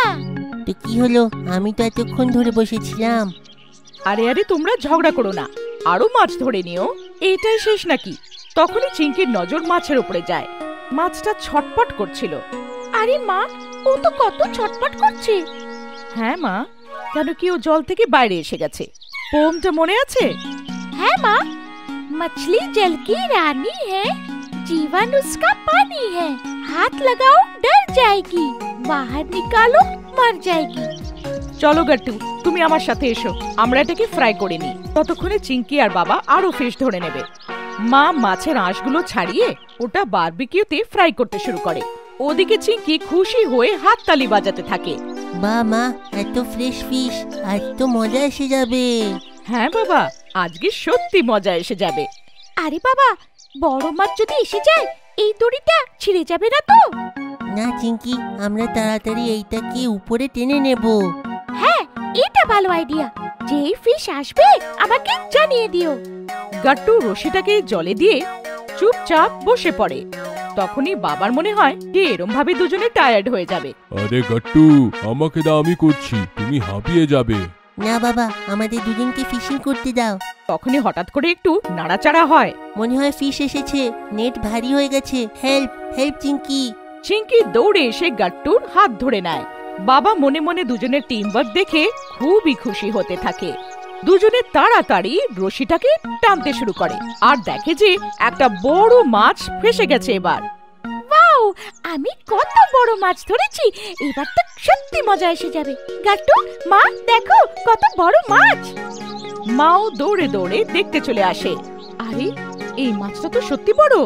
তো কি হলো? আমি তো এতক্ষণ ধরে বসেছিলাম। আরে আরে, তোমরা ঝগড়া করো না, আরো মাছ ধরে নিও। এটাই শেষ নাকি? তখনই চিঙ্কির নজর মাছের উপরে যায়। মাছটা ছটপট করছিল। আরে মা, ও তো কত ছটপট করছে। হ্যাঁ মা, কেন কি ও জল থেকে বাইরে এসে গেছে? পোমটা মনে আছে? হ্যাঁ মা, मछली जल की रानी है, जीवन उसका पानी है, हाथ लगाओ डर जाएगी, बाहर निकालो मर जाएगी। চলো গাট্টু, তুমি আমার সাথে এসো, আমরা এটাকে ফ্রাই করে নিই। ততক্ষণে চিঙ্কি আর বাবা আরো ফিশ ধরে নেবে। মা মাছের আঁশগুলো ছাড়িয়ে ওটা বারবিকিউতে ফ্রাই করতে শুরু করে। ওদিকে চিঙ্কি খুশি হয়ে হাততালি বাজাতে থাকে। বা মা, এত ফ্রেশ ফিশ, আজ তো মজা এসে যাবে। হ্যাঁ বাবা, আজকে সত্যি মজা এসে যাবে। আরে বাবা, বড় মাছ যদি এসে যায় এই দড়িটা ছিঁড়ে যাবে না তো? না চিঙ্কি, আমরা তাড়াতাড়ি এইটাকে উপরে টেনে নেব। হ্যাঁ, এটা ভালো আইডিয়া। যেই ফিশ আসবে আমাকে জানিয়ে দিও। গাট্টু রশিটাকে জলে দিয়ে চুপচাপ বসে পড়ে। তখনই বাবার মনে হয় যে এরম ভাবে দুজনে টায়ার্ড হয়ে যাবে। আরে গাট্টু, আমাকে দাও, আমি করছি, তুমি হাঁপিয়ে যাবে। না বাবা, আমাদের দুজনকে ফিশিং করতে দাও। তখনই হঠাৎ করে একটু নাড়াচাড়া হয়। মনে হয় ফিশ এসেছে, নেট ভারী হয়ে গেছে। Help help Chinki. চিঙ্কি দৌড়ে এসে গাট্টুর হাত ধরে নেয়। বাবা মনে মনে দুজনের টিমওয়ার্ক দেখে খুবই খুশি হতে থাকে। দুজনে তাড়াতাড়ি রশিটাকে টানতে শুরু করে আর দেখে যে একটা বড় মাছ ফেসে গেছে। এবার ওয়াও, আমি কত বড় মাছ ধরেছি, এবার তো সত্যি মজা এসে যাবে। গাট্টু, মা দেখো কত বড় মাছ। মাও দৌড়ে দৌড়ে দেখতে চলে আসে। আরে, এই মাছটা তো সত্যি বড়।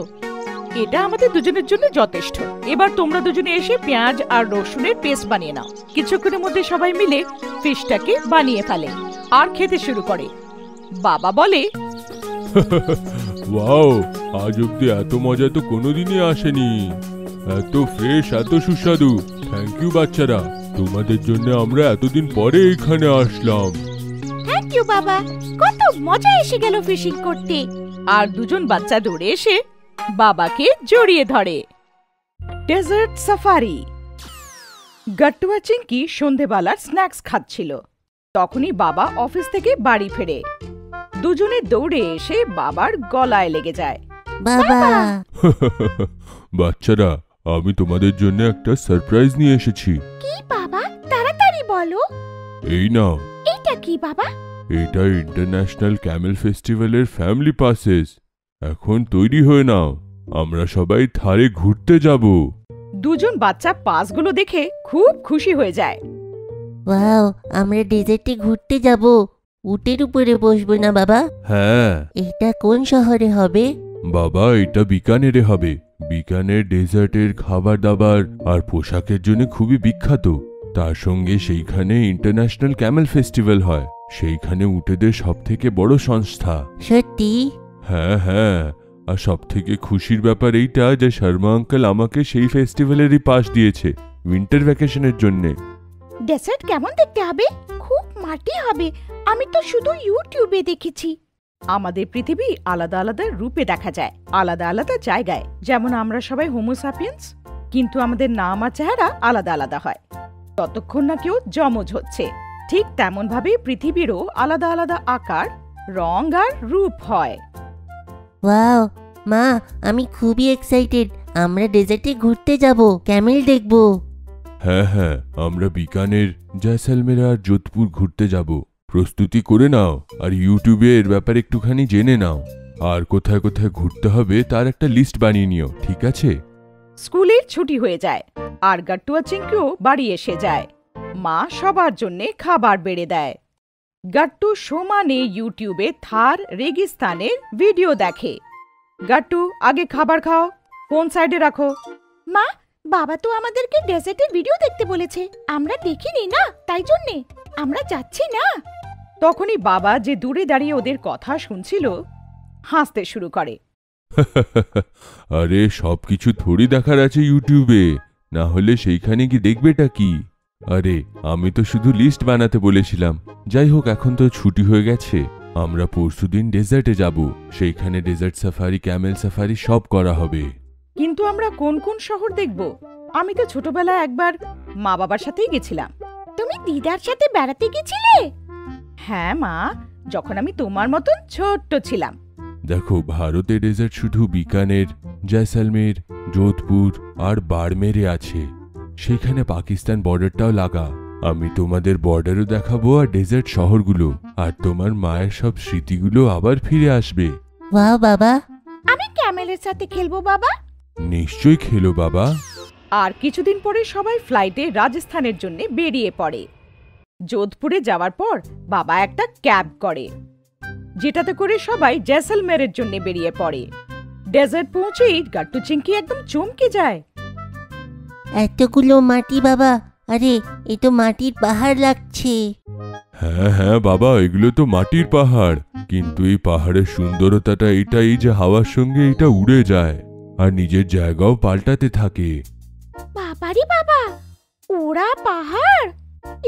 এটা আমাদের দুজনের জন্য যথেষ্ট। এবার তোমরা দুজনে এসে পেঁয়াজ আর রসুনের পেস্ট বানিয়ে নাও। কিছুক্ষণের মধ্যে সবাই মিলে ফিশটাকে বানিয়ে ফেলে আর খেতে শুরু করে। বাবা বলে, ওয়াও, আজ অব্দি এত মজা তো কোনোদিনই আসেনি। এত ফ্রেশ, এত সুস্বাদু। থ্যাংক ইউ বাচ্চারা, তোমাদের জন্য আমরা এতদিন পরে এখানে আসলাম। থ্যাংক ইউ বাবা, কত মজা এসে গেল ফিশিং করতে। আর দুজন বাচ্চা দৌড়ে এসে বাবাকে জড়িয়ে ধরে। Desert safari. গাট্টু আর চিঙ্কি সন্ধেবেলার স্ন্যাক্স খাচ্ছিল। তখনই বাবা অফিস থেকে বাড়ি ফেরে। দুজনে দৌড়ে এসে বাবার গলায় লেগে যায়। বাবা। বাচ্চারা, আমি তোমাদের জন্য একটা সারপ্রাইজ নিয়ে এসেছি। কি বাবা, তাড়াতাড়ি বলো। এই নাও। এটা কি বাবা? এটা ইন্টারন্যাশনাল ক্যামেল ফেস্টিভ্যালের ফ্যামিলি পাসেস। এখন তৈরি হয়ে নাও, আমরা সবাই ধারে ঘুরতে যাব। দুজন বাচ্চা পাসগুলো দেখে খুব খুশি হয়ে যায়। ওয়াও, আমরা ডেজার্টে ঘুরতে যাব। উটের উপরে বসবো না বাবা? হ্যাঁ এটা কোন শহরে হবে? বাবা, এটা বিকানেরে হবে। বিকানের ডেজার্টের খাবার দাবার আর পোশাকের জন্য খুবই বিখ্যাত। তার সঙ্গে সেইখানে ইন্টারন্যাশনাল ক্যামেল ফেস্টিভ্যাল হয়। সেইখানে উটেদের সবথেকে বড় সংস্থা। সত্যি? হ্যাঁ হ্যাঁ, আর সবথেকে খুশির ব্যাপার এইটা যে শর্মা আঙ্কেল আমাকে সেই ফেস্টিভ্যালেরই পাস দিয়েছে উইন্টার ভ্যাকেশনের জন্যে। ডেজার্ট কেমন দেখতে হবে? খুব মাটি হবে, আমি তো শুধু ইউটিউবে দেখেছি। আমাদের পৃথিবী আলাদা আলাদা রূপে দেখা যায়, আলাদা আলাদা জায়গায়। যেমন আমরা সবাই হোমোসাপিয়েন্স, কিন্তু আমাদের নাম আর চেহারা আলাদা আলাদা হয় ততক্ষণ না কেউ যমজ হচ্ছে। ঠিক তেমন ভাবে পৃথিবীরও আলাদা আলাদা আকার, রং আর রূপ হয়। ওয়াও মা, আমি খুবই এক্সাইটেড। আমরা ডেজার্টে ঘুরতে যাব, ক্যামেল দেখব। হ্যাঁ হ্যাঁ, আমরা বিকানের, জয়সলমের আর যোধপুর ঘুরতে যাব। প্রস্তুতি করে নাও আর ইউটিউবে এর ব্যাপারে একটুখানি জেনে নাও। আর কোথায় কোথায় ঘুরতে হবে তার একটা লিস্ট বানিয়ে নিও, ঠিক আছে? স্কুলের ছুটি হয়ে যায় আর গাট্টু আর চিঙ্কিও বাড়ি এসে যায়। মা সবার জন্য খাবার বেড়ে দেয়। গাট্টু সমানে ইউটিউবে থার রেগিস্তানের ভিডিও দেখে। গাট্টু, আগে খাবার খাও, ফোন সাইডে রাখো। মা, বাবা তো আমাদেরকে ডেজার্টের ভিডিও দেখতে বলেছে, আমরা দেখিনি না, তাই জন্যে আমরা যাচ্ছি না। তখনই বাবা, যে দূরে দাঁড়িয়ে ওদের কথা শুনছিল, হাসতে শুরু করে। আরে সবকিছু থোড়ি দেখার আছে ইউটিউবে, না হলে সেইখানে কি দেখবেটা কি? আরে আমি তো শুধু লিস্ট বানাতে বলেছিলাম। যাই হোক, এখন তো ছুটি হয়ে গেছে। আমরা পরশুদিন ডেজার্টে যাব। সেইখানে ডেজার্ট সাফারি, ক্যামেল সাফারি সব করা হবে। কিন্তু আমরা কোন কোন শহর দেখব? আমি তো ছোটবেলায় একবার মা বাবার সাথেই গেছিলাম। তুমি দিদার সাথে বেড়াতে গেছিলে? হ্যাঁ মা, যখন আমি তোমার মতন ছোট্ট ছিলাম। দেখো, ভারতে ডেজার্ট শুধু বিকানের, জয়সলমের, যোধপুর আর বাড়মেরে আছে। সেখানে পাকিস্তান বর্ডারটাও লাগা। আমি তোমাদের বর্ডারও দেখাবো আর ডেজার্ট শহরগুলো, আর তোমার মায়ের সব স্মৃতিগুলো আবার ফিরে আসবে। ওয়াও বাবা, আমি ক্যামেলের সাথে খেলবো বাবা। নিশ্চয়ই খেলো বাবা। আর কিছুদিন পরে সবাই ফ্লাইটে রাজস্থানের জন্য বেরিয়ে পড়ে। যোধপুরে যাওয়ার পর বাবা একটা ক্যাব করে, যেটাতে করে সবাই জয়সলমেরের জন্য বেরিয়ে পড়ে। ডেজার্ট পৌঁছেই গাট্টু চিঙ্কি একদম চমকে যায়। এতগুলো মাটি বাবা, আরে এ তো মাটির পাহাড় লাগছে। হ্যাঁ হ্যাঁ বাবা, এগুলো তো মাটির পাহাড়, কিন্তু এই পাহাড়ের সুন্দরতাটা এটাই যে হাওয়ার সঙ্গে এটা উড়ে যায় আর নিজের জায়গাও পাল্টাতে থাকে। বাবারে বাবা, ওরা পাহাড়!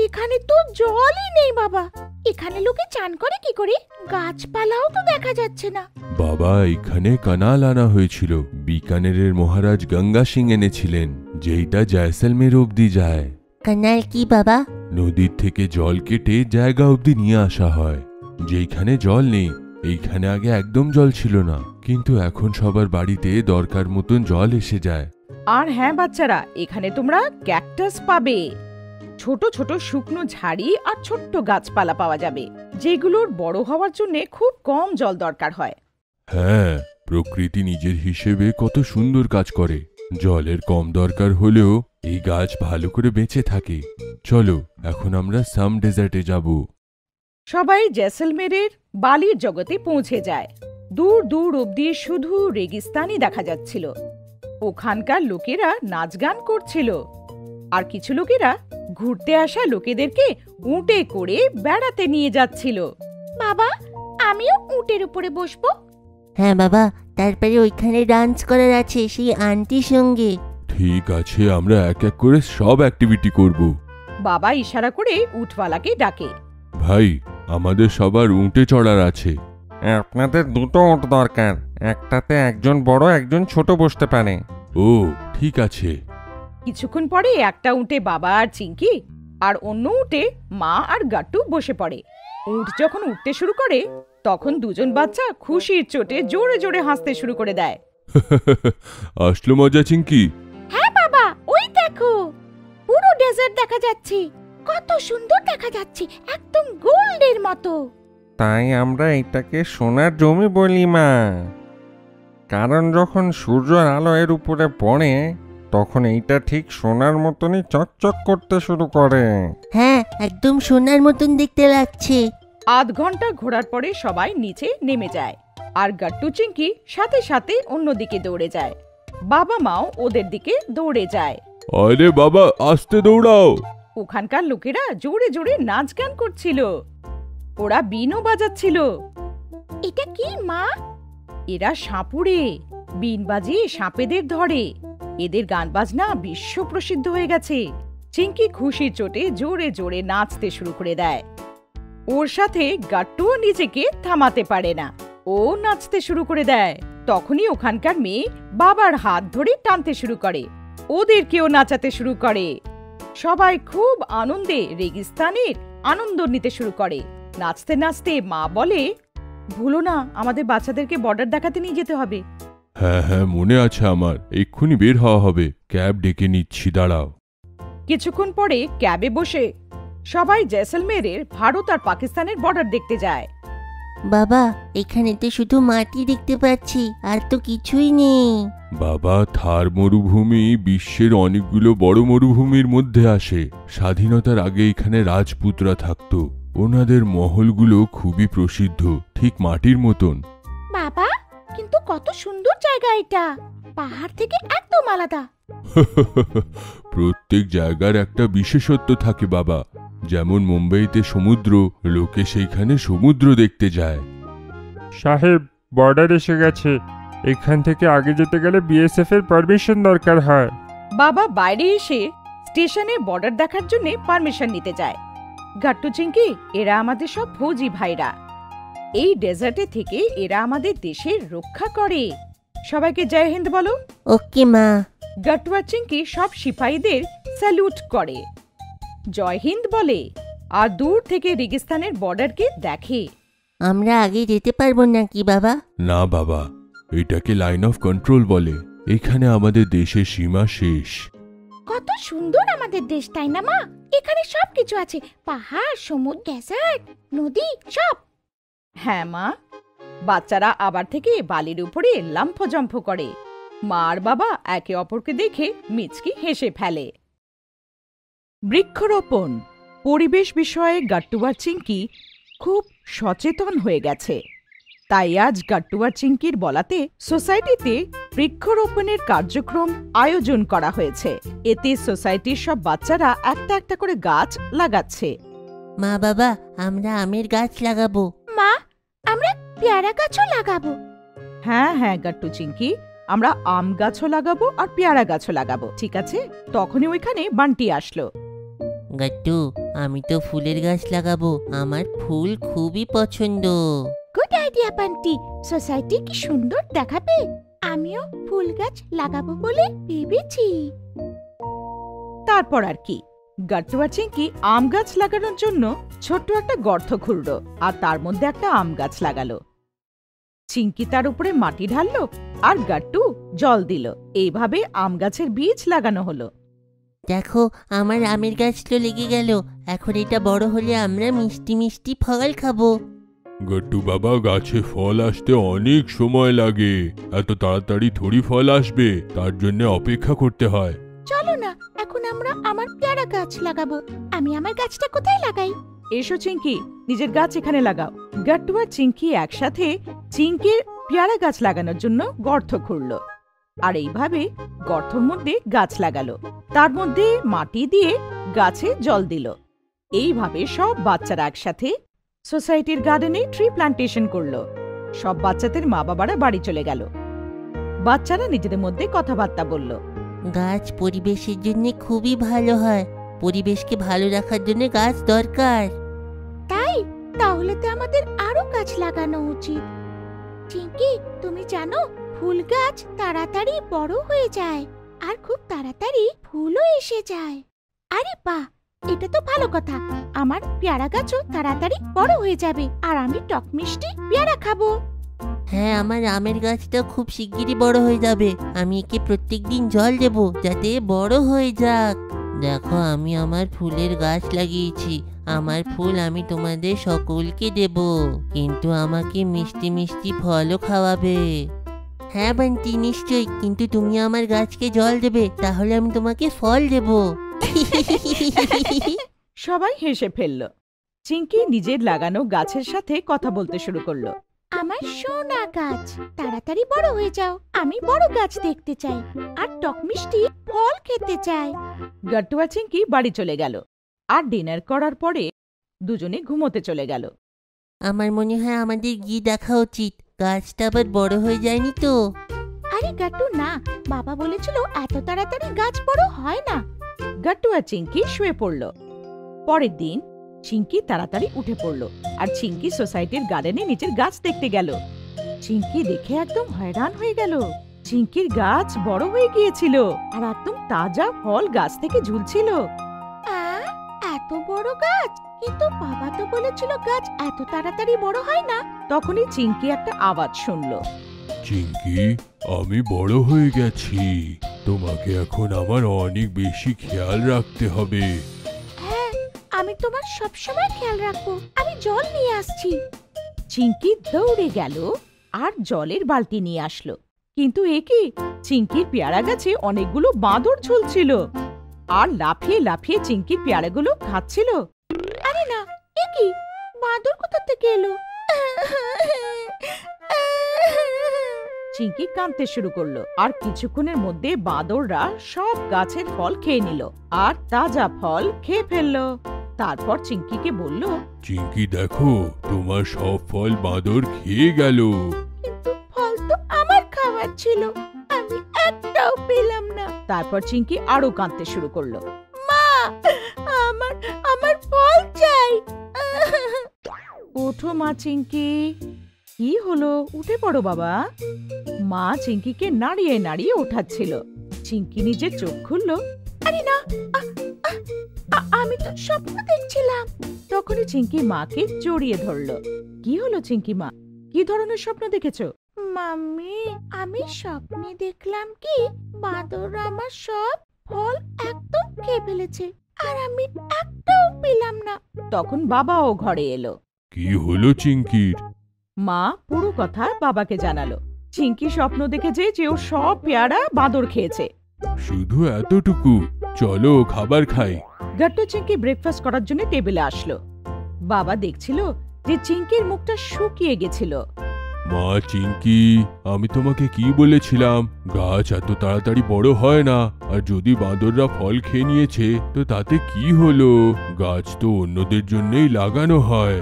এখানে তো জলই নেই বাবা। এখানে লোকে চান করে কি করে? গাছপালাও তো দেখা যাচ্ছে না। বাবা, এখানে কানাল আনা হয়েছিল। বিকানেরের মহারাজ গঙ্গা সিং এনেছিলেন, যেইটা জয়সলমের অবধি যায়। কানাল কি বাবা? নদীর থেকে জল কেটে জায়গা অবধি নিয়ে আসা হয়। যেইখানে জল নেই, এইখানে আগে একদম জল ছিল না, কিন্তু এখন সবার বাড়িতে দরকার মতন জল এসে যায়। আর হ্যাঁ বাচ্চারা, এখানে তোমরা ক্যাকটাস পাবে। ছোট ছোট শুকনো ঝাড়ি আর ছোট্ট গাছপালা পাওয়া যাবে, যেগুলোর বড় হওয়ার জন্য খুব কম জল দরকার হয়। হ্যাঁ, প্রকৃতি নিজের হিসেবে কত সুন্দর কাজ করে। জলের কম দরকার হলেও এই গাছ ভালো করে বেঁচে থাকে। চলো, এখন আমরা সাম ডেজার্টে যাব। সবাই জয়সলমেরের বালির জগতে পৌঁছে যায়। দূর দূর অব্দি শুধু রেগিস্তানই দেখা যাচ্ছিল। ওখানকার লোকেরা নাচ গান করছিল, আর কিছু লোকেরা ঘুরতে আসা লোকেদেরকে উটে করে বেড়াতে নিয়ে যাচ্ছিল। বাবা, আমিও উটের উপরে বসবো। হ্যাঁ বাবা, তারপরে ওইখানে ডান্স করার আছে সেই আন্টির সঙ্গে। ঠিক আছে, আমরা এক এক করে সব অ্যাক্টিভিটি করব। বাবা ইশারা করে উটওয়ালাকে ডাকে। ভাই, আমাদের সবার উঁটে চড়ার আছে। আপনাদের দুটো উট দরকার, একটাতে একজন বড় একজন ছোট বসতে পারে। ও ঠিক আছে। কিছুক্ষণ পরে একটা উটে বাবা আর চিঙ্কি, আর অন্য উটে মা আর গাট্টু বসে পড়ে। উট যখন উঠতে শুরু করে, তখন দুজন বাচ্চা খুশির চোটে জোরে জোরে হাসতে শুরু করে দেয়। আসলো মজা চিঙ্কি। হ্যাঁ বাবা, ওই দেখো, পুরো ডেজার্ট দেখা যাচ্ছে। কত সুন্দর দেখা যাচ্ছে, একদম গোল্ডের মতো। তাই আমরা এটাকে সোনার জমি বলি মা, কারণ যখন সূর্যের আলো এর উপরে পড়ে তখন এইটা ঠিক সোনার মতনই চকচক করতে শুরু করে। হ্যাঁ, একদম সোনার মতন দেখতে লাগছে। আধ ঘন্টা ঘোরার পরে সবাই নিচে নেমে যায় আর গাট্টু চিংকি সাথে সাথে অন্যদিকে দৌড়ে যায়। বাবা মাও ওদের দিকে দৌড়ে যায়। আরে বাবা, আস্তে দৌড়াও। ওখানকার লোকেরা জোরে জোরে নাচ গান করছিল, ওরা বিনও বাজাচ্ছিল। এটা কি মা? এরা সাপুড়ে, বিন বাজিয়ে সাপেদের ধরে। এদের গান বাজনা বিশ্ব প্রসিদ্ধ হয়ে গেছে। চিংকি খুশির চোটে জোরে জোরে নাচতে শুরু করে দেয়। ওর সাথে গাট্টুও নিজেকে থামাতে পারে না, ও নাচতে শুরু করে দেয়। তখনই ওখানকার মেয়ে বাবার হাত ধরে টানতে শুরু করে, ওদেরকেও নাচাতে শুরু করে। সবাই খুব আনন্দে রেগিস্তানের আনন্দ নিতে শুরু করে। নাচতে নাচতে মা বলে, ভুলো না, আমাদের বাচ্চাদেরকে বর্ডার দেখাতে নিয়ে যেতে হবে। হ্যাঁ হ্যাঁ, মনে আছে আমার। এক্ষুনি বের হওয়া হবে। ক্যাব ডেকে নিচ্ছি, দাঁড়াও। কিছুক্ষণ পরে ক্যাবে বসে সবাই জয়সলমেরের ভারত আর পাকিস্তানের বর্ডার দেখতে যায়। বাবা, এখানে তো শুধু মাটি দেখতে পাচ্ছি, আর তো কিছুই নেই। বাবা, থার মরুভূমি বিশ্বের অনেকগুলো বড় মরুভূমির মধ্যে আসে। স্বাধীনতার আগে এখানে রাজপুতরা থাকতো। ওনাদের মহলগুলো খুবই প্রসিদ্ধ, ঠিক মাটির মতন। বাবা, কিন্তু কত সুন্দর জায়গা এটা, পাহাড় থেকে একদম আলাদা। প্রত্যেক জায়গার একটা বিশেষত্ব থাকে বাবা। যেমন মুম্বাইতে সমুদ্র, লোকে সেইখানে সমুদ্র দেখতে যায়। সাহেব, বর্ডার এসে গেছে। এখান থেকে আগে যেতে গেলে বিএসএফ এর পারমিশন দরকার হয়। বাবা বাইরে এসে স্টেশনে বর্ডার দেখার জন্য পারমিশন নিতে যায়। গাট্টু চিংকি, এরা আমাদের সব ফৌজি ভাইরা। এই ডেজার্টে থেকে এরা আমাদের দেশের রক্ষা করে। সবাইকে জয় হিন্দ বলো। ওকে মা। গাট্টু আর চিংকি সব সিপাহীদের স্যালুট করে, জয় হিন্দ বলে, আর দূর থেকে রেগিস্তানের বর্ডারকে দেখে। আমরা আগে যেতে পারবো নাকি বাবা? না বাবা, এটাকে লাইন অফ কন্ট্রোল বলে। এখানে আমাদের দেশের সীমা শেষ। কত সুন্দর আমাদের দেশ, তাই না মা? এখানে সবকিছু আছে, পাহাড়, সমুদ্র, ডেজার্ট, নদী, সব। হ্যাঁ মা। বাচ্চারা আবার থেকে বালির উপরে লাম্ফজম্ফ করে। মা আর বাবা একে অপরকে দেখে মিচকি হেসে ফেলে। বৃক্ষরোপণ পরিবেশ বিষয়ে গাট্টু আর চিংকি খুব সচেতন হয়ে গেছে। তাই আজ গাট্টু আর চিংকির বলাতে সোসাইটিতে বৃক্ষরোপণের কার্যক্রম আয়োজন করা হয়েছে। এতে সোসাইটির সব বাচ্চারা একটা একটা করে গাছ লাগাচ্ছে। মা বাবা, আমরা আমের গাছ লাগাবো। মা, আমরা পেয়ারা গাছও লাগাবো। হ্যাঁ হ্যাঁ গাট্টু চিংকি, আমরা আম গাছও লাগাবো আর পেয়ারা গাছও লাগাবো, ঠিক আছে? তখনই ওইখানে বান্টি আসলো। গাট্টু, আমি তো ফুলের গাছ লাগাবো, আমার ফুল খুবই পছন্দ। গুড আইডিয়া বান্টি, সোসাইটি কি সুন্দর দেখাবে। আমিও ফুল গাছ লাগাবো বলে ভেবেছি। তারপর আর কি, গাট্টু আর চিংকি আম গাছ লাগানোর জন্য ছোট্ট একটা গর্ত খুঁড়লো আর তার মধ্যে একটা আম গাছ লাগালো। চিংকি তার উপরে মাটি ঢাললো আর গাট্টু জল দিল। এইভাবে আম গাছের বীজ লাগানো হলো। দেখো, আমার আমের গাছ তো লেগে গেল। এখন এটা বড় হলে আমরা মিষ্টি মিষ্টি ফল খাবো। গট্টু বাবা, গাছে ফল আসতে অনেক সময় লাগে। এত তাড়াতাড়ি থোড়ি ফল আসবে, তার জন্য অপেক্ষা করতে হয়। চলো না, এখন আমরা আমার পেয়ারা গাছ লাগাবো। আমি আমার গাছটা কোথায় লাগাই? এসো চিংকি, নিজের গাছ এখানে লাগাও। গাট্টু আর চিংকি একসাথে চিংকির পেয়ারা গাছ লাগানোর জন্য গর্ত খুঁড়ল আর এইভাবে গর্তের মধ্যে গাছ লাগালো। তার মধ্যে মাটি দিয়ে গাছে জল দিল। এইভাবে সব বাচ্চারা একসাথে সোসাইটির গার্ডেনে ট্রি প্লান্টেশন করলো। সব বাচ্চাদের মা বাবারা বাড়ি চলে গেল। বাচ্চারা নিজেদের মধ্যে কথাবার্তা বলল। গাছ পরিবেশের জন্য খুবই ভালো হয়। পরিবেশকে ভালো রাখার জন্য গাছ দরকার। তাই? তাহলে তো আমাদের আরো গাছ লাগানো উচিত। চিংকি, তুমি জানো ফুল গাছ তাড়াতাড়ি বড় হয়ে যায় আর খুব তাড়াতাড়ি ফুলও এসে যায়। আরে বাহ, এটা তো ভালো কথা। আমার পেয়ারা গাছও তাড়াতাড়ি বড় হয়ে যাবে আর আমি টক মিষ্টি পেয়ারা খাবো। হ্যাঁ, আমার আমের গাছটা খুব শিগগিরই বড় হয়ে যাবে। আমি একে প্রত্যেকদিন জল দেব যাতে বড় হয়ে যাক। দেখো, আমি আমার ফুলের গাছ লাগিয়েছি। আমার ফুল আমি তোমাদের সকলকে দেব, কিন্তু আমাকে মিষ্টি মিষ্টি ফলও খাওয়াবে। হ্যাঁ বান্টি, নিশ্চয়ই, কিন্তু তুমি আমার গাছকে জল দেবে, তাহলে আমি তোমাকে ফল দেব। সবাই হেসে ফেলল। চিঙ্কি নিজের লাগানো গাছের সাথে কথা বলতে শুরু করলো। আমার সোনা গাছ, তাড়াতাড়ি বড় হয়ে যাও, আমি বড় গাছ দেখতে চাই আর টক মিষ্টি ফল খেতে চাই। গাট্টু আর চিঙ্কি বাড়ি চলে গেল আর ডিনার করার পরে দুজনে ঘুমোতে চলে গেল। আমার মনে হয় আমাদের গিয়ে দেখা উচিত, গাছটা আবার বড় হয়ে যায়নি তো? আরে গাট্টু না, বাবা বলেছিল এত তাড়াতাড়ি গাছ বড় হয় না। গাট্টু আর চিঙ্কি শুয়ে পড়ল। পরের দিন চিঙ্কি তাড়াতাড়ি উঠে পড়ল আর চিঙ্কি সোসাইটির গার্ডেনে নিজের গাছ দেখতে গেল। চিঙ্কি দেখে একদম হয়রান হয়ে গেল। চিঙ্কির গাছ বড় হয়ে গিয়েছিল আর একদম তাজা ফল গাছ থেকে ঝুলছিল। এত বড় গাছ, কিন্তু বাবা তো বলেছিল গাছ এত তাড়াতাড়ি বড় হয় না। তখনই চিঙ্কি একটা আওয়াজ শুনল। চিঙ্কি, আমি বড় হয়ে গেছি, তোমাকে এখন আমার অনেক বেশি খেয়াল রাখতে হবে। হ্যাঁ, আমি তোমার সবসময় খেয়াল রাখবো, আমি জল নিয়ে আসছি। চিঙ্কি দৌড়ে গেল আর জলের বালতি নিয়ে আসলো। কিন্তু এ কি, চিঙ্কির পেয়ারা গাছে অনেকগুলো বাঁদর ঝুলছিল আর লাফিয়ে লাফিয়ে চিঙ্কির পেয়ারাগুলো খাচ্ছিল। আরে না, এ কি, বাঁদর কোথা থেকে এলো? চিঙ্কি কাঁদতে শুরু করলো আর কিছুক্ষণের মধ্যে বাঁদররা সব গাছের ফল খেয়ে নিল আর তাজা ফল খেয়ে ফেললো। তারপর চিঙ্কিকে বলল, চিঙ্কি দেখো, তোমার সব ফল বাঁদর খেয়ে গেল। কিন্তু ফল তো আমার খাবার ছিল, আমি একটাও পেলাম না। তারপর চিঙ্কি আরো কাঁদতে শুরু করলো। মা, আমার আমার ফল চাই। ওঠো মা চিঙ্কি, কি হলো, উঠে পড়ো বাবা। মা চিঙ্কিকে নাড়িয়ে নাড়িয়ে ওঠাচ্ছিল। চিঙ্কি নিজের চোখ খুললো। আরে না, আমি তো স্বপ্ন দেখছিলাম। তখনই চিঙ্কি মাকে জড়িয়ে ধরলো। কি হলো চিঙ্কি মা, কি ধরনের স্বপ্ন দেখেছো? মাম্মি, আমি স্বপ্নে দেখলাম কি বাঁদর আমার সব ফল একদম খেয়ে ফেলেছে আর আমি একটাও পেলাম না। তখন বাবাও ঘরে এলো। কি হলো চিঙ্কির? মা পুরো কথা বাবাকে জানালো। চিঙ্কি স্বপ্ন দেখেছে যে ও সব পেয়ারা বাঁদর খেয়েছে। শুধু এতটুকু? চলো খাবার খাই। গাট্টু চিঙ্কি ব্রেকফাস্ট করার জন্য টেবিলে আসলো। বাবা দেখছিল যে চিঙ্কির মুখটা শুকিয়ে গেছিল। মা চিঙ্কি, আমি তোমাকে কি বলেছিলাম, গাছ এত তাড়াতাড়ি বড় হয় না, আর যদি বাঁদররা ফল খেয়ে নিয়েছে তো তাতে কি হলো? গাছ তো অন্যদের জন্যই লাগানো হয়।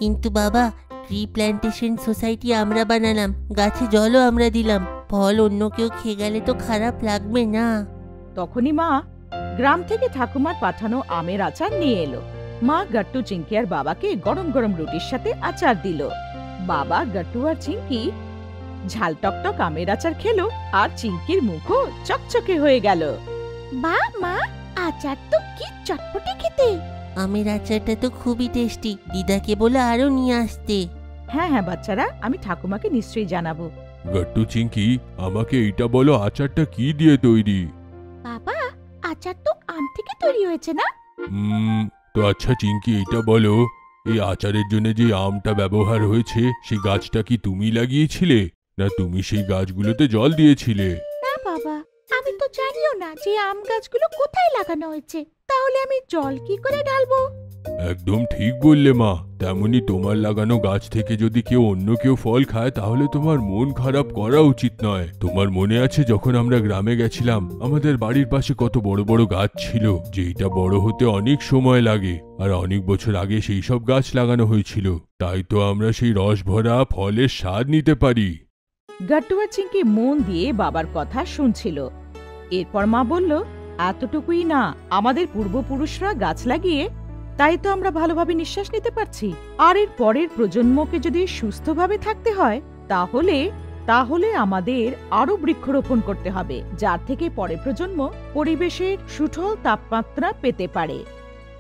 কিন্তু বাবা, ট্রি প্ল্যান্টেশন সোসাইটি আমরা বানালাম, গাছে জলও আমরা দিলাম, ফল অন্য কেউ খেয়ে গেলে তো খারাপ লাগবে না? তখনই মা গ্রাম থেকে ঠাকুমার পাঠানো আমের আচার নিয়ে এলো। মা গাট্টু, চিঙ্কি আর বাবাকে গরম গরম রুটির সাথে আচার দিল। বাবা, গাট্টু আর চিঙ্কি ঝাল টকটক আমের আচার খেলো আর চিঙ্কির মুখও চকচকে হয়ে গেল। বা মা, আচার তো কি চটপটে খেতে। আমের আচারটা তো খুবই টেস্টি, দিদাকে বলে আরো নিয়ে আসতে। হ্যাঁ হ্যাঁ বাচ্চারা, আমি ঠাকুমাকে নিশ্চয়ই জানাবো। গাট্টু চিঙ্কি, আমাকে এইটা বলো, আচারটা কি দিয়ে তৈরি? বাবা, আচার তো আম থেকে তৈরি হয়েছে না? তো আচ্ছা চিঙ্কি, এইটা বলো, এই আচারের জন্য যে আমটা ব্যবহার হয়েছে সেই গাছটা কি তুমি লাগিয়েছিলে, না তুমি সেই গাছগুলোতে জল দিয়েছিলে? না বাবা, আমি তো জানিও না যে আম গাছগুলো কোথায় লাগানো হয়েছে, তাহলে আমি জল কি করে ঢালবো? একদম ঠিক বললে মা। তেমনি তোমার লাগানো গাছ থেকে যদি কেউ অন্য কেউ ফল খায় তাহলে তোমার মন খারাপ করা উচিত নয়। তোমার মনে আছে যখন আমরা গ্রামে গেছিলাম, আমাদের বাড়ির পাশে কত বড় বড় গাছ ছিল, যেটা বড় হতে অনেক সময় লাগে, আর অনেক বছর আগে সেই সব গাছ লাগানো হয়েছিল, তাই তো আমরা সেই রস ভরা ফলের স্বাদ নিতে পারি। গাট্টু আর চিঙ্কি মন দিয়ে বাবার কথা শুনছিল। এরপর মা বলল, এতটুকুই না, আমাদের পূর্বপুরুষরা গাছ লাগিয়ে তাই তো আমরা ভালোভাবে নিঃশ্বাস নিতে পারছি। আর এর পরের প্রজন্মকে যদি সুস্থভাবে থাকতে হয় তাহলে আমাদের আরো বৃক্ষরোপণ করতে হবে, যার থেকে পরের প্রজন্ম পরিবেশের সুঠল তাপমাত্রা পেতে পারে।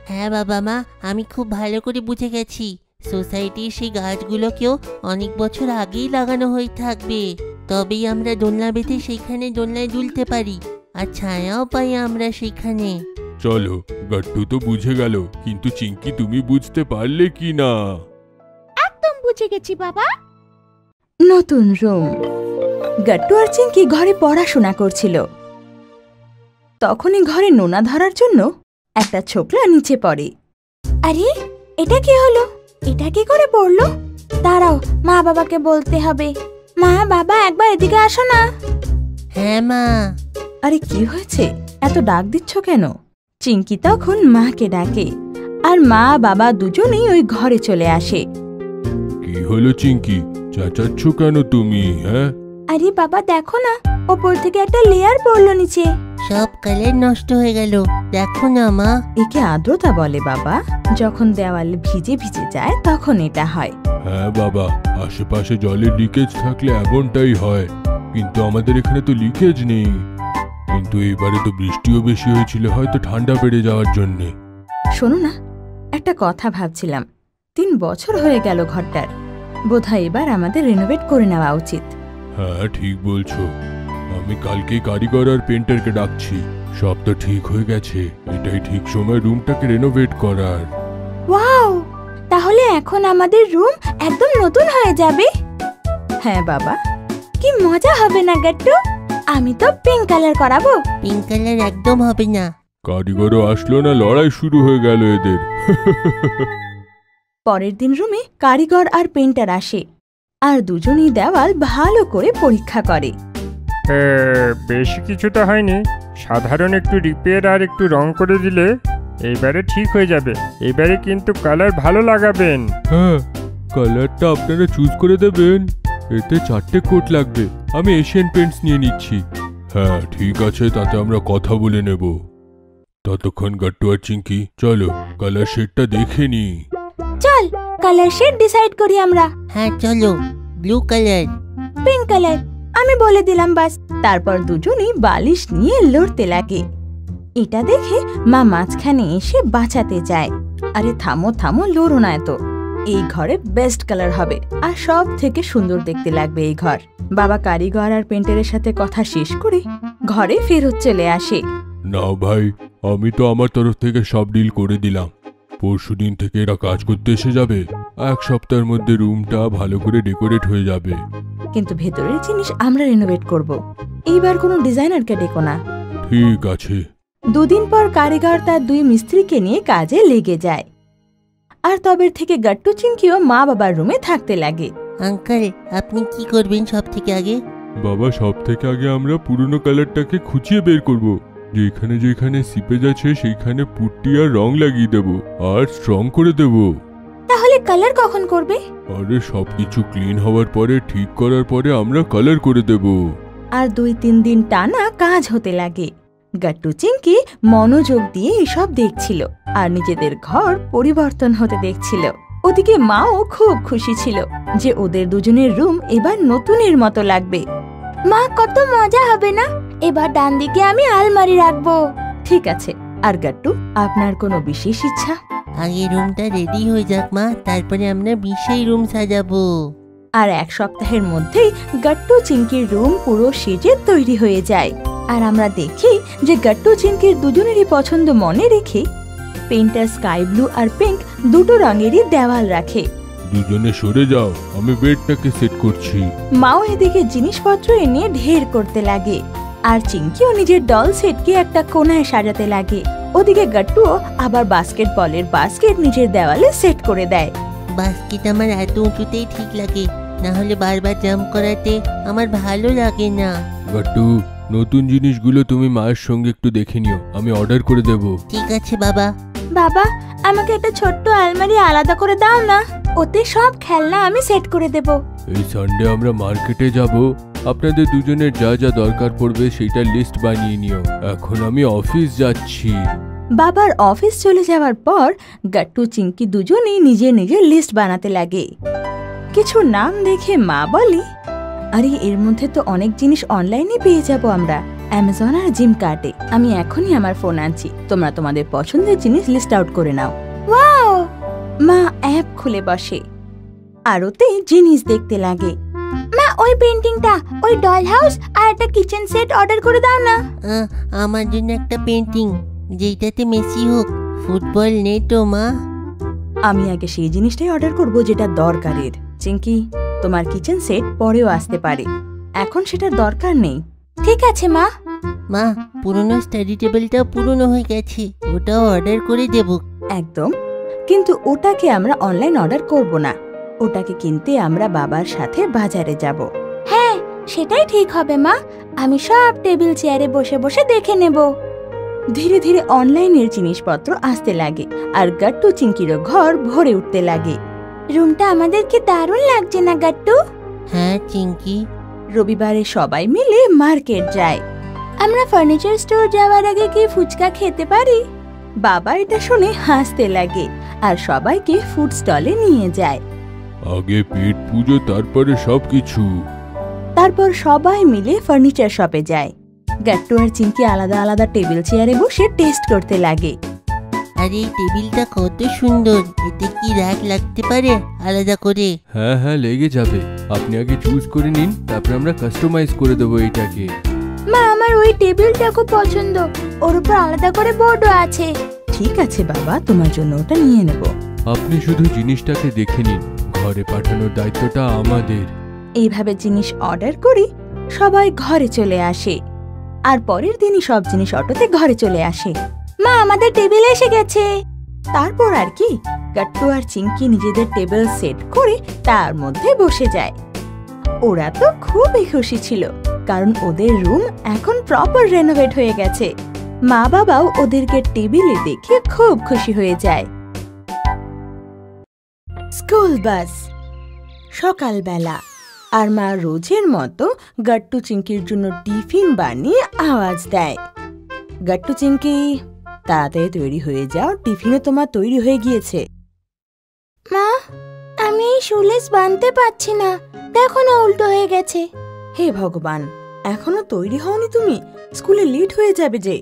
হ্যাঁ বাবা মা, আমি খুব ভালো করে বুঝে গেছি। সোসাইটির সেই গাছগুলোকেও অনেক বছর আগেই লাগানো হয়ে থাকবে, তবেই আমরা দোলনা বেঁধে সেইখানে দোলনায় দুলতে পারি আর ছায়াও পাই আমরা সেইখানে। চলো, গাট্টু তো বুঝে গেল, কিন্তু চিঙ্কি তুমি বুঝতে পারলে কি না? একদম বুঝে গেছি বাবা। নতুন রুম। গাট্টু আর চিঙ্কি ঘরে পড়াশোনা করছিল। তখনই ঘরে নোনা ধরার জন্য একটা ছোকলা নিচে পড়ে। আরে এটা কি হলো? এটা কি করে পড়লো? দাঁড়াও, মা বাবাকে বলতে হবে। মা বাবা একবার এদিকে আসো না। হ্যাঁ মা। আরে কি হয়েছে, এত ডাক দিচ্ছ কেন? চিঙ্কি তখন মাকে ডাকে, আর মা বাবা দুজনেই ওই ঘরে চলে আসে। কি হলো চিঙ্কি, চেঁচাচ্ছ কেন তুমি? হ্যাঁ, আরে বাবা দেখো না, ওপর থেকে একটা লেয়ার পড়লো নিচে। সব কালার নষ্ট হয়ে গেল, দেখো না মা। একে আর্দ্রতা বলে বাবা, যখন দেওয়াল ভিজে ভিজে যায় তখন এটা হয়। হ্যাঁ বাবা, আশেপাশে জলের লিকেজ থাকলে এমনটাই হয়, কিন্তু আমাদের এখানে তো লিকেজ নেই। কিন্তু এবারে তো বৃষ্টিও বেশি হয়েছিল, হয়তো ঠান্ডা বেড়ে যাওয়ার জন্যে। শোনো না, একটা কথা ভাবছিলাম। 3 বছর হয়ে গেল ঘরটার, বোধহয় এবার আমাদের রিনোভেট করে নেওয়া উচিত। হ্যাঁ ঠিক বলছো, আমি কালকে কারিগর আর পেন্টারকে ডাকছি। সব তো ঠিক হয়ে গেছে, এটাই ঠিক সময় রুমটাকে রেনোভেট করার। ওয়াও, তাহলে এখন আমাদের রুম একদম নতুন হয়ে যাবে। হ্যাঁ বাবা। কি মজা হবে না গাট্টু? আমি তো পিঙ্ক কালার করাবো। পিঙ্ক কালার একদম হবে না। কারিগরও আসলো না, লড়াই শুরু হয়ে গেল এদের। পরের দিন রুমে কারিগর আর পেন্টার আসে, আর দুজনই দেওয়াল ভালো করে পরীক্ষা করে। বেশি কিছু তো হয়নি, সাধারণ একটু রিপেয়ার আর একটু রং করে দিলে এইবারে ঠিক হয়ে যাবে। এবারে কিন্তু কালার ভালো লাগাবেন। হ্যাঁ, কালারটা আপনারা চুজ করে দেবেন। এতে 4টে কোট লাগবে, আমি এশিয়ান পেন্টস নিয়ে নিচ্ছি। হ্যাঁ ঠিক আছে, তাতে আমরা কথা বলে নেব। ততক্ষণ গাট্টু আর চিঙ্কি চলো কালার শেডটা দেখে নি। চল কালার শেড ডিসাইড করি আমরা। হ্যাঁ চলো, ব্লু কালার। পিঙ্ক কালার আমি বলে দিলাম বাস। তারপর দুজনই বালিশ নিয়ে লড়তে লাগে। এটা দেখে মা মাঝখানে এসে বাঁচাতে যায়। আরে থামো থামো, লড়ো না এত। এই ঘরে বেস্ট কালার হবে, আর সব থেকে সুন্দর দেখতে লাগবে এই ঘর। বাবা কারিগর আর পেন্টারের সাথে কথা শেষ করে ঘরে ফেরত চলে আসে। না ভাই, আমি তো আমার তরফ থেকে সব ডিল করে দিলাম। পরশুদিন থেকে এরা কাজ করতে এসে যাবে। 1 সপ্তাহের মধ্যে রুমটা ভালো করে ডেকোরেট হয়ে যাবে। কিন্তু ভেতরের জিনিস আমরা রেনোভেট করব। এইবার কোনো ডিজাইনারকে ডেকো না। ঠিক আছে। 2 দিন পর কারিগর তার 2 মিস্ত্রিকে নিয়ে কাজে লেগে যায়। আর তবের থেকে গাট্টু চিঙ্কিও মা বাবার রুমে থাকতে লাগে। আঙ্কেল, আপনি কি করবেন সব থেকে আগে? বাবা, সব থেকে আগে আমরা পুরনো কালারটাকে খুঁচিয়ে বের করব। যেখানে যেখানে সিপেজ আছে সেইখানে পুট্টি আর রং লাগিয়ে দেব, আর স্ট্রং করে দেব। তাহলে কালার কখন করবে? আরে সবকিছু ক্লিন হওয়ার পরে, ঠিক করার পরে আমরা কালার করে দেব। আর 2-3 দিন টানা কাজ হতে লাগে। গাট্টু চিঙ্কি মনোযোগ দিয়ে এসব দেখছিল, আর নিজেদের ঘর পরিবর্তন হতে দেখছিল। ওদিকে মাও খুব খুশি ছিল যে ওদের দুজনের রুম এবার নতুনের মতো লাগবে। মা কত মজা হবে না? এবার ডান দিকে আমি আলমারি রাখবো। ঠিক আছে। আর গাট্টু, আপনার কোনো বিশেষ ইচ্ছা? আগে রুমটা রেডি হয়ে যাক মা, তারপরে আমরা বিশেষ রুম সাজাবো। আর 1 সপ্তাহের মধ্যেই গাট্টু চিঙ্কির রুম পুরো সেজে তৈরি হয়ে যায়। আর আমরা দেখি যে গাট্টু চিঙ্কির দুজনেরই পছন্দ মনে রেখে পেন্টার স্কাই ব্লু আর পিঙ্ক 2টো রঙেরই দেওয়াল রাখে। দুজনে সরে যাও, আমি বেডটাকে সেট করছি। মাও এদিকে জিনিসপত্র এনে ঢের করতে লাগে, আর চিঙ্কিও নিজের ডল সেটকে একটা কোণায় সাজাতে লাগে। ওদিকে গাট্টুও আবার বাস্কেটবলের বাস্কেট নিজের দেওয়ালে সেট করে দেয়। বাস্কেট আমার এত উঁচুতেই ঠিক লাগে, না হলে বারবার জাম্প করাতে আমার ভালো লাগে না। গাট্টু, নতুন জিনিসগুলো তুমি মায়ের সঙ্গে একটু দেখে নিও, আমি অর্ডার করে দেব। ঠিক আছে বাবা। বাবা, আমাকে একটা ছোট্ট আলমারি আলাদা করে দাও না, ওতে সব খেলনা আমি সেট করে দেব। এই সানডে আমরা মার্কেটে যাব, আপনাদের দুজনের যা যা দরকার পড়বে সেইটার লিস্ট বানিয়ে নিও। এখন আমি অফিস যাচ্ছি। বাবার অফিস চলে যাওয়ার পর গাট্টু চিঙ্কি দুজনেই নিজের নিজের লিস্ট বানাতে লাগে। কিছু নাম দেখে মা বলে, আরে এর মধ্যে তো অনেক জিনিস অনলাইনে পেয়ে যাব আমরা, অ্যামাজন আর জিম কার্টে। আমি এখনই আমার ফোন আনছি, তোমরা তোমাদের পছন্দের জিনিস লিস্ট আউট করে নাও। ওয়াও! মা অ্যাপ খুলে বসে, আর ওতে জিনিস দেখতে লাগে। মা, ওই পেন্টিংটা, ওই ডল হাউস আর একটা কিচেন সেট অর্ডার করে দাও না। আমার জন্য একটা পেন্টিং, যেটাতে মেসি হোক, ফুটবল নেট। মা, আমি আগে সেই জিনিসটাই অর্ডার করব যেটা দরকারের। চিঙ্কি, তোমার কিচেন সেট পরেও আসতে পারে, এখন সেটার দরকার নেই। ঠিক আছে মা। মা, পুরনো স্টাডি টেবিলটা পুরনো হয়ে গেছে, ওটাও অর্ডার করে দেব। একদম, কিন্তু ওটাকে আমরা অনলাইন অর্ডার করব না, ওটাকে কিনতে আমরা বাবার সাথে বাজারে যাব। হ্যাঁ, সেটাই ঠিক হবে মা। আমি সব টেবিল চেয়ারে বসে বসে দেখে নেব। ধীরে ধীরে অনলাইনের জিনিসপত্র আসতে লাগে আর গাট্টু চিংকিরও ঘর ভরে উঠতে লাগে। রুমটা আমাদেরকে দারুণ লাগছে না গাট্টু? হ্যাঁ চিঙ্কি। রবিবারে সবাই মিলে মার্কেট যায়। আমরা ফার্নিচার স্টোর যাওয়ার আগে কি ফুচকা খেতে পারি? বাবা এটা শুনে হাসতে লাগে আর সবাইকে ফুড স্টলে নিয়ে যায়। আগে পেট পুজো, তারপরে সবকিছু। তারপর সবাই মিলে ফার্নিচার শপে যায়। গাট্টু আর চিংকি আলাদা আলাদা টেবিল চেয়ারে বসে টেস্ট করতে লাগে। আরে এই টেবিলটা কত সুন্দর, এতে কি র্যাক লাগতে পারে আলাদা করে? হ্যাঁ হ্যাঁ, লেগে যাবে। আপনি আগে চুজ করে নিন, তারপর আমরা কাস্টমাইজ করে দেবো এইটাকে। মা, আমার ওই টেবিলটা খুব পছন্দ, ওর উপর আলাদা করে বোর্ডও আছে। ঠিক আছে বাবা, তোমার জন্য ওটা নিয়ে নেব। আপনি শুধু জিনিসটাকে দেখে নিন, ঘরে পাঠানোর দায়িত্বটা আমাদের। এইভাবে জিনিস অর্ডার করি, সবাই ঘরে চলে আসে। আর পরের দিনই সব জিনিস অটোতে ঘরে চলে আসে। মা, আমাদের টেবিল এসে গেছে। তারপর আর কি, গাট্টু আর চিংকি নিজেদের টেবিল সেট করে তার মধ্যে বসে যায়। ওরা তো খুবই খুশি ছিল, কারণ ওদের রুম এখন প্রপার রেনোভেট হয়ে গেছে। মা বাবাও ওদেরকে টেবিলে দেখে খুব খুশি হয়ে যায়। School bus. সকালবেলা, আর মা রোজের মতো গাট্টু চিংকির জন্য টিফিন বানিয়ে আওয়াজ দেয়। গাট্টু চিংকি, তাড়াতাড়ি তৈরি হয়ে যাও, টিফিনে তোমার তৈরি হয়ে গিয়েছে। মা, আমি এই শুলেস বানতে পারছি না, দেখো না উল্টো হয়ে গেছে। হে ভগবান, এখনো তৈরি হওনি তুমি? স্কুলে লেট হয়ে যাবে যে।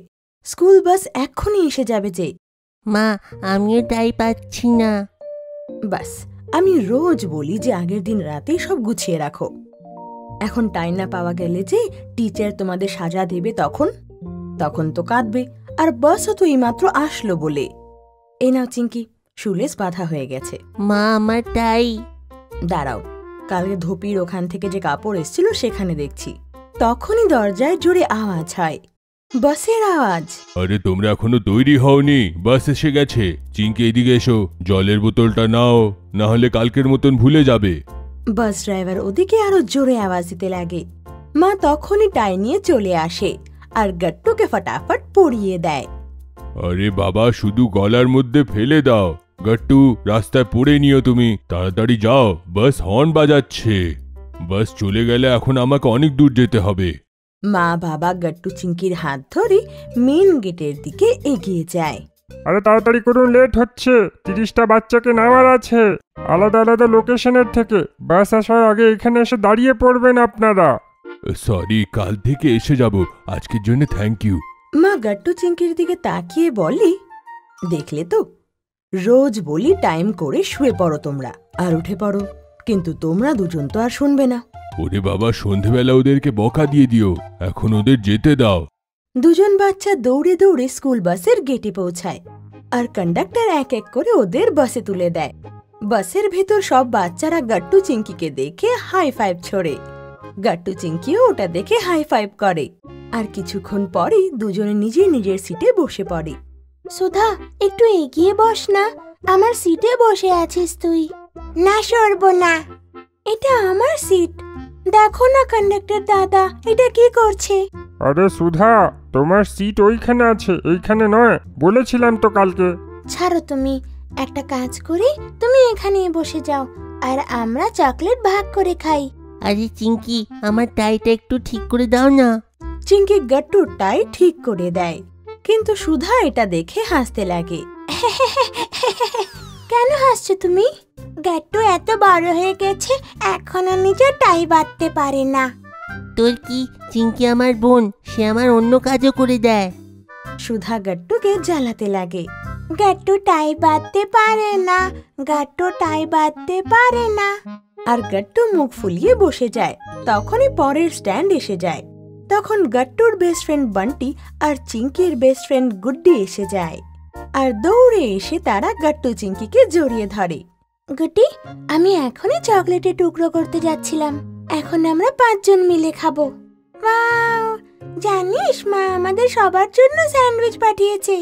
স্কুল বাস এক্ষুনি এসে যাবে যে। মা, আমিও তাই পাচ্ছি না। বাস, আমি রোজ বলি যে আগের দিন রাতেই সব গুছিয়ে রাখো। এখন টাইম না পাওয়া গেলে যে টিচার তোমাদের সাজা দেবে, তখন তো কাঁদবে। আর বাসও তো এইমাত্র আসলো বলে। এই নাও চিংকি, শুলেস বাঁধা হয়ে গেছে। মা, আমার তাই। দাঁড়াও, কালকে ধোপির ওখান থেকে যে কাপড় এসেছিল সেখানে দেখছি। তখনই দরজায় জোরে আওয়াজ হয়, বাসের আওয়াজ। আরে তোমরা এখনো তৈরি হওনি, বাস এসে গেছে। চিংকি এদিকে এসো, জলের বোতলটা নাও, না হলে কালকের মতন ভুলে যাবে। বাস ড্রাইভার ওদিকে আরো জোরে আওয়াজ দিতে লাগে। মা তখনই টাই নিয়ে চলে আসে আর গাট্টুকে ফটাফট পরিয়ে দেয়। আরে বাবা, শুধু গলার মধ্যে ফেলে দাও। গাট্টু, রাস্তায় পড়ে নিও তুমি, তাড়াতাড়ি যাও, বাস হর্ন বাজাচ্ছে। বাস চলে গেলে এখন আমাকে অনেক দূর যেতে হবে। মা বাবা গাট্টু চিংকির হাত ধরে মেন গেটের দিকে এগিয়ে যায়। আরে তাড়াতাড়ি করুন, লেট হচ্ছে। 30টা বাচ্চাকে নেওয়ার আছে আলাদা আলাদা লোকেশনের থেকে। বাস আসার আগে এখানে এসে দাঁড়িয়ে পড়বেন আপনারা। সরি, কাল থেকে এসে যাব, আজকের জন্য থ্যাংক ইউ। মা গাট্টু চিংকির দিকে তাকিয়ে বলি, দেখলে তো, রোজ বলি টাইম করে শুয়ে পড়ো তোমরা, আর উঠে পড়ো, কিন্তু তোমরা দুজন তো আর শুনবে না। ওরে বাবা, সন্ধেবেলা ওদেরকে বকা দিয়ে দিও, এখন ওদের যেতে দাও। দুজন বাচ্চা দৌড়ে দৌড়ে স্কুল বাসের গেটে পৌঁছায় আর কন্ডাক্টর এক এক করে ওদের বাসে তুলে দেয়। বাসের ভেতর সব বাচ্চারা গাট্টু চিংকিকে দেখে হাই ফাইভ ছোড়ে। গাট্টু চিংকিও ওটা দেখে হাই ফাইভ করে। আর কিছুক্ষণ পরেই দুজনে নিজের নিজের সিটে বসে পড়ে। সুধা, একটু এগিয়ে বস না, আমার সিটে বসে আছিস তুই। না, সরব না, এটা আমার সিট। দেখো না কন্ডাক্টর দাদা, এটা কি করছে? আরে সুধা, তোমার সিট ওইখানে আছে, এইখানে নয়, বলেছিলাম তো কালকে। ছাড়ো তুমি, একটা কাজ করি, তুমি এখানে বসে যাও আর আমরা চকলেট ভাগ করে খাই। আরে চিঙ্কি, আমার টাইটা একটু ঠিক করে দাও না। চিংকি গাট্টুর টাই ঠিক করে দেয়, কিন্তু সুধা এটা দেখে হাসতে লাগে। কেন হাসছো তুমি? গাট্টু এত বড় হয়ে গেছে, এখনো নিজের টাই বাঁধতে পারে না। তোর কি? চিঙ্কি আমার বোন, সে আমার অন্য কাজও করে দেয়। সুধা গাট্টুকে জ্বালাতে লাগে। গাট্টু টাই বাঁধতে পারে না, গাট্টু টাই বাঁধতে পারে না। আর গাট্টু মুখ ফুলিয়ে বসে যায়। তখনই পরের স্ট্যান্ড এসে যায়। তখন গাট্টুর বেস্ট ফ্রেন্ড বান্টি আর চিংকির বেস্ট ফ্রেন্ড গুড্ডি এসে যায়। আর দৌড়ে এসে তারা গাট্টু চিংকিকে জড়িয়ে ধরে। গুড্ডি, আমি এখনই চকলেটের টুকরো করতে যাচ্ছিলাম। এখন আমরা 5 জন মিলে খাবো। ওয়াও, জানিস মা আমাদের সবার জন্য স্যান্ডউইচ পাঠিয়েছে।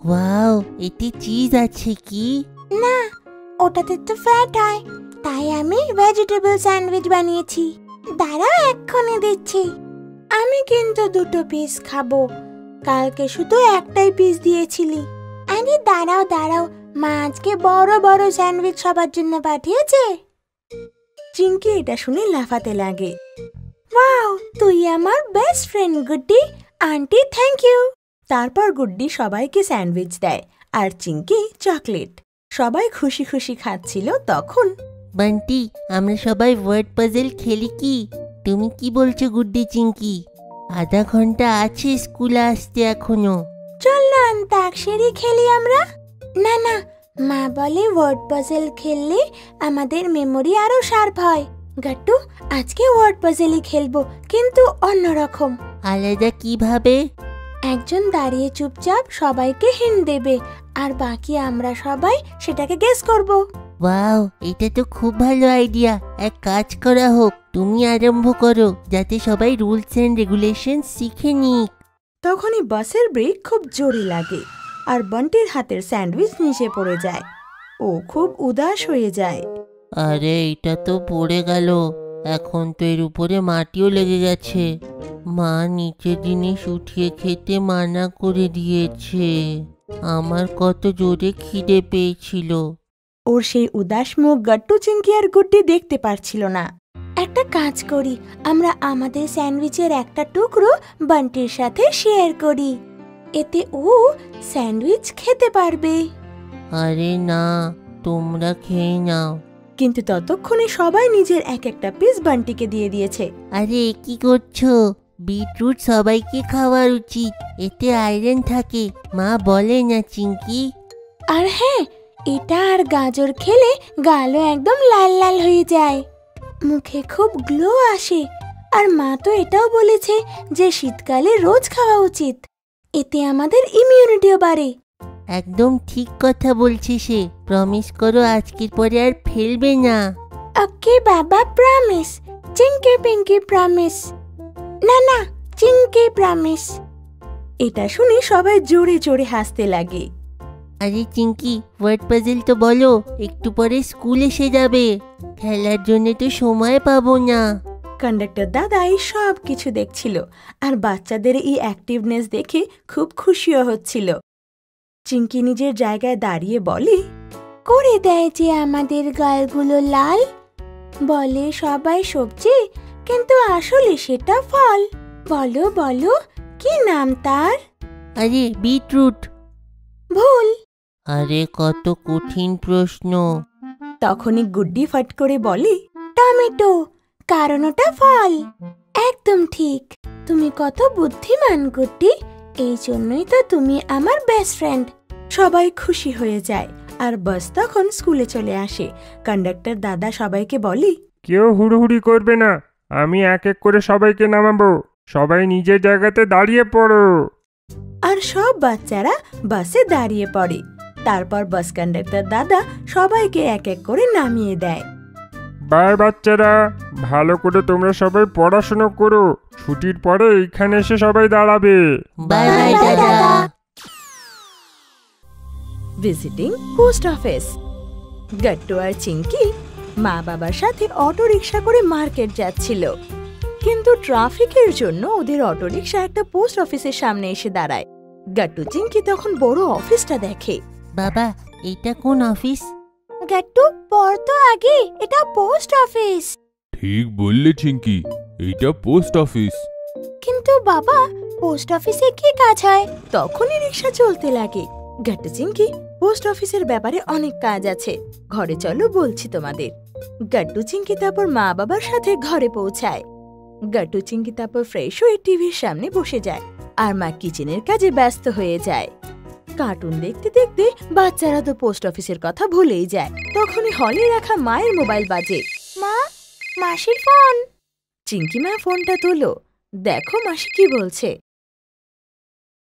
ওয়াও, এতে চিজ আছে কি? না, ওটাতে তো ফ্যাট হয়, তাই আমি ভেজিটেবল স্যান্ডউইচ বানিয়েছি। দাঁড়াও, এক্ষুনি দিচ্ছি। আমি কিন্তু 2 পিস খাবো, কালকে শুধু একটাই পিস দিয়েছিলি। আরে দাঁড়াও দাঁড়াও, মা আজকে বড় বড় স্যান্ডউইচ সবার জন্য পাঠিয়েছে। চিঙ্কি এটা শুনে লাফাতে লাগে। ওয়াও, তুই আমার best friend Guddi. Aunty thank you. তারপর গুড্ডি সবাইকে স্যান্ডউইচ দেয় আর চিঙ্কি চকলেট। সবাই খুশি খুশি খাচ্ছিল তখন বান্টি, আমরা সবাই ওয়ার্ড পাজল খেলি কি? তুমি কি বলছো গুড্ডি চিঙ্কি? আধা ঘন্টা আছে স্কুলে আসতে এখনো। চল না অন্তাক্ষরী খেলি আমরা। না না, মা বলে ওয়ার্ড পাজল খেললে আমাদের মেমোরি আরো শার্প হয়। গাট্টু, আজকে ওয়ার্ড পাজলই খেলবো, কিন্তু অন্যরকম। আলাদা কিভাবে? একজন দাঁড়িয়ে চুপচাপ সবাইকে হিন্ট দেবে, আর বাকি আমরা সবাই সেটাকে গেস করব। ওয়াও, এটা তো খুব ভালো আইডিয়া। এক কাজ করা হোক, তুমি আরম্ভ করো, যাতে সবাই রুলস এন্ড রেগুলেশন শিখে নিক। তখনই বাসের ব্রেক খুব জোরে লাগে আর বন্টির হাতের স্যান্ডউইচ নিচে পড়ে যায়। ও খুব উদাস হয়ে যায়। আরে, এটা তো পড়ে গেল। এখন তো এর উপরে মাটিও লেগে গেছে। মা নিচে জিনিস উঠিয়ে খেতে মানা করে দিয়েছে। আমার কত জোরে খিদে পেয়েছিল। ওর সেই উদাস মুখ গাট্টু, চিঙ্কি আর গুড্ডি দেখতে পারছিল না। একটা কাজ করি, আমরা আমাদের স্যান্ডউইচের একটা টুকরো বান্টির সাথে শেয়ার করি, এতে ও স্যান্ডউইচ খেতে পারবে। আরে না, তোমরা খেয়ে নাও। কিন্তু ততক্ষণে সবাই নিজের এক একটা পিস বান্টিকে দিয়ে দিয়েছে। আরে কি করছো? বিটরুট সবাইকে খাওয়ার উচিত, এতে আয়রন থাকে, মা বলে না চিঙ্কি? আর হ্যাঁ, এটা আর গাজর খেলে গালও একদম লাল লাল হয়ে যায়, মুখে খুব গ্লো আসে। আর মা তো এটাও বলেছে যে শীতকালে রোজ খাওয়া উচিত, এতে আমাদের ইমিউনিটিও বাড়ে। একদম ঠিক কথা বলছে সে। প্রমিস করো আজকের পরে আর ফেলবে না। ওকে বাবা, প্রমিস। Chinki pinky promise. না না, চিঙ্কি প্রমিস। এটা শুনে সবাই জোরে জোরে হাসতে লাগে। আরে চিঙ্কি, ওয়ার্ড পাজল তো বলো, একটু পরে স্কুল এসে যাবে, খেলার জন্য তো সময় পাবো না। কন্ডাক্টর দাদা এই সব কিছু দেখছিল আর বাচ্চাদের এই অ্যাক্টিভনেস দেখে খুব খুশিও হচ্ছিল। চিঙ্কি নিজের জায়গায় দাঁড়িয়ে বলে, করে দেয় যে আমাদের গালগুলো লাল। বলে সবাই সবজি, কিন্তু আসলে সেটা ফল। বলো বলো, কি নাম তার? আরে বিটরুট। ভুল। আরে কত কঠিন প্রশ্ন। তখনই গুড্ডি ফট করে বলে, টমেটো, কারণ ওটা ফল। একদম ঠিক। তুমি কত বুদ্ধিমান গুড্ডি, এই জন্যই তো তুমি আমার বেস্ট ফ্রেন্ড। সবাই খুশি হয়ে যায় আর বাস তখন স্কুলে চলে আসে। কন্ডাক্টর দাদা সবাইকে বলে, কেউ হুড়োহুড়ি করবে না, আমি এক এক করে সবাইকে নামাবো। সবাই নিজের জায়গাতে দাঁড়িয়ে পড়ো। আর সব বাচ্চারা বাসে দাঁড়িয়ে পড়ে। তারপর বাস কন্ডাক্টর দাদা সবাইকে এক এক করে নামিয়ে দেয়। বাই বাচ্চারা, ভালো করে তোমরা সবাই পড়াশোনা করো। ছুটির পরে এইখানে এসে সবাই দাঁড়াবে। বাই বাই দাদা। Visiting post office. গাট্টু আর চিঙ্কি মা বাবার সাথে অটো রিক্সা করে মার্কেট যাচ্ছিল, কিন্তু ট্রাফিকের জন্য ওদের অটো রিক্সা একটা পোস্ট অফিসের সামনে এসে দাঁড়ায়। গাট্টু চিঙ্কি তখন বড় অফিসটা দেখে। বাবা, এটা কোন অফিস? গাট্টু, পড় তো আগে, এটা পোস্ট অফিস। ঠিক বললে চিঙ্কি, এইটা পোস্ট অফিস। কিন্তু বাবা, পোস্ট অফিসে কি কাজ হয়? তখনই রিক্সা চলতে লাগে। গাট্টু চিঙ্কি, পোস্ট অফিসের ব্যাপারে অনেক কাজ আছে, ঘরে চলো বলছি তোমাদের। গাট্টু চিঙ্কি তারপর মা বাবার সাথে ঘরে পৌঁছায়। গাট্টু চিঙ্কি তারপর ফ্রেশ হয়ে টিভির সামনে বসে যায় আর মা কিচেনের কাজে ব্যস্ত হয়ে যায়। কার্টুন দেখতে দেখতে বাচ্চারা তো পোস্ট অফিসের কথা ভুলেই যায়। তখনই হলে রাখা মায়ের মোবাইল বাজে। মা, মাসির ফোন। চিঙ্কি মা ফোনটা তোলো, দেখো মাসি কি বলছে।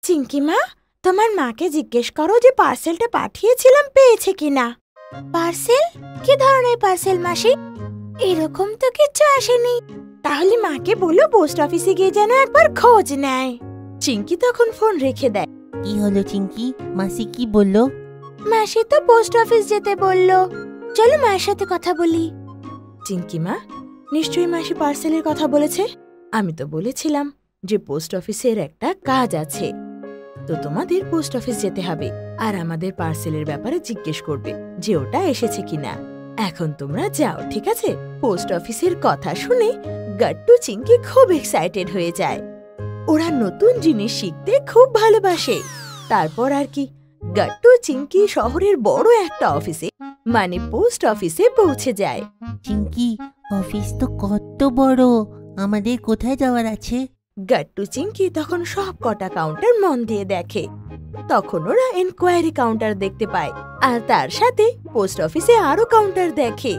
চিঙ্কি মা, তোমার মাকে জিজ্ঞেস করো যে পার্সেলটা পাঠিয়েছিলাম পেয়েছে কিনা। পার্সেল? কি ধরনের পার্সেল মাসি? এরকম তো কিছু আসেনি। তাহলে মাকে বলো পোস্ট অফিসে গিয়ে যেন একবার খোঁজ নেয়। চিঙ্কি তখন ফোন রেখে দেয়। কি হলো চিঙ্কি, মাসি কি বললো? মাসি তো পোস্ট অফিস যেতে বললো। চলো মায়ের সাথে কথা বলি। চিঙ্কি মা, নিশ্চয়ই মাসি পার্সেলের কথা বলেছে। আমি তো বলেছিলাম যে পোস্ট অফিসের একটা কাজ আছে, তো তোমাদের পোস্ট অফিস যেতে হবে আর আমাদের পার্সেলের ব্যাপারে জিজ্ঞেস করবে যে ওটা এসেছে কিনা। এখন তোমরা যাও, ঠিক আছে? পোস্ট অফিসের কথা শুনে গাট্টু চিঙ্কি খুব এক্সাইটেড হয়ে যায়। ওরা নতুন জিনিস শিখতে খুব ভালোবাসে। তারপর আর কি, গাট্টু চিঙ্কি শহরের বড় একটা অফিসে মানে পোস্ট অফিসে পৌঁছে যায়। চিঙ্কি, অফিস তো কত বড়, আমাদের কোথায় যাওয়ার আছে? গাট্টু চিঙ্কি তখন সব কটা কাউন্টার মন দিয়ে দেখে। তখন ওরা এনকোয়ারি কাউন্টার দেখতে পায় আর তার সাথে পোস্ট অফিসে আরো কাউন্টার দেখে,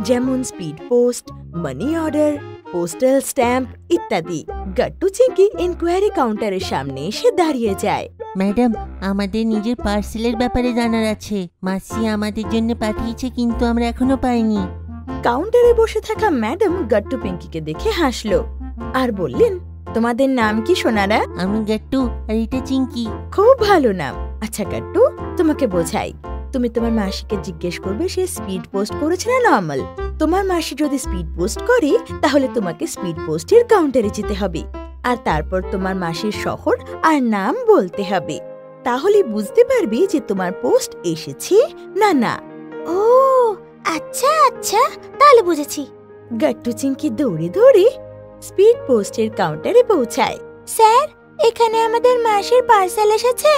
যেমন speed post, money order, postal stamp ইত্যাদি। গাট্টু চিঙ্কি এনকোয়ারি কাউন্টারের সামনে এসে দাঁড়িয়ে যায়। ম্যাডাম, আমাদের নিজের পার্সেলের ব্যাপারে জানার আছে। মাসি আমাদের জন্য পাঠিয়েছে কিন্তু আমরা এখনো পাইনি। কাউন্টারে বসে থাকা ম্যাডাম গাট্টু পিঙ্কিকে দেখে হাসলো আর বললেন, তোমাদের নাম কি সোনারা? আমি গাট্টু আর এটা চিঙ্কি। খুব ভালো নাম। আচ্ছা গাট্টু, তোমাকে বোঝাই। তুমি তোমার মাসিকে জিজ্ঞেস করবে সে স্পিড পোস্ট করেছে না নরমাল। তোমার মাসি যদি স্পিড পোস্ট করে তাহলে তোমাকে স্পিড পোস্টের কাউন্টারে যেতে হবে আর তারপর তোমার মাসির শহর আর নাম বলতে হবে। তাহলে বুঝতে পারবে যে তোমার পোস্ট এসেছে না না। ও আচ্ছা আচ্ছা, তাহলে বুঝেছি। গাট্টু চিঙ্কি দৌড়ে দৌড়ে স্পিড পোস্টের কাউন্টারে পৌঁছায়। স্যার, এখানে আমাদের মাসির পার্সেল এসেছে।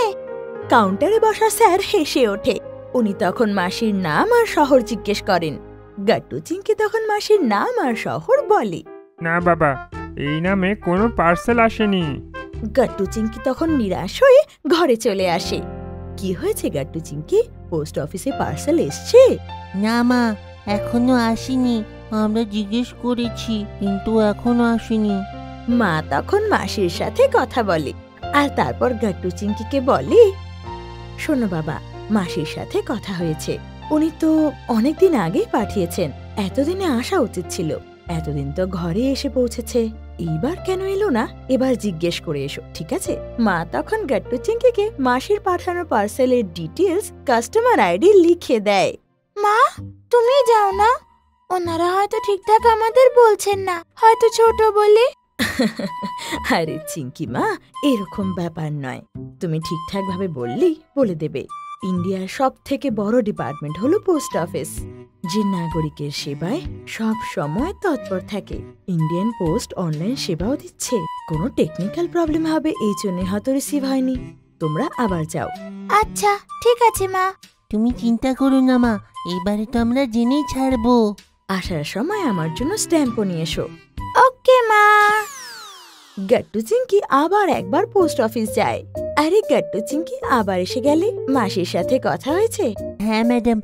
কাউন্টারে বসা স্যার হেসে ওঠে। উনি তখন মাসির নাম আর শহর জিজ্ঞেস করেন। গাট্টু চিঙ্কি তখন মাসির নাম আর শহর বলে। না বাবা, এই নামে কোনো পার্সেল আসেনি। গাট্টু চিঙ্কি তখন নিরাশ হয়ে ঘরে চলে আসে। কি হয়েছে গাট্টু চিঙ্কি, পোস্ট অফিসে পার্সেল এসছে? না মা, এখনো আসেনি। আমরা জিজ্ঞেস করেছি কিন্তু এখনো আসেনি। মা তখন মাসির সাথে কথা বলে আর তারপর গাট্টু চিঙ্কিকে বলে, শোনো বাবা, মাসির সাথে কথা হয়েছে। উনি তো অনেকদিন আগেই পাঠিয়েছেন, এতদিনে আসা উচিত ছিল। এতদিন তো ঘরে এসে পৌঁছেছে, এইবার কেন এলো না? এবার জিজ্ঞেস করে এসো, ঠিক আছে? মা তখন গাট্টু চিঙ্কিকে মাসির পাঠানো পার্সেলের ডিটেলস, কাস্টমার আইডি লিখে দেয়। মা, তুমি যাও না, ওনারা হয়তো ঠিকঠাক আমাদের বলছেন না, হয়তো ছোট বলে। আরে চিঙ্কি মা, এরকম ব্যাপার নয়। তুমি ঠিকঠাক ভাবে বললেই বলে দেবে। ইন্ডিয়ার সব থেকে বড় ডিপার্টমেন্ট হলো পোস্ট অফিস, যে নাগরিকের সেবায় সব সময় তৎপর থাকে। ইন্ডিয়ান পোস্ট অনলাইন সেবাও দিচ্ছে। কোনো টেকনিক্যাল প্রবলেম হবে এই জন্য হয়তো রিসিভ হয়নি। তোমরা আবার যাও। আচ্ছা ঠিক আছে মা। তুমি চিন্তা করো না মা, এবারে তো আমরা জেনেই ছাড়বো। আসার সময় আমার জন্য স্ট্যাম্পও নিয়ে এসো। ওকে মা। গাট্টু চিঙ্কি আবার একবার পোস্ট অফিস যায়। আরে গাট্টু চিঙ্কি আবার এসে গেলে, মাসির সাথে কথা হয়েছে? হ্যাঁ ম্যাডাম,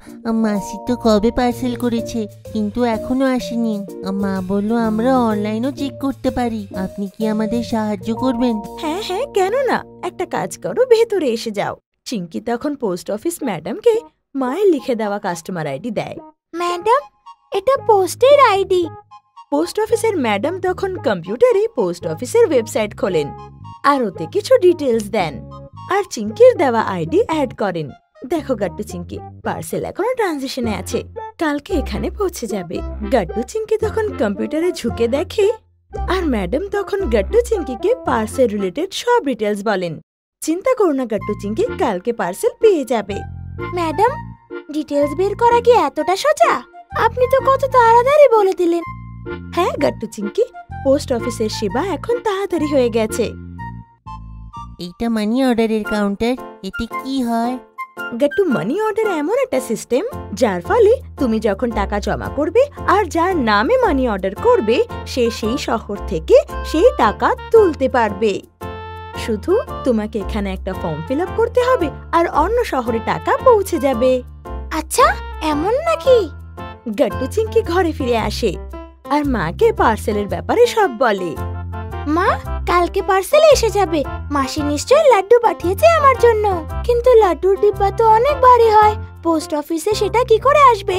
মাসি তো কবে পার্সেল করেছে কিন্তু এখনো আসেনি। মা বললো আমরা অনলাইনও চেক করতে পারি। আপনি কি আমাদের সাহায্য করবেন? হ্যাঁ হ্যাঁ, কেন না। একটা কাজ করো, ভেতরে এসে যাও। চিঙ্কি তখন পোস্ট অফিস ম্যাডামকে মায়ের লিখে দেওয়া কাস্টমার আইডি দেয়। ম্যাডাম, এটা পোস্টের আইডি। পোস্ট অফিসের ম্যাডাম তখন কম্পিউটারে পোস্ট অফিসের ওয়েবসাইট খোলেন আর ওতে কিছু ডিটেলস দেন আর চিঙ্কির দেওয়া আইডি অ্যাড করেন। দেখো গাট্টু চিঙ্কি, পার্সেল এখনো ট্রানজিশনে আছে, কালকে এখানে পৌঁছে যাবে। গাট্টু চিঙ্কি তখন কম্পিউটারে ঝুঁকে দেখে আর ম্যাডাম তখন গাট্টু চিঙ্কিকে পার্সেল রিলেটেড সব ডিটেলস বলেন। চিন্তা করো না গাট্টু চিঙ্কি, কালকে পার্সেল পেয়ে যাবে। ম্যাডাম, ডিটেলস বের করা কি এতটা সোজা? আপনি তো কত তাড়াতাড়ি বলে দিলেন। হ্যাঁ গাট্টু চিঙ্কি, পোস্ট অফিসের সেবা এখন তাড়াতাড়ি হয়ে গেছে। এইটা মানি অর্ডারের কাউন্টার, এতে কি হয়? গাট্টু, মানি অর্ডার এমন একটা সিস্টেম যার ফলে তুমি যখন টাকা জমা করবে আর যার নামে মানি অর্ডার করবে সে সেই শহর থেকে সেই টাকা তুলতে পারবে। শুধু তোমাকে এখানে একটা ফর্ম ফিল আপ করতে হবে আর অন্য শহরে টাকা পৌঁছে যাবে। আচ্ছা, এমন নাকি? গাট্টু চিঙ্কি ঘরে ফিরে আসে আর মাকে পার্সেলের ব্যাপারে সব বলে। মা, কালকে পার্সেল এসে যাবে। মাসি নিশ্চয়ই লাড্ডু পাঠিয়েছে আমার জন্য। কিন্তু লাড্ডুর ডিব্বা তো অনেক ভারী হয়, পোস্ট অফিসে সেটা কি করে আসবে?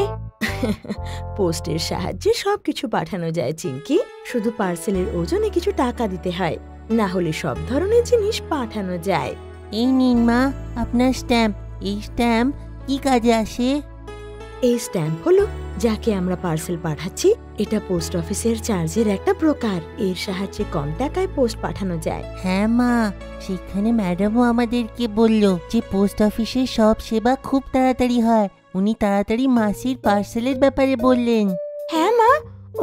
পোস্টের সাহায্যে সবকিছু পাঠানো যায় চিঙ্কি, শুধু পার্সেলের ওজনে কিছু টাকা দিতে হয়, না হলে সব ধরনের জিনিস পাঠানো যায়। এই নিন মা আপনার স্ট্যাম্প। এই স্ট্যাম্প কি কাজে আসে? এই স্ট্যাম্প হলো যাকে আমরা পার্সেল পাঠাচ্ছি, এটা পোস্ট অফিসের চার্জের একটা প্রকার। এর সাহায্যে কম টাকায় পোস্ট পাঠানো যায়। হ্যাঁ মা, সেখানে ম্যাডামও আমাদেরকে বলল যে পোস্ট অফিসের সব সেবা খুব তাড়াতাড়ি হয়। উনি তাড়াতাড়ি মাসির পার্সেলের ব্যাপারে বললেন। হ্যাঁ মা,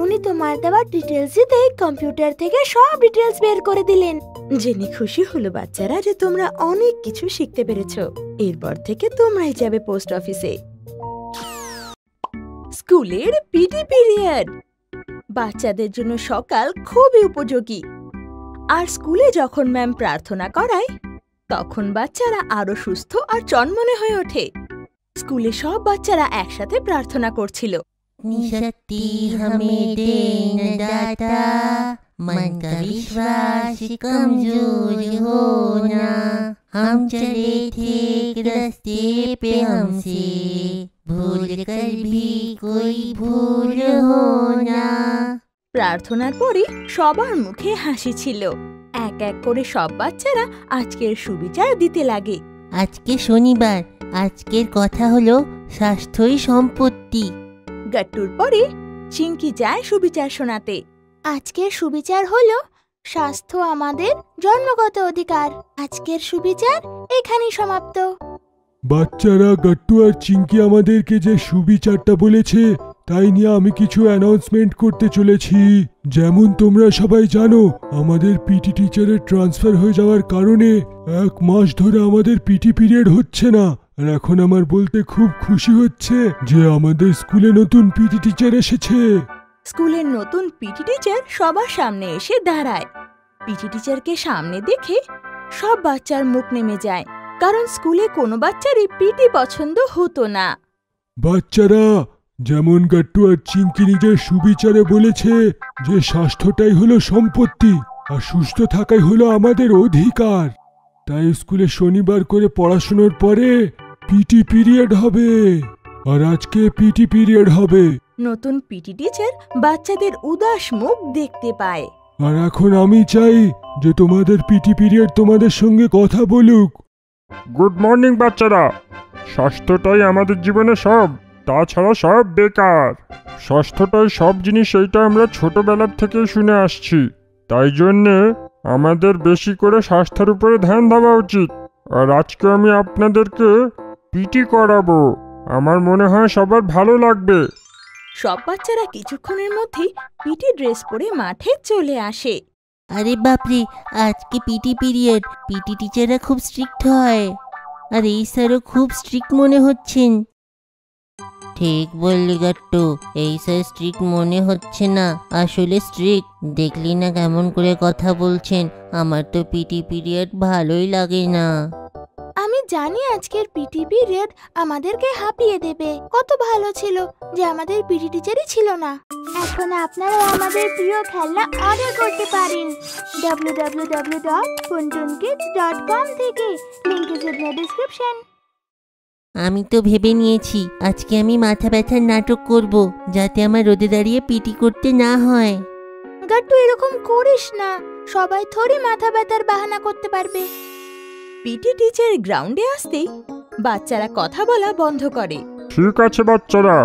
উনি তোমার দেওয়া ডিটেলস দিতে কম্পিউটার থেকে সব ডিটেলস বের করে দিলেন। জেনে খুশি হলো বাচ্চারা যে তোমরা অনেক কিছু শিখতে পেরেছো। এরপর থেকে তোমরাই যাবে পোস্ট অফিসে। স্কুলের পিটি পিরিয়ড বাচ্চাদের জন্য সকাল খুবই উপযোগী। আর স্কুলে যখন ম্যাম প্রার্থনা করায় তখন বাচ্চারা আরো সুস্থ আর চনমনে হয়ে ওঠে। স্কুলে সব বাচ্চারা একসাথে প্রার্থনা করছিল। शक्ति हमें देना दाता, मन का विश्वास कमजोर होना, हम चले थे एक रास्ते पे हमसे भूल कर भी कोई भूल होना। প্রার্থনার পরে সবার মুখে হাসি ছিল। এক এক করে সব বাচ্চারা আজকের সুবিচার দিতে লাগে। আজকে শনিবার, আজকের কথা হলো স্বাস্থ্যই সম্পত্তি। গাট্টুর পরে চিঙ্কি যায় সুবিচার শোনাতে। আজকের সুবিচার হলো স্বাস্থ্য আমাদের জন্মগত অধিকার। আজকের সুবিচার এখানেই সমাপ্ত। বাচ্চারা, গাট্টু আর চিঙ্কি আমাদেরকে যে সুবিচারটা বলেছে তাই নিয়ে আমি কিছু অ্যানাউন্সমেন্ট করতে চলেছি। যেমন তোমরা সবাই জানো, আমাদের পিটি টিচারের ট্রান্সফার হয়ে যাওয়ার কারণে 1 মাস ধরে আমাদের পিটি পিরিয়ড হচ্ছে না। আর এখন আমার বলতে খুব খুশি হচ্ছে যে আমাদের স্কুলে নতুন পিটি টিচার এসেছে। স্কুলের নতুন পিটি টিচার সবার সামনে এসে দাঁড়ায়। পিটি টিচারকে সামনে দেখে সব বাচ্চার মুখ নেমে যায়, কারণ স্কুলে কোনো বাচ্চারই পিটি পছন্দ হতো না। বাচ্চারা, যেমন গাট্টু আর চিঙ্কি নিজের সুবিচারে বলেছে যে স্বাস্থ্যটাই হলো সম্পত্তি আর সুস্থ থাকাই হলো আমাদের অধিকার, তাই স্কুলে শনিবার করে পড়াশোনার পরে পিটি পিরিয়ড হবে। আর আজকে পিটি পিরিয়ড হবে। নতুন পিটি টিচার বাচ্চাদের উদাস মুখ দেখতে পায়। আর এখন আমি চাই যে তোমাদের পিটি পিরিয়ড তোমাদের সঙ্গে কথা বলুক। গুড মর্নিং বাচ্চারা। স্বাস্থ্যটাই আমাদের জীবনে সব, তাছাড়া সব বেকার। স্বাস্থ্যটাই সব জিনিস, এইটা আমরা ছোটবেলার থেকে শুনে আসছি। তাই জন্যে আমাদের বেশি করে স্বাস্থ্যের উপরে ধ্যান দেওয়া উচিত। আর আজকে আমি আপনাদেরকে পিটি করাবো। আমার মনে হয় সবার ভালো লাগবে। সব বাচ্চারা কিছুক্ষণের মধ্যেই পিটি ড্রেস পরে মাঠে চলে আসে। আরে বাপরে, আজকে পিটি পিরিয়ড। পিটি টিচাররা খুব স্ট্রিক্ট হয়। আর এই স্যারও খুব স্ট্রিক্ট মনে হচ্ছেন। ঠিক বললি গাট্টু, এই স্যার স্ট্রিক্ট মনে হচ্ছে না, আসলে স্ট্রিক্ট। দেখলি না কেমন করে কথা বলছেন। আমার তো পিটি পিরিয়ড ভালোই লাগে না। আমি জানি আজকের পিটি পিরিয়ড আমাদেরকে হাঁপিয়ে দেবে। কত ভালো ছিল যে আমাদের পিটি টিচারই ছিল না। এখন আপনারা আমাদের প্রিয় খেলনা অর্ডার করতে পারেন www.puntunkids.com থেকে। Link is in the description. আমি তো ভেবে নিয়েছি আজকে আমি মাথা ব্যথার নাটক করব, যাতে আমার রোদে দাঁড়িয়ে পিটি করতে না হয়। গাট্টু, এরকম করিস না, সবাই থোড়ি মাথা ব্যথার বাহানা করতে পারবে। পিটি টিচার গ্রাউন্ডে আসতেই বাচ্চারা কথা বলা বন্ধ করে। ঠিক আছে বাচ্চারা,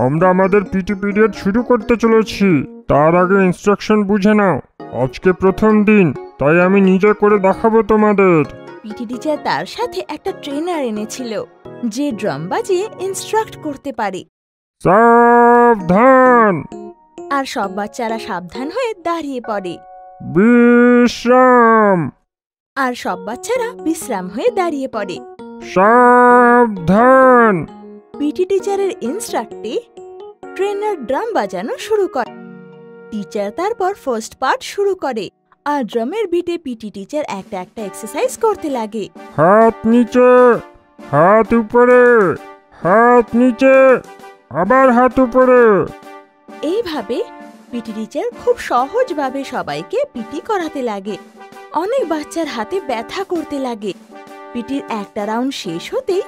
আমরা আমাদের পিটি পিরিয়ড শুরু করতে চলেছি। তার আগে ইনস্ট্রাকশন বুঝে নাও। আজকে প্রথম দিন, তাই আমি নিজে করে দেখাবো তোমাদের। পিটি টিচার তার সাথে একটা ট্রেনার এনেছিল যে ড্রাম বাজিয়ে ইনস্ট্রাক্ট করতে পারে। সাবধান। আর সব বাচ্চারা সাবধান হয়ে দাঁড়িয়ে পড়ে। বিশ্রাম। আর সব বাচ্চারা বিশ্রাম হয়ে দাঁড়িয়ে পড়ে। সাবধান। পিটি টিচারের ইনস্ট্রাক্টে ট্রেনার ড্রাম বাজানো শুরু করে। টিচার তারপর ফার্স্ট পার্ট শুরু করে। আর ড্রামের বিটে পিটি টিচার একটা একটা এক্সারসাইজ করতে লাগে। হাত নিচে, হাত উপরে, হাত নিচে, আবার হাত উপরে। এইভাবে পিটি টিচার খুব সহজভাবে সবাইকে পিটি করাতে লাগে। অনেক বাচ্চার হাতে ব্যথা করতে লাগে। পিটির একটা রাউন্ড শেষ হতেই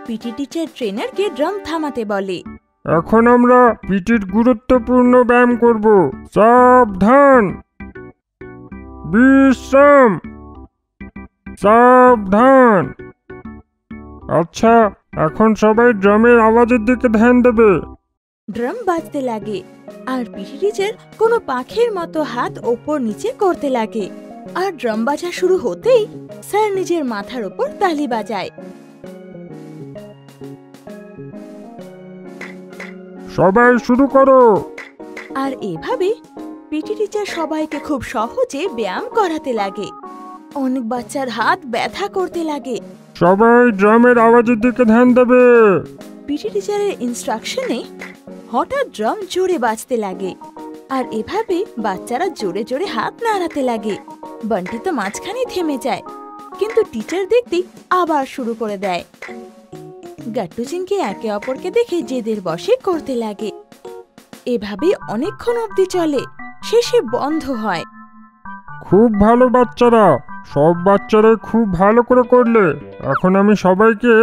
পিটি টিচার ট্রেনারকে ড্রাম থামাতে বলে। এখন আমরা পিটির গুরুত্বপূর্ণ ব্যায়াম করব। সাবধান, বিশ্রাম, সাবধান। আচ্ছা, এখন সবাই ড্রামের আওয়াজের দিকে ধ্যান দেবে। ড্রাম বাজতে লাগে আর পিটি টিচার কোনো পাখির মতো হাত ওপর নিচে করতে লাগে। আর ড্রাম বাজা শুরু হতেই স্যার নিজের মাথার ওপর তালি বাজায়। সবাই শুরু করো। আর এভাবে পিটি টিচার সবাইকে খুব সহজে ব্যায়াম করাতে লাগে। অনেক বাচ্চার হাত ব্যথা করতে লাগে। সবাই ড্রামের আওয়াজের দিকে ধ্যান দেবে। পিটি টিচারের ইনস্ট্রাকশনে হঠাৎ ড্রাম জোরে বাজতে লাগে আর এভাবে বাচ্চারা জোরে জোরে হাত নাড়াতে লাগে। বান্টি তো মাঝখানে থেমে যায়, কিন্তু টিচার দেখতেই আবার শুরু করে দেয়। গাট্টু চিংকি একে অপরকে দেখে জেদের বশে করতে লাগে। এভাবে অনেকক্ষণ অবধি চলে, শেষে বন্ধ হয়। খুব ভালো বাচ্চারা, সব বাচ্চারাই খুব ভালো করে করলে। এখন আমি সবাইকে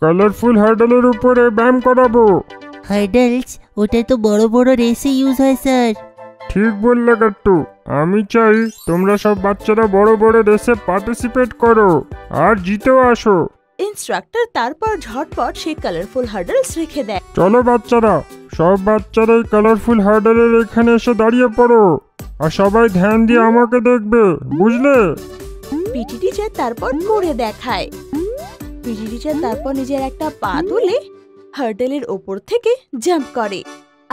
কালারফুল হার্ডেলের উপরে ব্যায়াম করাবো। হার্ডেলস, ওটা তো বড় বড় রেসে ইউজ হয় স্যার। ঠিক বললে গাট্টু, আমি চাই তোমরা সব বাচ্চারা বড় বড় রেসে পার্টিসিপেট করো আর জিতেও আসো। ইনস্ট্রাক্টর তারপর ঝটপট সেই কালারফুল হার্ডেলস রেখে দেয়। চলো বাচ্চারা, সব বাচ্চারাই কালারফুল হার্ডেলের এখানে এসে দাঁড়িয়ে পড়ো আর সবাই ধ্যান দিয়ে আমাকে দেখবে, বুঝলে? পিটি টিচার তারপর করে দেখায়। পিটি টিচার তারপর নিজের একটা পা তুলে হার্ডেলের ওপর থেকে জাম্প করে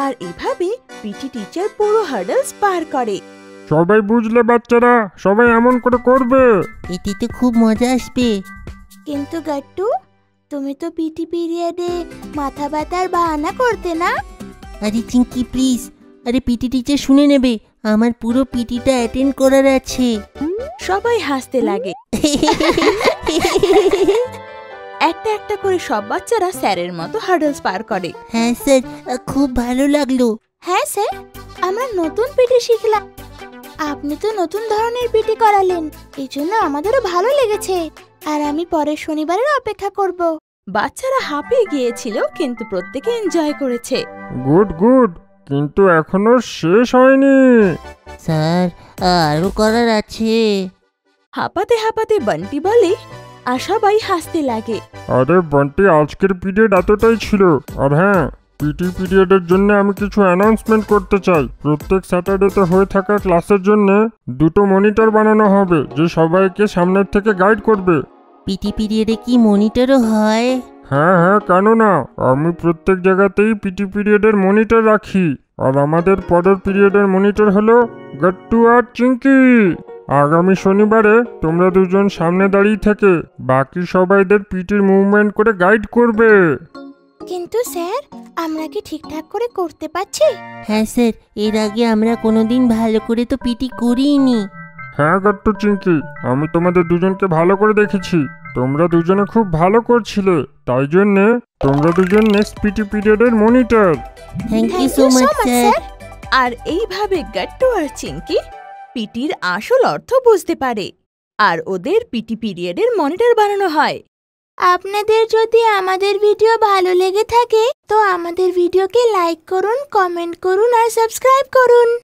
আর এভাবে পিটি টিচার পুরো হার্ডেলস পার করে। সবাই বুঝলে বাচ্চারা? সবাই এমন করে করবে। এতে তো খুব মজা আসবে। কিন্তু গাট্টু, তুমি তো পিটি পিরিয়ডে মাথা ব্যথার বাহানা করতে না? আরে চিঙ্কি প্লিজ, আরে পিটি টিচার শুনে নেবে, আমার পুরো পিটিটা অ্যাটেন্ড করার আছে। সবাই হাসতে লাগে। একটা একটা করে সব বাচ্চারা স্যারের মতো হার্ডেলস পার করে। হ্যাঁ স্যার, খুব ভালো লাগলো। হ্যাঁ স্যার, আমরা নতুন পিটি শিখলাম। আপনি তো নতুন ধরনের পিটি করালেন, এই জন্য আমাদেরও ভালো লেগেছে। আর আমি পরের শনিবারের অপেক্ষা করব। বাচ্চারা হাঁপিয়ে গিয়েছিল, কিন্তু প্রত্যেকে এনজয় করেছে। গুড গুড, কিন্তু এখনো শেষ হয়নি। স্যার, আরো করার আছে। হাঁপাতে হাঁপাতে বান্টি বলে আর সবাই হাসতে লাগে। আরে বন্টি, আজকের পিরিয়ড এতটাই ছিল। আর হ্যাঁ, পিটি পিরিয়ডের জন্য আমি কিছু অ্যানাউন্সমেন্ট করতে চাই। প্রত্যেক স্যাটারডেতে হয়ে থাকা ক্লাসের জন্য 2টো মনিটর বানানো হবে, যে সবাইকে সামনের থেকে গাইড করবে। পিটি পিরিয়ডে কি মনিটরও হয়? হ্যাঁ হ্যাঁ, কেন না, আমি প্রত্যেক জায়গাতেই পিটি পিরিয়ডের মনিটর রাখি। আর আমাদের পরের পিরিয়ডের মনিটর হলো গাট্টু আর চিঙ্কি। আগামী শনিবারে তোমরা দুজন সামনে দাঁড়িয়ে থেকে বাকি সবাইদের পিটির মুভমেন্ট করে গাইড করবে। কিন্তু স্যার, আমরা কি ঠিকঠাক করে করতে পারছি? হ্যাঁ স্যার, এর আগে আমরা কোনোদিন ভালো করে তো পিটি করিনি। হ্যাঁ গাট্টু চিঙ্কি, আমি তোমাদের দুজনকে ভালো করে দেখেছি। তোমরা দুজনে খুব ভালো করছিলে, তাই জন্যে তোমরা দুজন নেক্সট পিটি পিরিয়ডের monitor. Thank you so much sir. আর এইভাবে গাট্টু আর চিঙ্কি পিটির আসল অর্থ বুঝতে পারে আর ওদের পিটি পিরিয়ডের মনিটর বানানো হয়। আপনাদের যদি আমাদের ভিডিও ভালো লেগে থাকে তো আমাদের ভিডিওকে লাইক করুন, কমেন্ট করুন আর সাবস্ক্রাইব করুন।